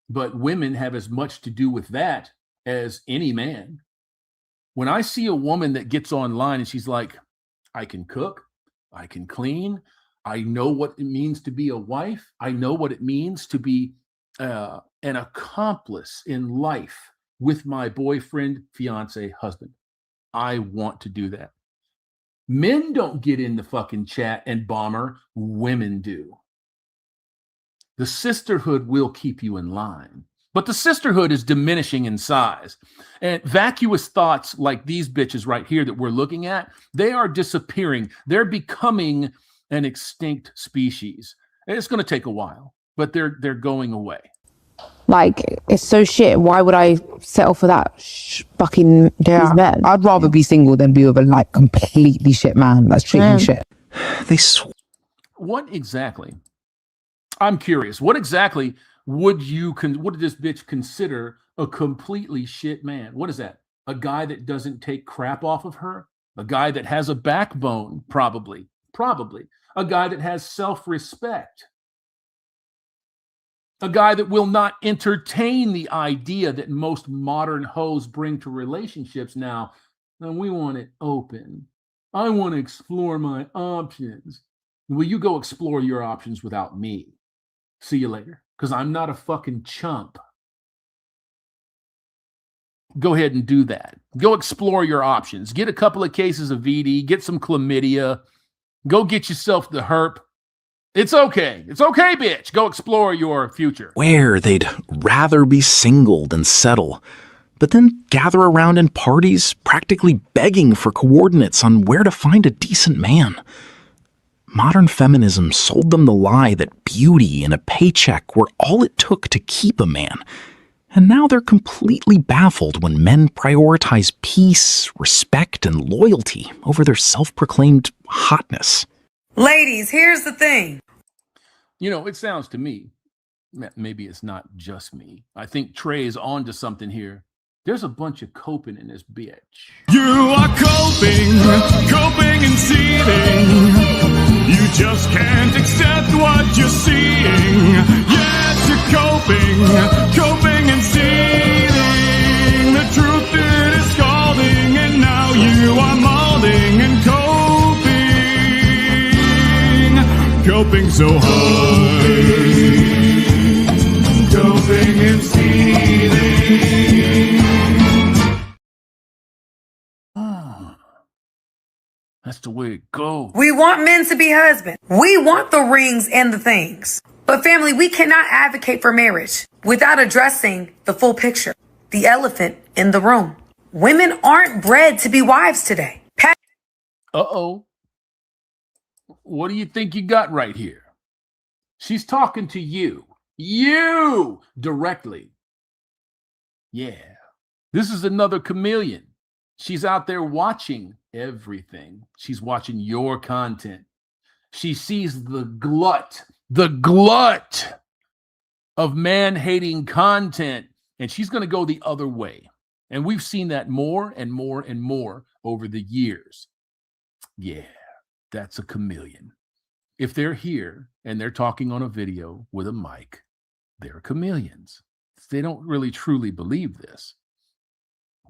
but women have as much to do with that as any man. When I see a woman that gets online and she's like, I can cook, I can clean, I know what it means to be a wife, I know what it means to be an accomplice in life with my boyfriend, fiance, husband. I want to do that. Men don't get in the fucking chat and bomber. Women do. The sisterhood will keep you in line, but the sisterhood is diminishing in size. And vacuous thoughts like these bitches right here that we're looking at, they are disappearing. They're becoming an extinct species. And it's going to take a while, but they're going away. Like, it's so shit. Why would I settle for that fucking men? I'd rather be single than be with a like completely shit man that's treating shit. What exactly? I'm curious. What exactly what did this bitch consider a completely shit man? What is that? A guy that doesn't take crap off of her? A guy that has a backbone? Probably. A guy that has self-respect. A guy that will not entertain the idea that most modern hoes bring to relationships now. And we want it open. I want to explore my options. Will you go explore your options without me? See you later. Because I'm not a fucking chump. Go ahead and do that. Go explore your options. Get a couple of cases of VD. Get some chlamydia. Go get yourself the herp. It's okay. It's okay, bitch. Go explore your future. Where they'd rather be single than settle, but then gather around in parties practically begging for coordinates on where to find a decent man. Modern feminism sold them the lie that beauty and a paycheck were all it took to keep a man. And now they're completely baffled when men prioritize peace, respect, and loyalty over their self-proclaimed hotness. Ladies, here's the thing. You know, it sounds to me, maybe it's not just me. I think Trey's on to something here. There's a bunch of coping in this bitch. You are coping and seething. You just can't accept what you're seeing. Yes, you're coping and seething. The truth is scalding, and now you are molding and coping so hard, coping and seething. That's the way it goes. We want men to be husbands. We want the rings and the things. But family, we cannot advocate for marriage without addressing the full picture, the elephant in the room. Women aren't bred to be wives today. Uh-oh. What do you think you got right here? She's talking to you directly. Yeah. This is another chameleon. She's out there watching everything. She's watching your content. She sees the glut of man-hating content, and she's going to go the other way. And we've seen that more and more and more over the years. Yeah, that's a chameleon. If they're here and they're talking on a video with a mic, they're chameleons. They don't really truly believe this.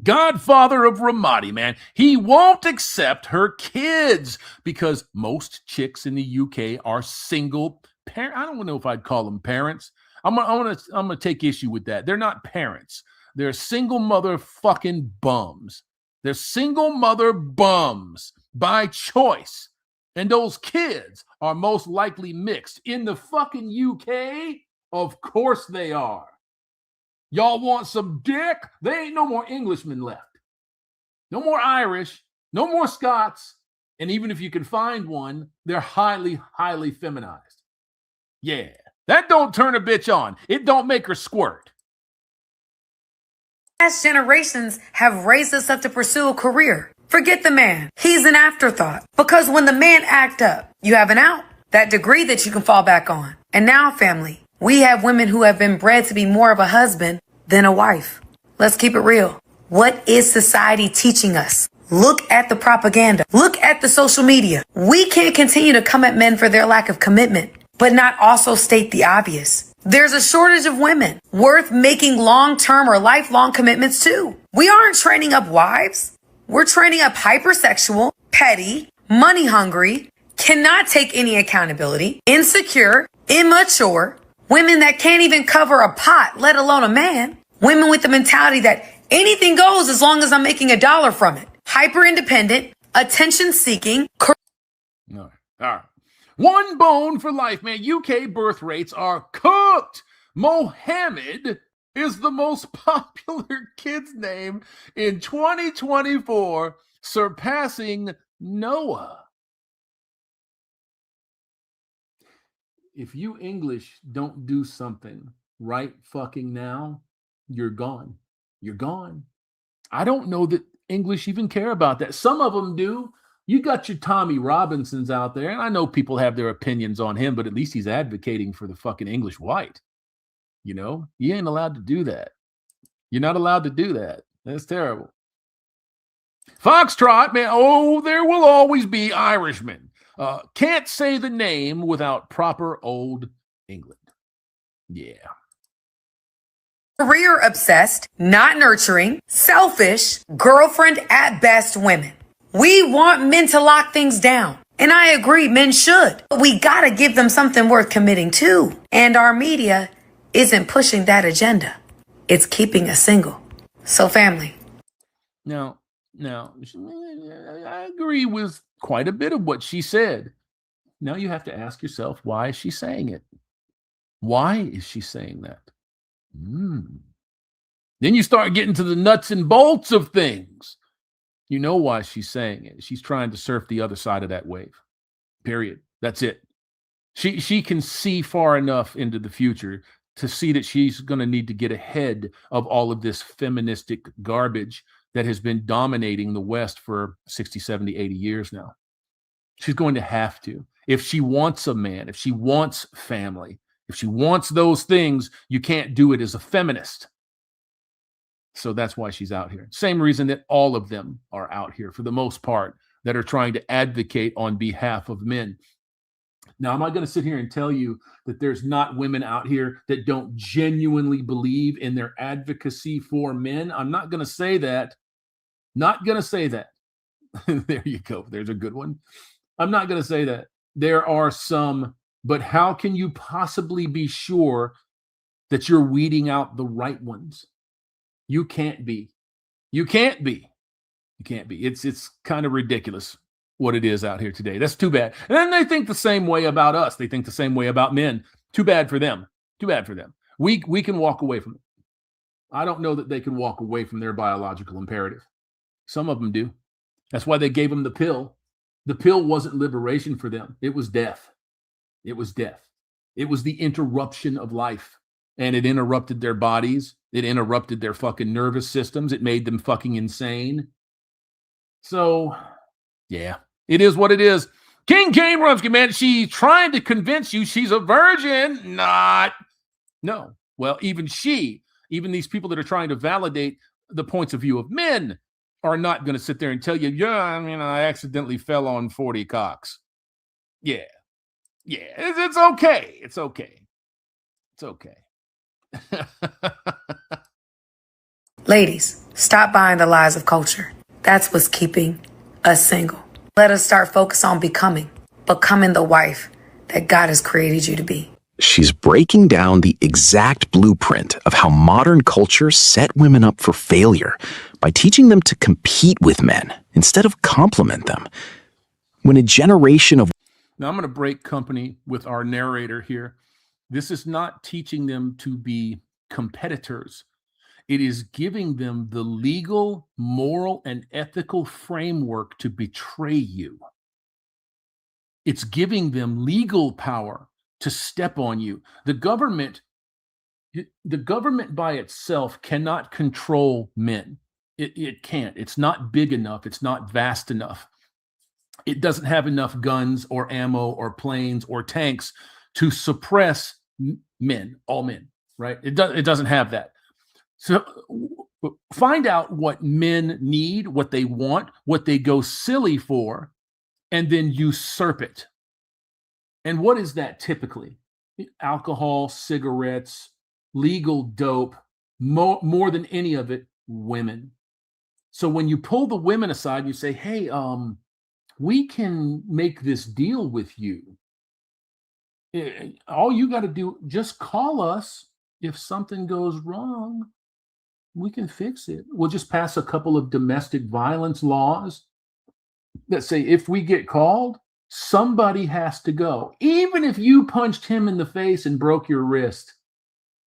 Godfather of Ramadi, man, he won't accept her kids because most chicks in the UK are single parent. I don't know if I'd call them parents. I'm gonna take issue with that. They're not parents. They're single motherfucking bums. They're single mother bums by choice. And those kids are most likely mixed. In the fucking UK, of course they are. Y'all want some dick? There ain't no more Englishmen left. No more Irish, no more Scots. And even if you can find one, they're highly, highly feminized. Yeah, that don't turn a bitch on. It don't make her squirt. Past generations have raised us up to pursue a career. Forget the man. He's an afterthought. Because when the man act up, you have an out. That degree that you can fall back on. And now, family, we have women who have been bred to be more of a husband than a wife. Let's keep it real. What is society teaching us? Look at the propaganda. Look at the social media. We can't continue to come at men for their lack of commitment, but not also state the obvious. There's a shortage of women worth making long-term or lifelong commitments to. We aren't training up wives. We're training up hypersexual, petty, money-hungry, cannot take any accountability, insecure, immature, women that can't even cover a pot, let alone a man. Women with the mentality that anything goes as long as I'm making $1 from it. Hyper-independent, attention-seeking. No. All right. One bone for life, man. UK birth rates are cooked. Mohammed is the most popular kid's name in 2024, surpassing Noah. If you English don't do something right fucking now, you're gone. You're gone. I don't know that English even care about that. Some of them do. You got your Tommy Robinsons out there, and I know people have their opinions on him, but at least he's advocating for the fucking English white. You know, you ain't allowed to do that. You're not allowed to do that. That's terrible. Foxtrot, man. Oh, there will always be Irishmen. Can't say the name without proper old England. Yeah. Career obsessed, not nurturing, selfish, girlfriend at best women. We want men to lock things down. And I agree, men should. But we gotta give them something worth committing to. And our media isn't pushing that agenda. It's keeping us single. So family. Now, I agree with quite a bit of what she said. Now you have to ask yourself, why is she saying it? Why is she saying that? Then you start getting to the nuts and bolts of things. You know why she's saying it. She's trying to surf the other side of that wave. Period. That's it. She can see far enough into the future to see that she's going to need to get ahead of all of this feministic garbage that has been dominating the West for 60, 70, 80 years now. She's going to have to. If she wants a man, if she wants family, if she wants those things, you can't do it as a feminist. So that's why she's out here. Same reason that all of them are out here for the most part, that are trying to advocate on behalf of men. Now, am I going to sit here and tell you that there's not women out here that don't genuinely believe in their advocacy for men? I'm not going to say that. Not going to say that. There you go. There's a good one. I'm not going to say that. There are some, but how can you possibly be sure that you're weeding out the right ones? You can't be. You can't be. You can't be. It's kind of ridiculous what it is out here today. That's too bad. And then they think the same way about us. They think the same way about men. Too bad for them. Too bad for them. We can walk away from it. I don't know that they can walk away from their biological imperative. Some of them do. That's why they gave them the pill. The pill wasn't liberation for them. It was death. It was death. It was the interruption of life. And it interrupted their bodies. It interrupted their fucking nervous systems. It made them fucking insane. So, yeah, it is what it is. King Kane Rumsky, man, she's trying to convince you she's a virgin. Not. No. Well, even these people that are trying to validate the points of view of men are not going to sit there and tell you, yeah, I mean, I accidentally fell on 40 cocks. Yeah. Yeah. It's okay. It's okay. It's okay. Ladies, stop buying the lies of culture. That's what's keeping us single. Let us start focus on becoming the wife that God has created you to be. She's breaking down the exact blueprint of how modern culture set women up for failure by teaching them to compete with men instead of complement them. When a generation of... Now, I'm going to break company with our narrator here. This is not teaching them to be competitors. It is giving them the legal, moral, and ethical framework to betray you. It's giving them legal power to step on you. The government by itself cannot control men. It can't. It's not big enough. It's not vast enough. It doesn't have enough guns or ammo or planes or tanks to suppress men, all men, right? It doesn't have that. So find out what men need, what they want, what they go silly for, and then usurp it. And what is that typically? Alcohol, cigarettes, legal dope, more than any of it, women. So when you pull the women aside and you say, hey, we can make this deal with you. All you got to do, just call us. If something goes wrong, we can fix it. We'll just pass a couple of domestic violence laws that say if we get called, somebody has to go. Even if you punched him in the face and broke your wrist,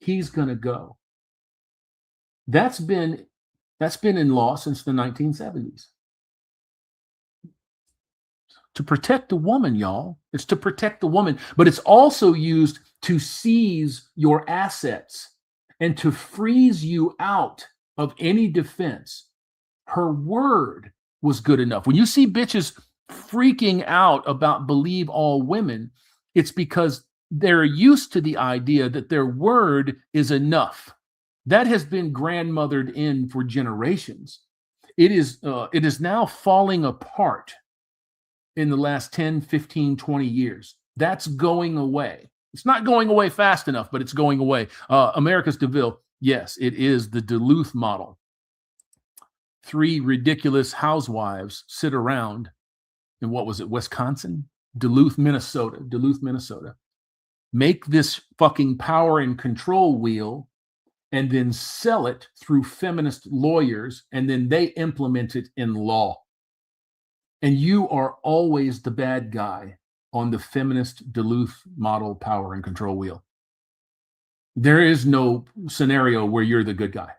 he's going to go. That's been in law since the 1970s. To protect the woman, y'all. It's to protect the woman, but it's also used to seize your assets and to freeze you out of any defense. Her word was good enough. When you see bitches freaking out about believe all women, it's because they're used to the idea that their word is enough. That has been grandmothered in for generations. It is now falling apart in the last 10, 15, 20 years. That's going away. It's not going away fast enough, but it's going away. America's DeVille, yes, it is the Duluth model. 3 ridiculous housewives sit around in, what was it, Wisconsin? Duluth, Minnesota. Make this fucking power and control wheel and then sell it through feminist lawyers, and then they implement it in law. And you are always the bad guy on the feminist Duluth model power and control wheel. There is no scenario where you're the good guy.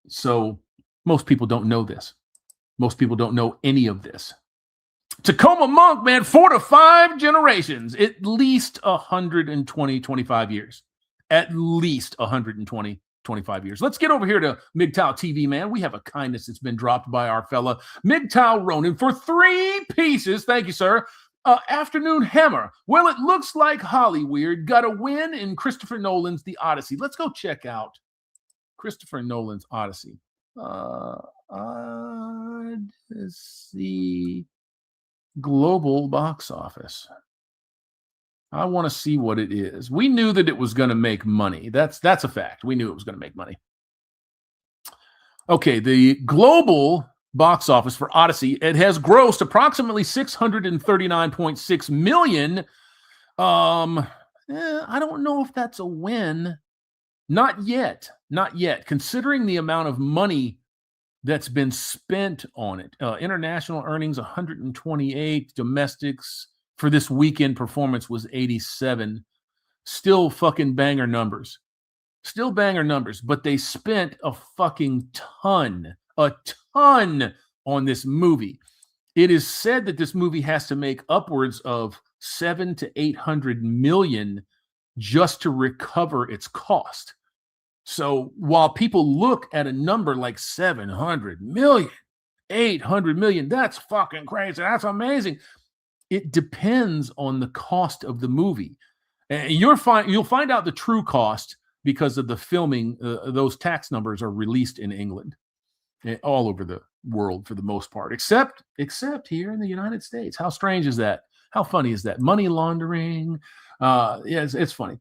So most people don't know this. Most people don't know any of this. Tacoma monk, man, 4 to 5 generations, at least 120, 25 years. At least 120, 25 years. Let's get over here to MGTOW TV, man. We have a kindness that's been dropped by our fella MGTOW Ronan for 3 pieces. Thank you, sir. Afternoon Hammer. Well, it looks like Hollyweird got a win in Christopher Nolan's The Odyssey. Let's go check out Christopher Nolan's Odyssey. Odyssey global box office. I want to see what it is. We knew that it was going to make money. That's a fact. We knew it was going to make money. Okay, the global box office for Odyssey, it has grossed approximately $639.6 million. I don't know if that's a win. Not yet. Considering the amount of money that's been spent on it. International earnings 128, domestics for this weekend performance was 87. Still fucking banger numbers. But they spent a fucking ton on this movie. It is said that this movie has to make upwards of 700 to 800 million just to recover its cost. So while people look at a number like 700 million, 800 million. That's fucking crazy. That's amazing. It depends on the cost of the movie. And you'll find out the true cost because of the filming. Those tax numbers are released in England, all over the world for the most part, except here in the United States. How strange is that? How funny is that? Money laundering. Yeah, it's funny.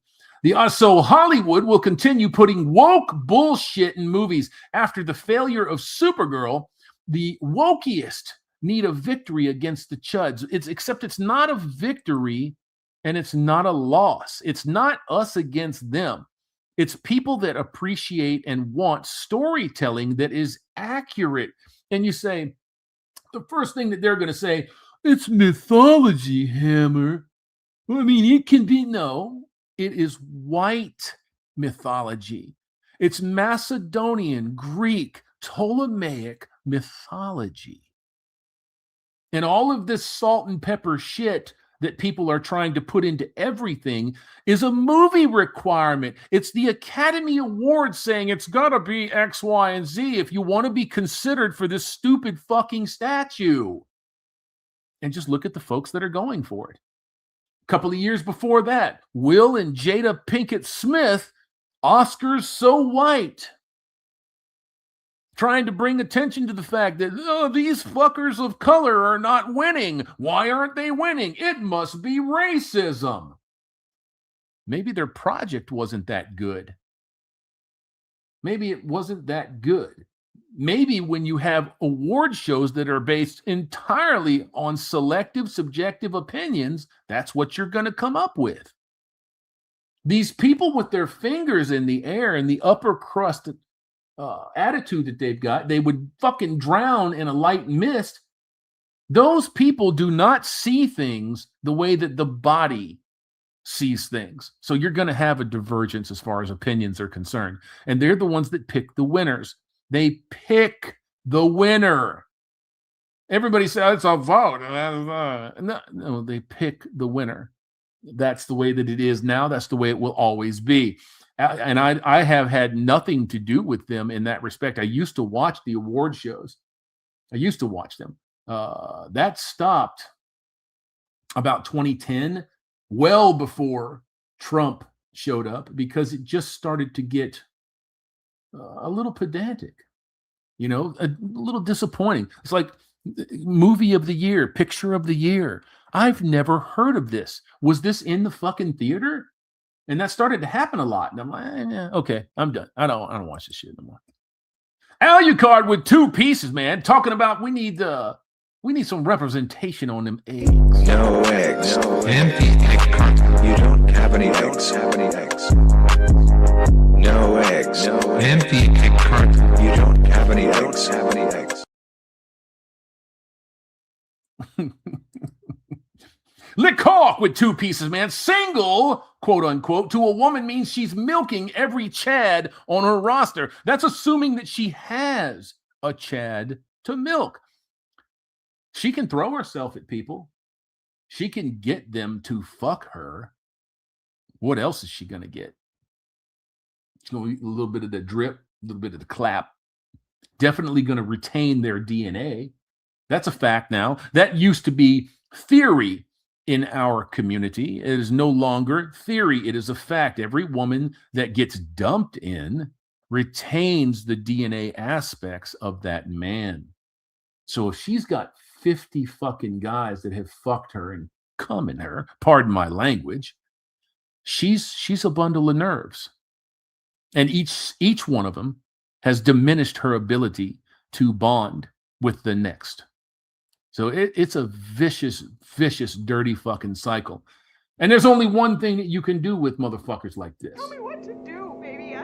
So Hollywood will continue putting woke bullshit in movies. After the failure of Supergirl, the wokiest need a victory against the chuds. Except it's not a victory and it's not a loss. It's not us against them. It's people that appreciate and want storytelling that is accurate. And you say, the first thing that they're going to say, it's mythology, Hammer. I mean, it can be, no, it is white mythology. It's Macedonian, Greek, Ptolemaic mythology. And all of this salt and pepper shit that people are trying to put into everything is a movie requirement. It's the Academy Awards saying it's got to be X, Y, and Z if you want to be considered for this stupid fucking statue. And just look at the folks that are going for it. A couple of years before that, Will and Jada Pinkett Smith, Oscars So White, trying to bring attention to the fact that these fuckers of color are not winning. Why aren't they winning? It must be racism. Maybe their project wasn't that good. Maybe it wasn't that good. Maybe when you have award shows that are based entirely on selective, subjective opinions, that's what you're going to come up with. These people with their fingers in the air and the upper crust attitude that they've got, they would fucking drown in a light mist. Those people do not see things the way that the body sees things. So you're going to have a divergence as far as opinions are concerned. And they're the ones that pick the winners. They pick the winner. Everybody says it's a vote. No, they pick the winner. That's the way that it is now. That's the way it will always be. And I have had nothing to do with them in that respect. I used to watch the award shows. I used to watch them. That stopped about 2010, well before Trump showed up, because it just started to get a little pedantic, a little disappointing. It's like movie of the year, picture of the year. I've never heard of this. Was this in the fucking theater? And that started to happen a lot. And I'm like, okay, I'm done. I don't watch this shit anymore. Alucard with 2 pieces, man. Talking about we need some representation on them eggs. No eggs. Empty egg carton. You don't have any eggs. No eggs. Empty egg carton. You don't have any eggs. Lecoq with 2 pieces, man. Single, quote unquote, to a woman means she's milking every Chad on her roster. That's assuming that she has a Chad to milk. She can throw herself at people. She can get them to fuck her. What else is she going to get? She's going to get a little bit of the drip, a little bit of the clap. Definitely going to retain their DNA. That's a fact now. That used to be theory in our community. It is no longer theory. It is a fact. Every woman that gets dumped in retains the DNA aspects of that man. So if she's got 50 fucking guys that have fucked her and come in her, pardon my language, she's a bundle of nerves. And each one of them has diminished her ability to bond with the next. So it's a vicious, dirty fucking cycle. And there's only one thing that you can do with motherfuckers like this. Tell me what to do, baby.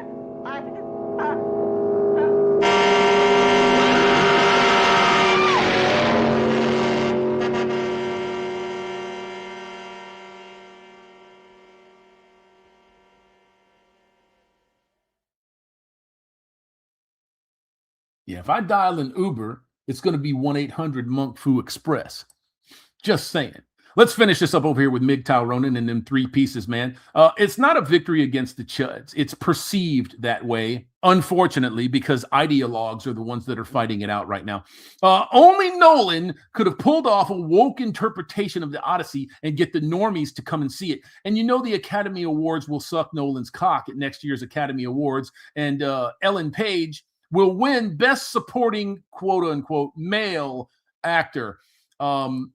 Yeah, if I dial an Uber, it's going to be 1-800 Monk Fu Express. Just saying. Let's finish this up over here with MGTOW Ronin and them 3 pieces, man. It's not a victory against the chuds. It's perceived that way, unfortunately, because ideologues are the ones that are fighting it out right now. Only Nolan could have pulled off a woke interpretation of the Odysee and get the normies to come and see it. And you know the Academy Awards will suck Nolan's cock at next year's Academy Awards, and Ellen Page will win Best Supporting quote-unquote male actor.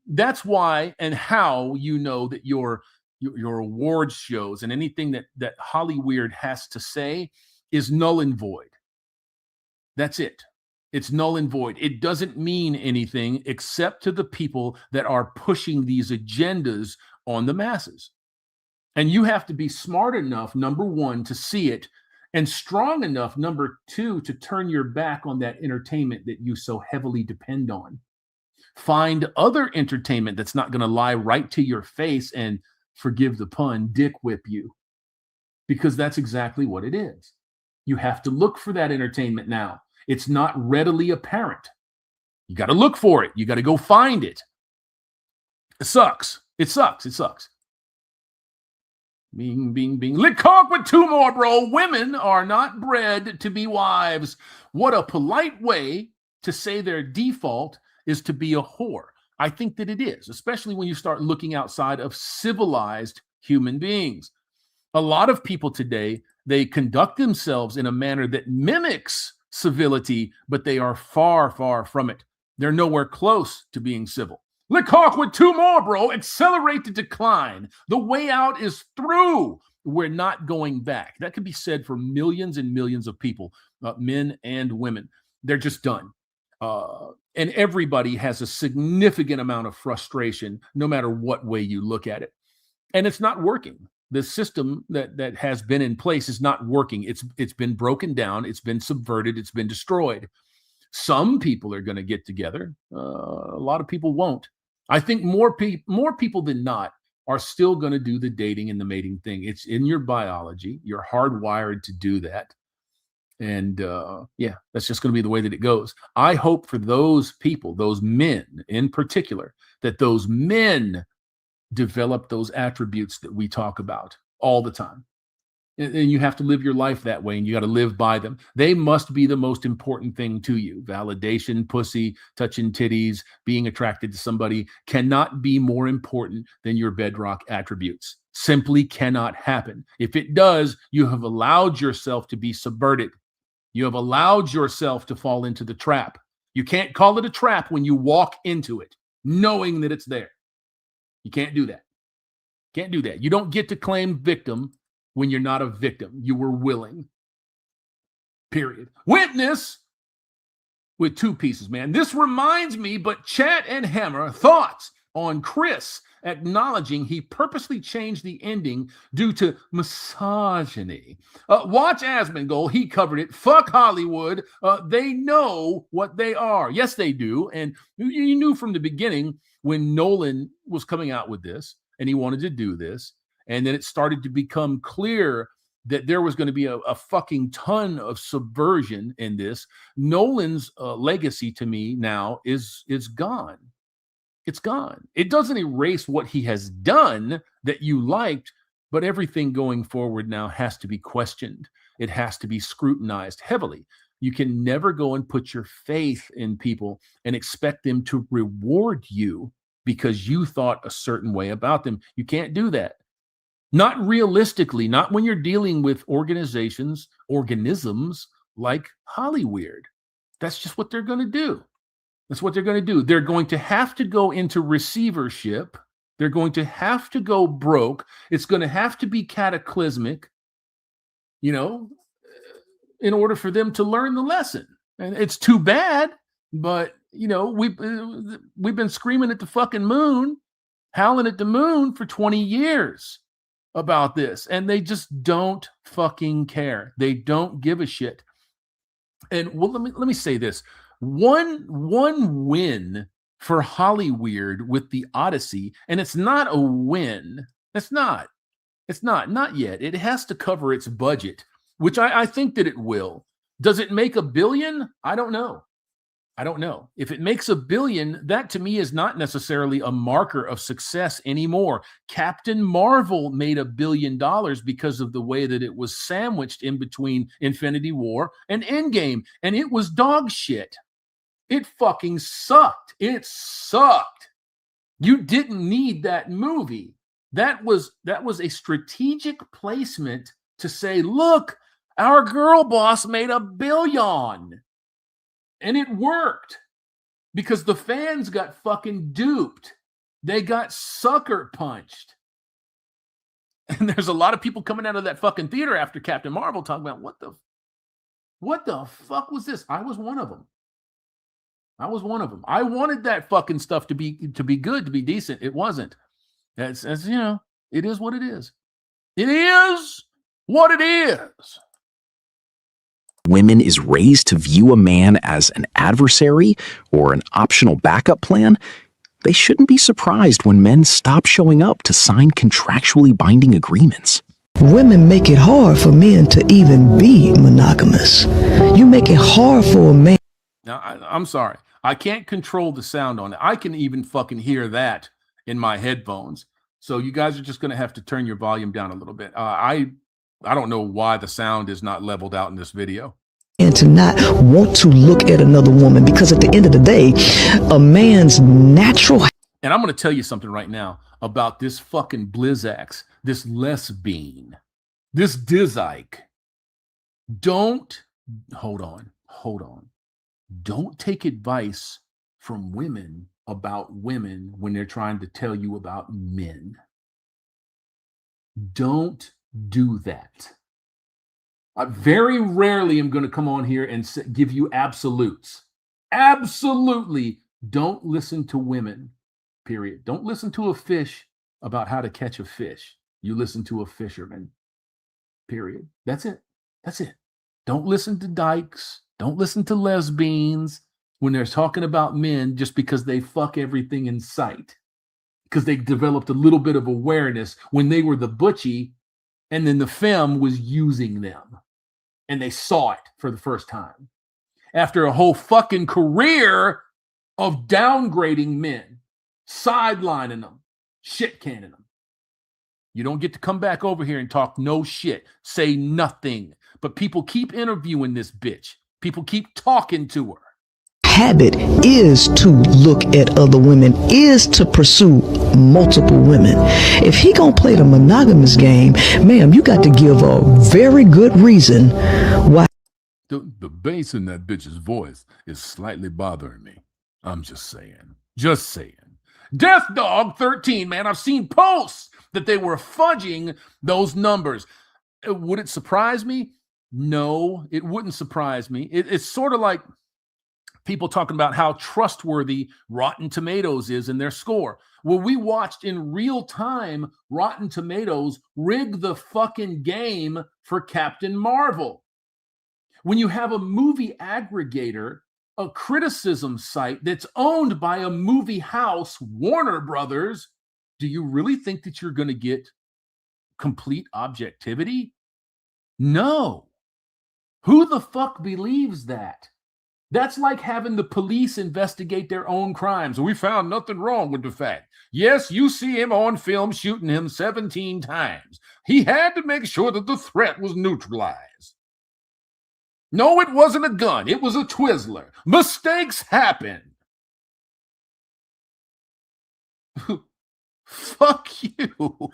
That's why and how you know that your awards shows and anything that Hollyweird has to say is null and void. That's it. It's null and void. It doesn't mean anything except to the people that are pushing these agendas on the masses. And you have to be smart enough, number one, to see it, and strong enough, number two, to turn your back on that entertainment that you so heavily depend on. Find other entertainment that's not going to lie right to your face and, forgive the pun, dick whip you. Because that's exactly what it is. You have to look for that entertainment now. It's not readily apparent. You got to look for it. You got to go find it. It sucks. It sucks. It sucks. Bing, bing, bing. Lick cock with 2 more, bro. Women are not bred to be wives. What a polite way to say their default is to be a whore. I think that it is, especially when you start looking outside of civilized human beings. A lot of people today, they conduct themselves in a manner that mimics civility, but they are far, far from it. They're nowhere close to being civil. Lick cock with 2 more, bro. Accelerate the decline. The way out is through. We're not going back. That could be said for millions and millions of people, men and women. They're just done. And everybody has a significant amount of frustration, no matter what way you look at it. And it's not working. The system that has been in place is not working. It's been broken down. It's been subverted. It's been destroyed. Some people are going to get together. A lot of people won't. I think more people than not are still going to do the dating and the mating thing. It's in your biology. You're hardwired to do that. And yeah, that's just going to be the way that it goes. I hope for those people, those men in particular, that those men develop those attributes that we talk about all the time. And you have to live your life that way, and you got to live by them. They must be the most important thing to you. Validation, pussy, touching titties, being attracted to somebody cannot be more important than your bedrock attributes. Simply cannot happen. If it does, you have allowed yourself to be subverted. You have allowed yourself to fall into the trap. You can't call it a trap when you walk into it, knowing that it's there. You can't do that. Can't do that. You don't get to claim victim when you're not a victim. You were willing. Period. Witness with 2 pieces, man. This reminds me, but Chat and Hammer, thoughts on Chris acknowledging he purposely changed the ending due to misogyny. Watch Asmongold. He covered it. Fuck Hollywood. They know what they are. Yes, they do. And you knew from the beginning when Nolan was coming out with this and he wanted to do this. And then it started to become clear that there was going to be a fucking ton of subversion in this. Nolan's legacy to me now is gone. It's gone. It doesn't erase what he has done that you liked, but everything going forward now has to be questioned. It has to be scrutinized heavily. You can never go and put your faith in people and expect them to reward you because you thought a certain way about them. You can't do that. Not realistically, not when you're dealing with organisms like Hollyweird. That's just what they're going to do. That's what they're going to do. They're going to have to go into receivership. They're going to have to go broke. It's going to have to be cataclysmic, in order for them to learn the lesson. And it's too bad, but, we've been screaming at the fucking moon, howling at the moon for 20 years about this, and they just don't fucking care. They don't give a shit. And well, let me say this. One win for Hollyweird with the Odysee, and it's not a win. It's not yet. It has to cover its budget, which I think that it will. Does it make $1 billion? I don't know. I don't know. If it makes $1 billion, that to me is not necessarily a marker of success anymore. Captain Marvel made $1 billion because of the way that it was sandwiched in between Infinity War and Endgame, and it was dog shit. It fucking sucked. It sucked. You didn't need that movie. That was a strategic placement to say, look, our girl boss made $1 billion. And it worked because the fans got fucking duped. They got sucker punched. And there's a lot of people coming out of that fucking theater after Captain Marvel talking about what the fuck was this? I was one of them. I wanted that fucking stuff to be good, to be decent. It wasn't. That's you know, it is what it is. It is what it is. Women is raised to view a man as an adversary or an optional backup plan, they shouldn't be surprised when men stop showing up to sign contractually binding agreements. Women make it hard for men to even be monogamous. You make it hard for a man. Now, I'm sorry. I can't control the sound on it. I can even fucking hear that in my headphones. So you guys are just going to have to turn your volume down a little bit. I don't know why the sound is not leveled out in this video. And to not want to look at another woman, because at the end of the day, a man's natural. And I'm going to tell you something right now about this fucking Blizzax, this lesbian, this Dizike. Hold on. Don't take advice from women about women when they're trying to tell you about men. Don't do that. I very rarely am going to come on here and give you absolutes. Absolutely don't listen to women, period. Don't listen to a fish about how to catch a fish. You listen to a fisherman, period. That's it. Don't listen to dykes. Don't listen to lesbians when they're talking about men just because they fuck everything in sight. Because they developed a little bit of awareness when they were the butchie and then the femme was using them. And they saw it for the first time. After a whole fucking career of downgrading men, sidelining them, shit canning them. You don't get to come back over here and talk no shit, say nothing. But people keep interviewing this bitch. People keep talking to her. Habit is to look at other women, is to pursue multiple women. If he gonna play the monogamous game, ma'am, you got to give a very good reason why. The bass in that bitch's voice is slightly bothering me. I'm just saying. Death Dog 13, man, I've seen posts that they were fudging those numbers. Would it surprise me? No, it wouldn't surprise me. It's sort of like people talking about how trustworthy Rotten Tomatoes is in their score. Well, we watched in real time Rotten Tomatoes rig the fucking game for Captain Marvel. When you have a movie aggregator, a criticism site that's owned by a movie house, Warner Brothers, do you really think that you're going to get complete objectivity? No. Who the fuck believes that? That's like having the police investigate their own crimes. We found nothing wrong with the fact. Yes, you see him on film shooting him 17 times. He had to make sure that the threat was neutralized. No, it wasn't a gun. It was a Twizzler. Mistakes happen. Fuck you.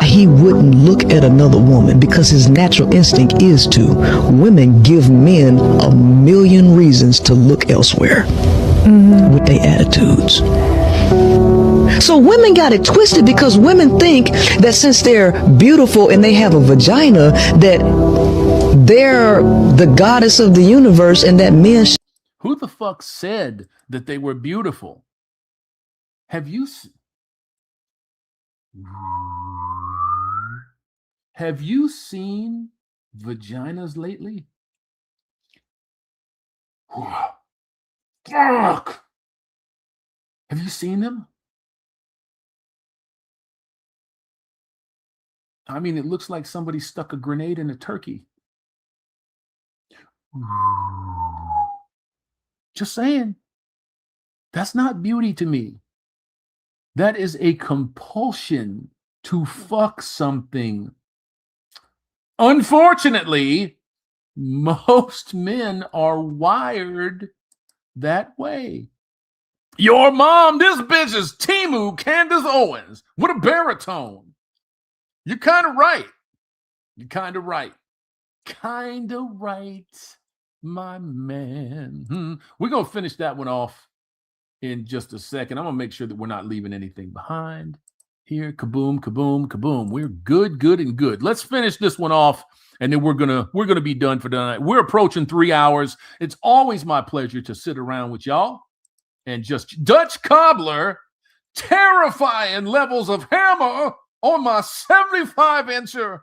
He wouldn't look at another woman because his natural instinct is to. Women give men a million reasons to look elsewhere with their attitudes. So women got it twisted because women think that since they're beautiful and they have a vagina, that they're the goddess of the universe and that men. Who the fuck said that they were beautiful? Have you seen vaginas lately? Fuck. Have you seen them? I mean, it looks like somebody stuck a grenade in a turkey. Just saying. That's not beauty to me. That is a compulsion to fuck something. Unfortunately, most men are wired that way. Your mom, this bitch is Timu Candace Owens with a baritone. You're kind of right. You're kind of right. Kind of right, my man. We're going to finish that one off in just a second. I'm going to make sure that we're not leaving anything behind here. Kaboom, kaboom, kaboom. We're good, good, and good. Let's finish this one off, and then we're gonna be done for tonight. We're approaching 3 hours. It's always my pleasure to sit around with y'all and just Dutch Cobbler, terrifying levels of hammer on my 75-incher.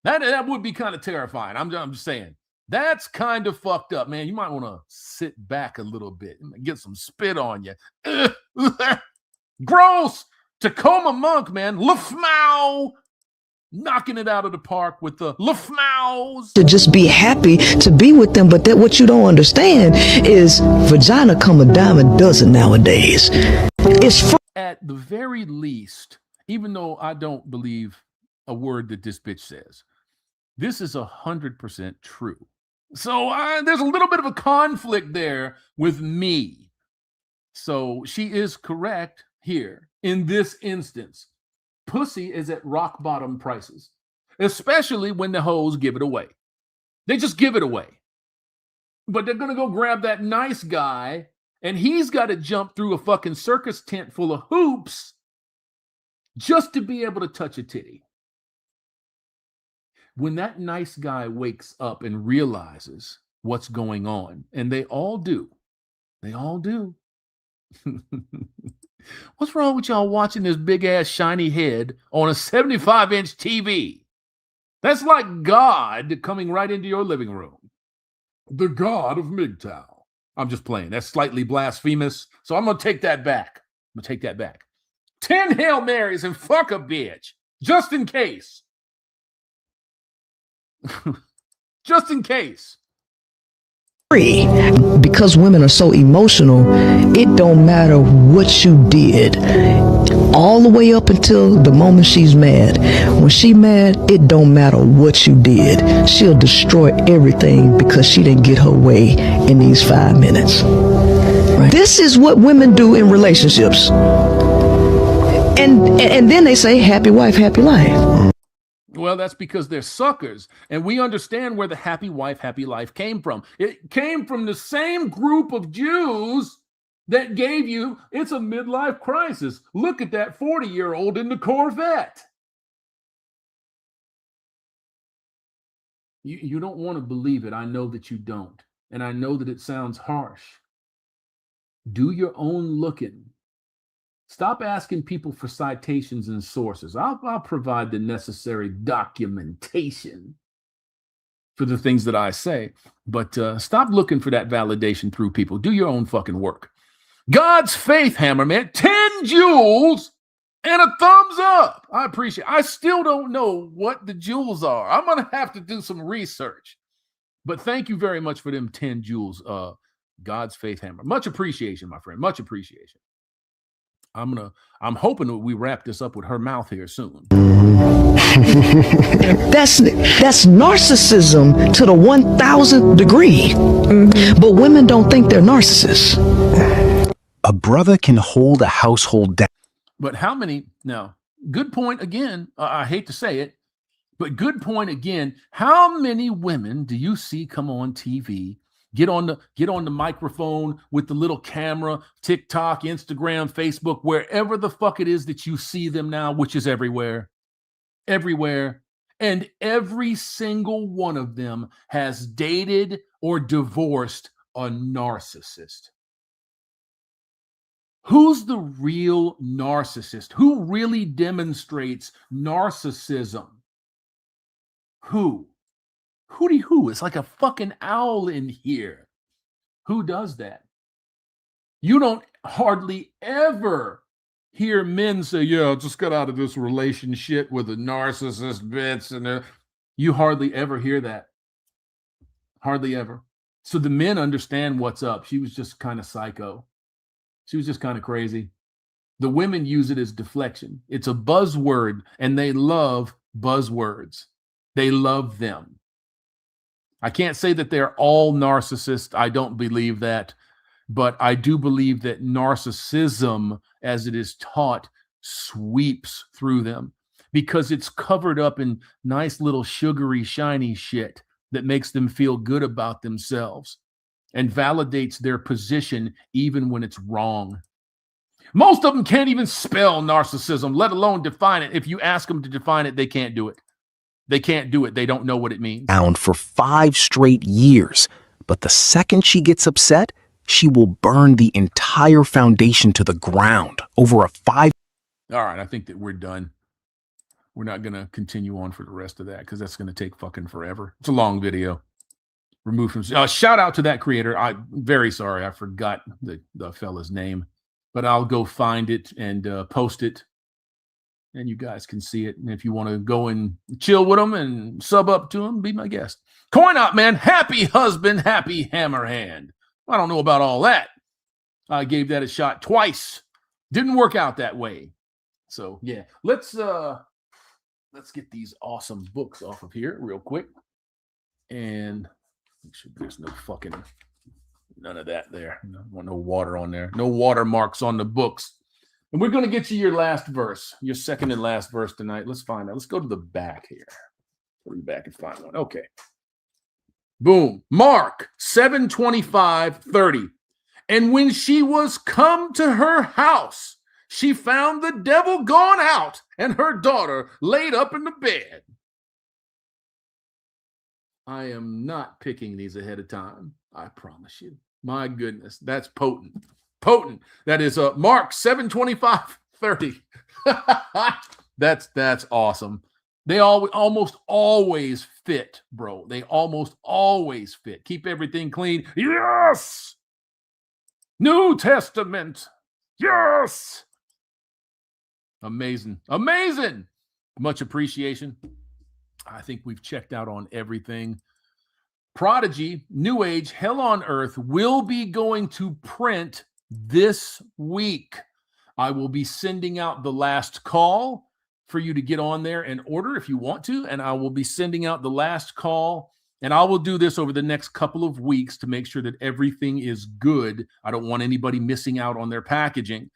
That would be kind of terrifying. I'm just saying. That's kind of fucked up, man. You might want to sit back a little bit and get some spit on you. Gross. Tacoma Monk, man. Lafmau. Knocking it out of the park with the Lafmaus. To just be happy to be with them, but that what you don't understand is vagina come a dime a dozen nowadays. It's at the very least, even though I don't believe a word that this bitch says, this is 100% true. So there's a little bit of a conflict there with me. So she is correct here in this instance. Pussy is at rock bottom prices, especially when the hoes give it away. They just give it away. But they're going to go grab that nice guy, and he's got to jump through a fucking circus tent full of hoops just to be able to touch a titty. When that nice guy wakes up and realizes what's going on, and they all do. What's wrong with y'all watching this big ass shiny head on a 75-inch TV? That's like God coming right into your living room. The God of MGTOW. I'm just playing. That's slightly blasphemous. So I'm going to take that back. 10 Hail Marys and fuck a bitch. Just in case. Just in case. Because women are so emotional, it don't matter what you did, all the way up until the moment she's mad. When she mad, it don't matter what you did. She'll destroy everything because she didn't get her way in these 5 minutes. Right? This is what women do in relationships. And then they say, happy wife, happy life. Well, that's because they're suckers. And we understand where the happy wife, happy life came from. It came from the same group of Jews that gave you, it's a midlife crisis. Look at that 40-year-old in the Corvette. You don't want to believe it. I know that you don't. And I know that it sounds harsh. Do your own looking. Stop asking people for citations and sources. I'll provide the necessary documentation for the things that I say. But stop looking for that validation through people. Do your own fucking work. God's faith, Hammerman. 10 jewels and a thumbs up. I appreciate it. I still don't know what the jewels are. I'm going to have to do some research. But thank you very much for them 10 jewels. God's faith, Hammer. Much appreciation, my friend. Much appreciation. I'm hoping that we wrap this up with her mouth here soon. That's narcissism to the 1000th degree. But women don't think they're narcissists. A brother can hold a household down. But how many, now, good point again, I hate to say it, but good point again, how many women do you see come on TV, get on the microphone with the little camera, TikTok, Instagram, Facebook, wherever the fuck it is that you see them now, which is everywhere, and every single one of them has dated or divorced a narcissist. Who's the real narcissist? Who really demonstrates narcissism? Who? Who? It's like a fucking owl in here. Who does that? You don't hardly ever hear men say, yeah, I just got out of this relationship with a narcissist bitch. And you hardly ever hear that. Hardly ever. So the men understand what's up. She was just kind of psycho. She was just kind of crazy. The women use it as deflection. It's a buzzword, and they love buzzwords. They love them. I can't say that they're all narcissists. I don't believe that. But I do believe that narcissism, as it is taught, sweeps through them because it's covered up in nice little sugary, shiny shit that makes them feel good about themselves and validates their position even when it's wrong. Most of them can't even spell narcissism, let alone define it. If you ask them to define it, they can't do it. They can't do it. They don't know what it means. For 5 straight years. But the second she gets upset, she will burn the entire foundation to the ground over a 5. All right, I think that we're done. We're not going to continue on for the rest of that because that's going to take fucking forever. It's a long video. Remove from shout out to that creator. I'm very sorry. I forgot the fella's name, but I'll go find it and post it. And you guys can see it. And if you want to go and chill with them and sub up to them, be my guest. Coin Op, man. Happy husband, happy Hammerhand. I don't know about all that. I gave that a shot twice. Didn't work out that way. So yeah, let's get these awesome books off of here real quick. And make sure there's no fucking none of that there. No water on there. No watermarks on the books. And we're going to get you your last verse, your second and last verse tonight. Let's find out. Let's go to the back here. Go to the back and find one. Okay. Boom. Mark 7:25:30. And when she was come to her house, she found the devil gone out and her daughter laid up in the bed. I am not picking these ahead of time. I promise you. My goodness, that's potent. Potent. That is Mark 7:25:30. That's awesome. They almost always fit, bro. They almost always fit. Keep everything clean. Yes. New Testament. Yes. Amazing. Amazing. Much appreciation. I think we've checked out on everything. Prodigy, New Age, Hell on Earth will be going to print this week. I will be sending out the last call for you to get on there and order if you want to. And I will be sending out the last call. And I will do this over the next couple of weeks to make sure that everything is good. I don't want anybody missing out on their packaging,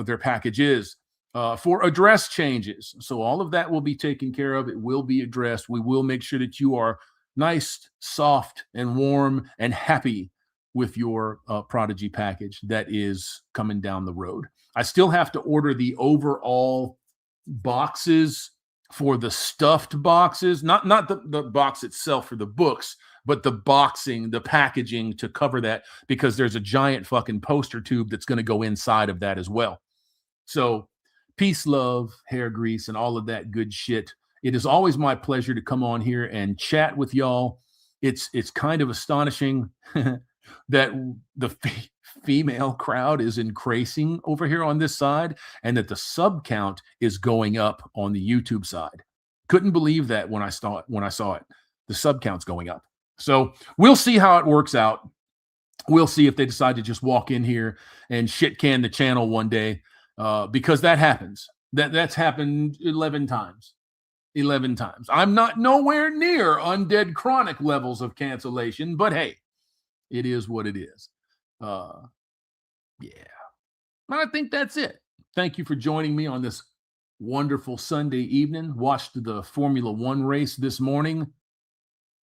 their packages. For address changes. So all of that will be taken care of. It will be addressed. We will make sure that you are nice, soft, and warm and happy with your Prodigy package that is coming down the road. I still have to order the overall boxes for the stuffed boxes, not the box itself for the books, but the boxing, the packaging to cover that, because there's a giant fucking poster tube that's going to go inside of that as well. So peace, love, hair grease, and all of that good shit. It is always my pleasure to come on here and chat with y'all. It's kind of astonishing that the female crowd is increasing over here on this side and that the sub count is going up on the YouTube side. Couldn't believe that when I saw it. The sub count's going up. So we'll see how it works out. We'll see if they decide to just walk in here and shit can the channel one day. Because that happens. That's happened 11 times. 11 times. I'm not nowhere near Undead Chronic levels of cancellation, but hey, it is what it is. Yeah. I think that's it. Thank you for joining me on this wonderful Sunday evening. Watched the Formula One race this morning.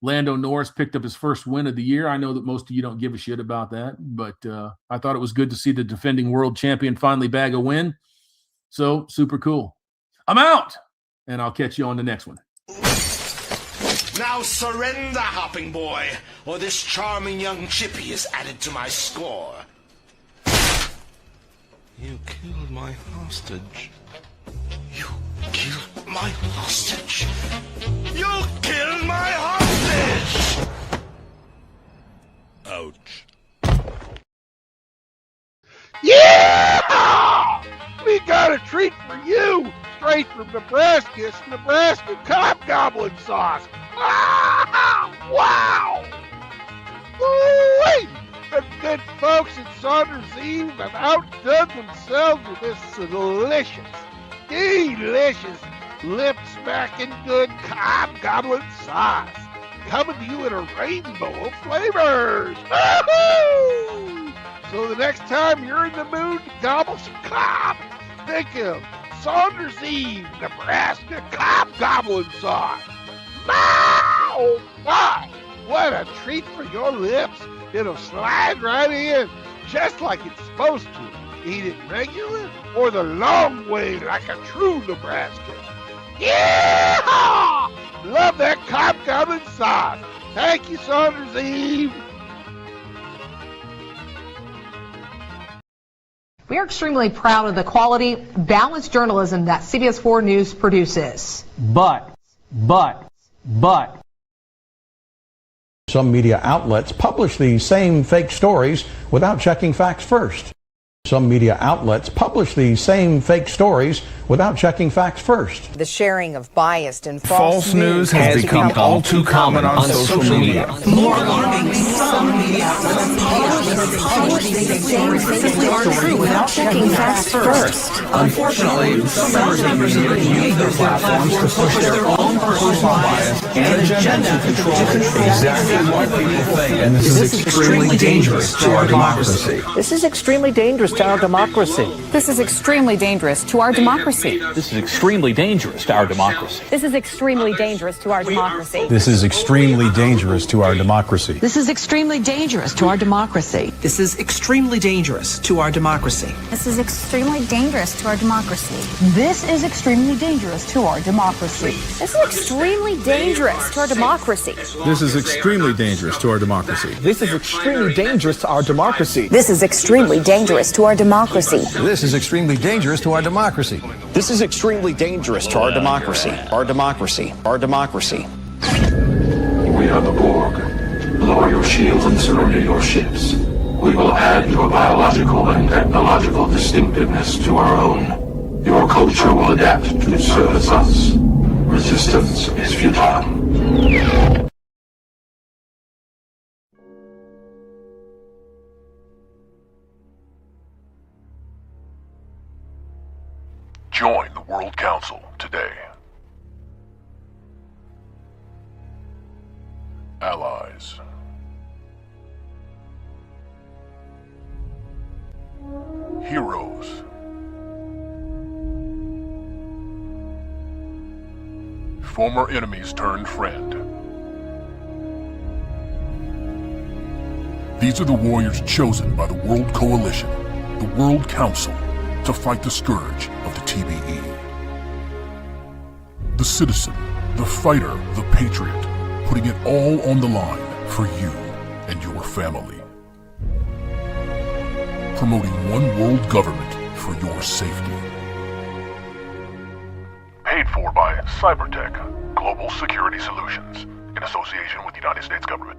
Lando Norris picked up his first win of the year. I know that most of you don't give a shit about that, but I thought it was good to see the defending world champion finally bag a win. So, super cool. I'm out, and I'll catch you on the next one. Now surrender, hopping boy, or this charming young chippy is added to my score. You killed my hostage. You killed my hostage. You killed my hostage! Ouch. Yeah! We got a treat for you! Straight from Nebraska, it's Nebraska Cop Goblin sauce! Ah! Wow! Woo-wee! The good folks at Saunders Eve have outdone themselves with this delicious, lip-smacking good hobgoblin sauce. Coming to you in a rainbow of flavors. Woo-hoo! So the next time you're in the mood to gobble some cob, think of Saunders Eve, Nebraska Goblin sauce. Oh my! What a treat for your lips. It'll slide right in, just like it's supposed to. Eat it regular or the long way like a true Nebraskan. Yeah! Love that Goblin sauce. Thank you, Saunders Eve. We are extremely proud of the quality, balanced journalism that CBS 4 News produces. But. Some media outlets publish these same fake stories without checking facts first. Some media outlets publish these same fake stories without checking facts first. The sharing of biased and false news has become all too common on social media. More alarming, some media outlets publish these things simply aren't true without checking facts first. Unfortunately, some members of the media use their platforms to push their own personal bias and agenda to control exactly what people think. And this is extremely dangerous to our democracy. This is extremely dangerous to our democracy. This is extremely dangerous to our democracy. This is extremely dangerous to our democracy. This is extremely dangerous to our democracy. This is extremely dangerous to our democracy. This is extremely dangerous to our democracy. This is extremely dangerous to our democracy. This is extremely dangerous to our democracy. This is extremely dangerous to our democracy. This is extremely dangerous to our democracy. This is extremely dangerous to our democracy. This is extremely dangerous to our democracy. This is extremely dangerous to our democracy. This is extremely dangerous to our democracy. This is extremely dangerous to our democracy. Our democracy. Our democracy. We are the Borg. Lower your shields and surrender your ships. We will add your biological and technological distinctiveness to our own. Your culture will adapt to service us. Resistance is futile. Join the World Council today. Allies. Heroes. Former enemies turned friend. These are the warriors chosen by the World Coalition, the World Council, to fight the scourge of the TBE. The citizen, the fighter, the patriot, putting it all on the line for you and your family. Promoting one world government for your safety. Paid for by Cybertech, Global Security Solutions, in association with the United States government.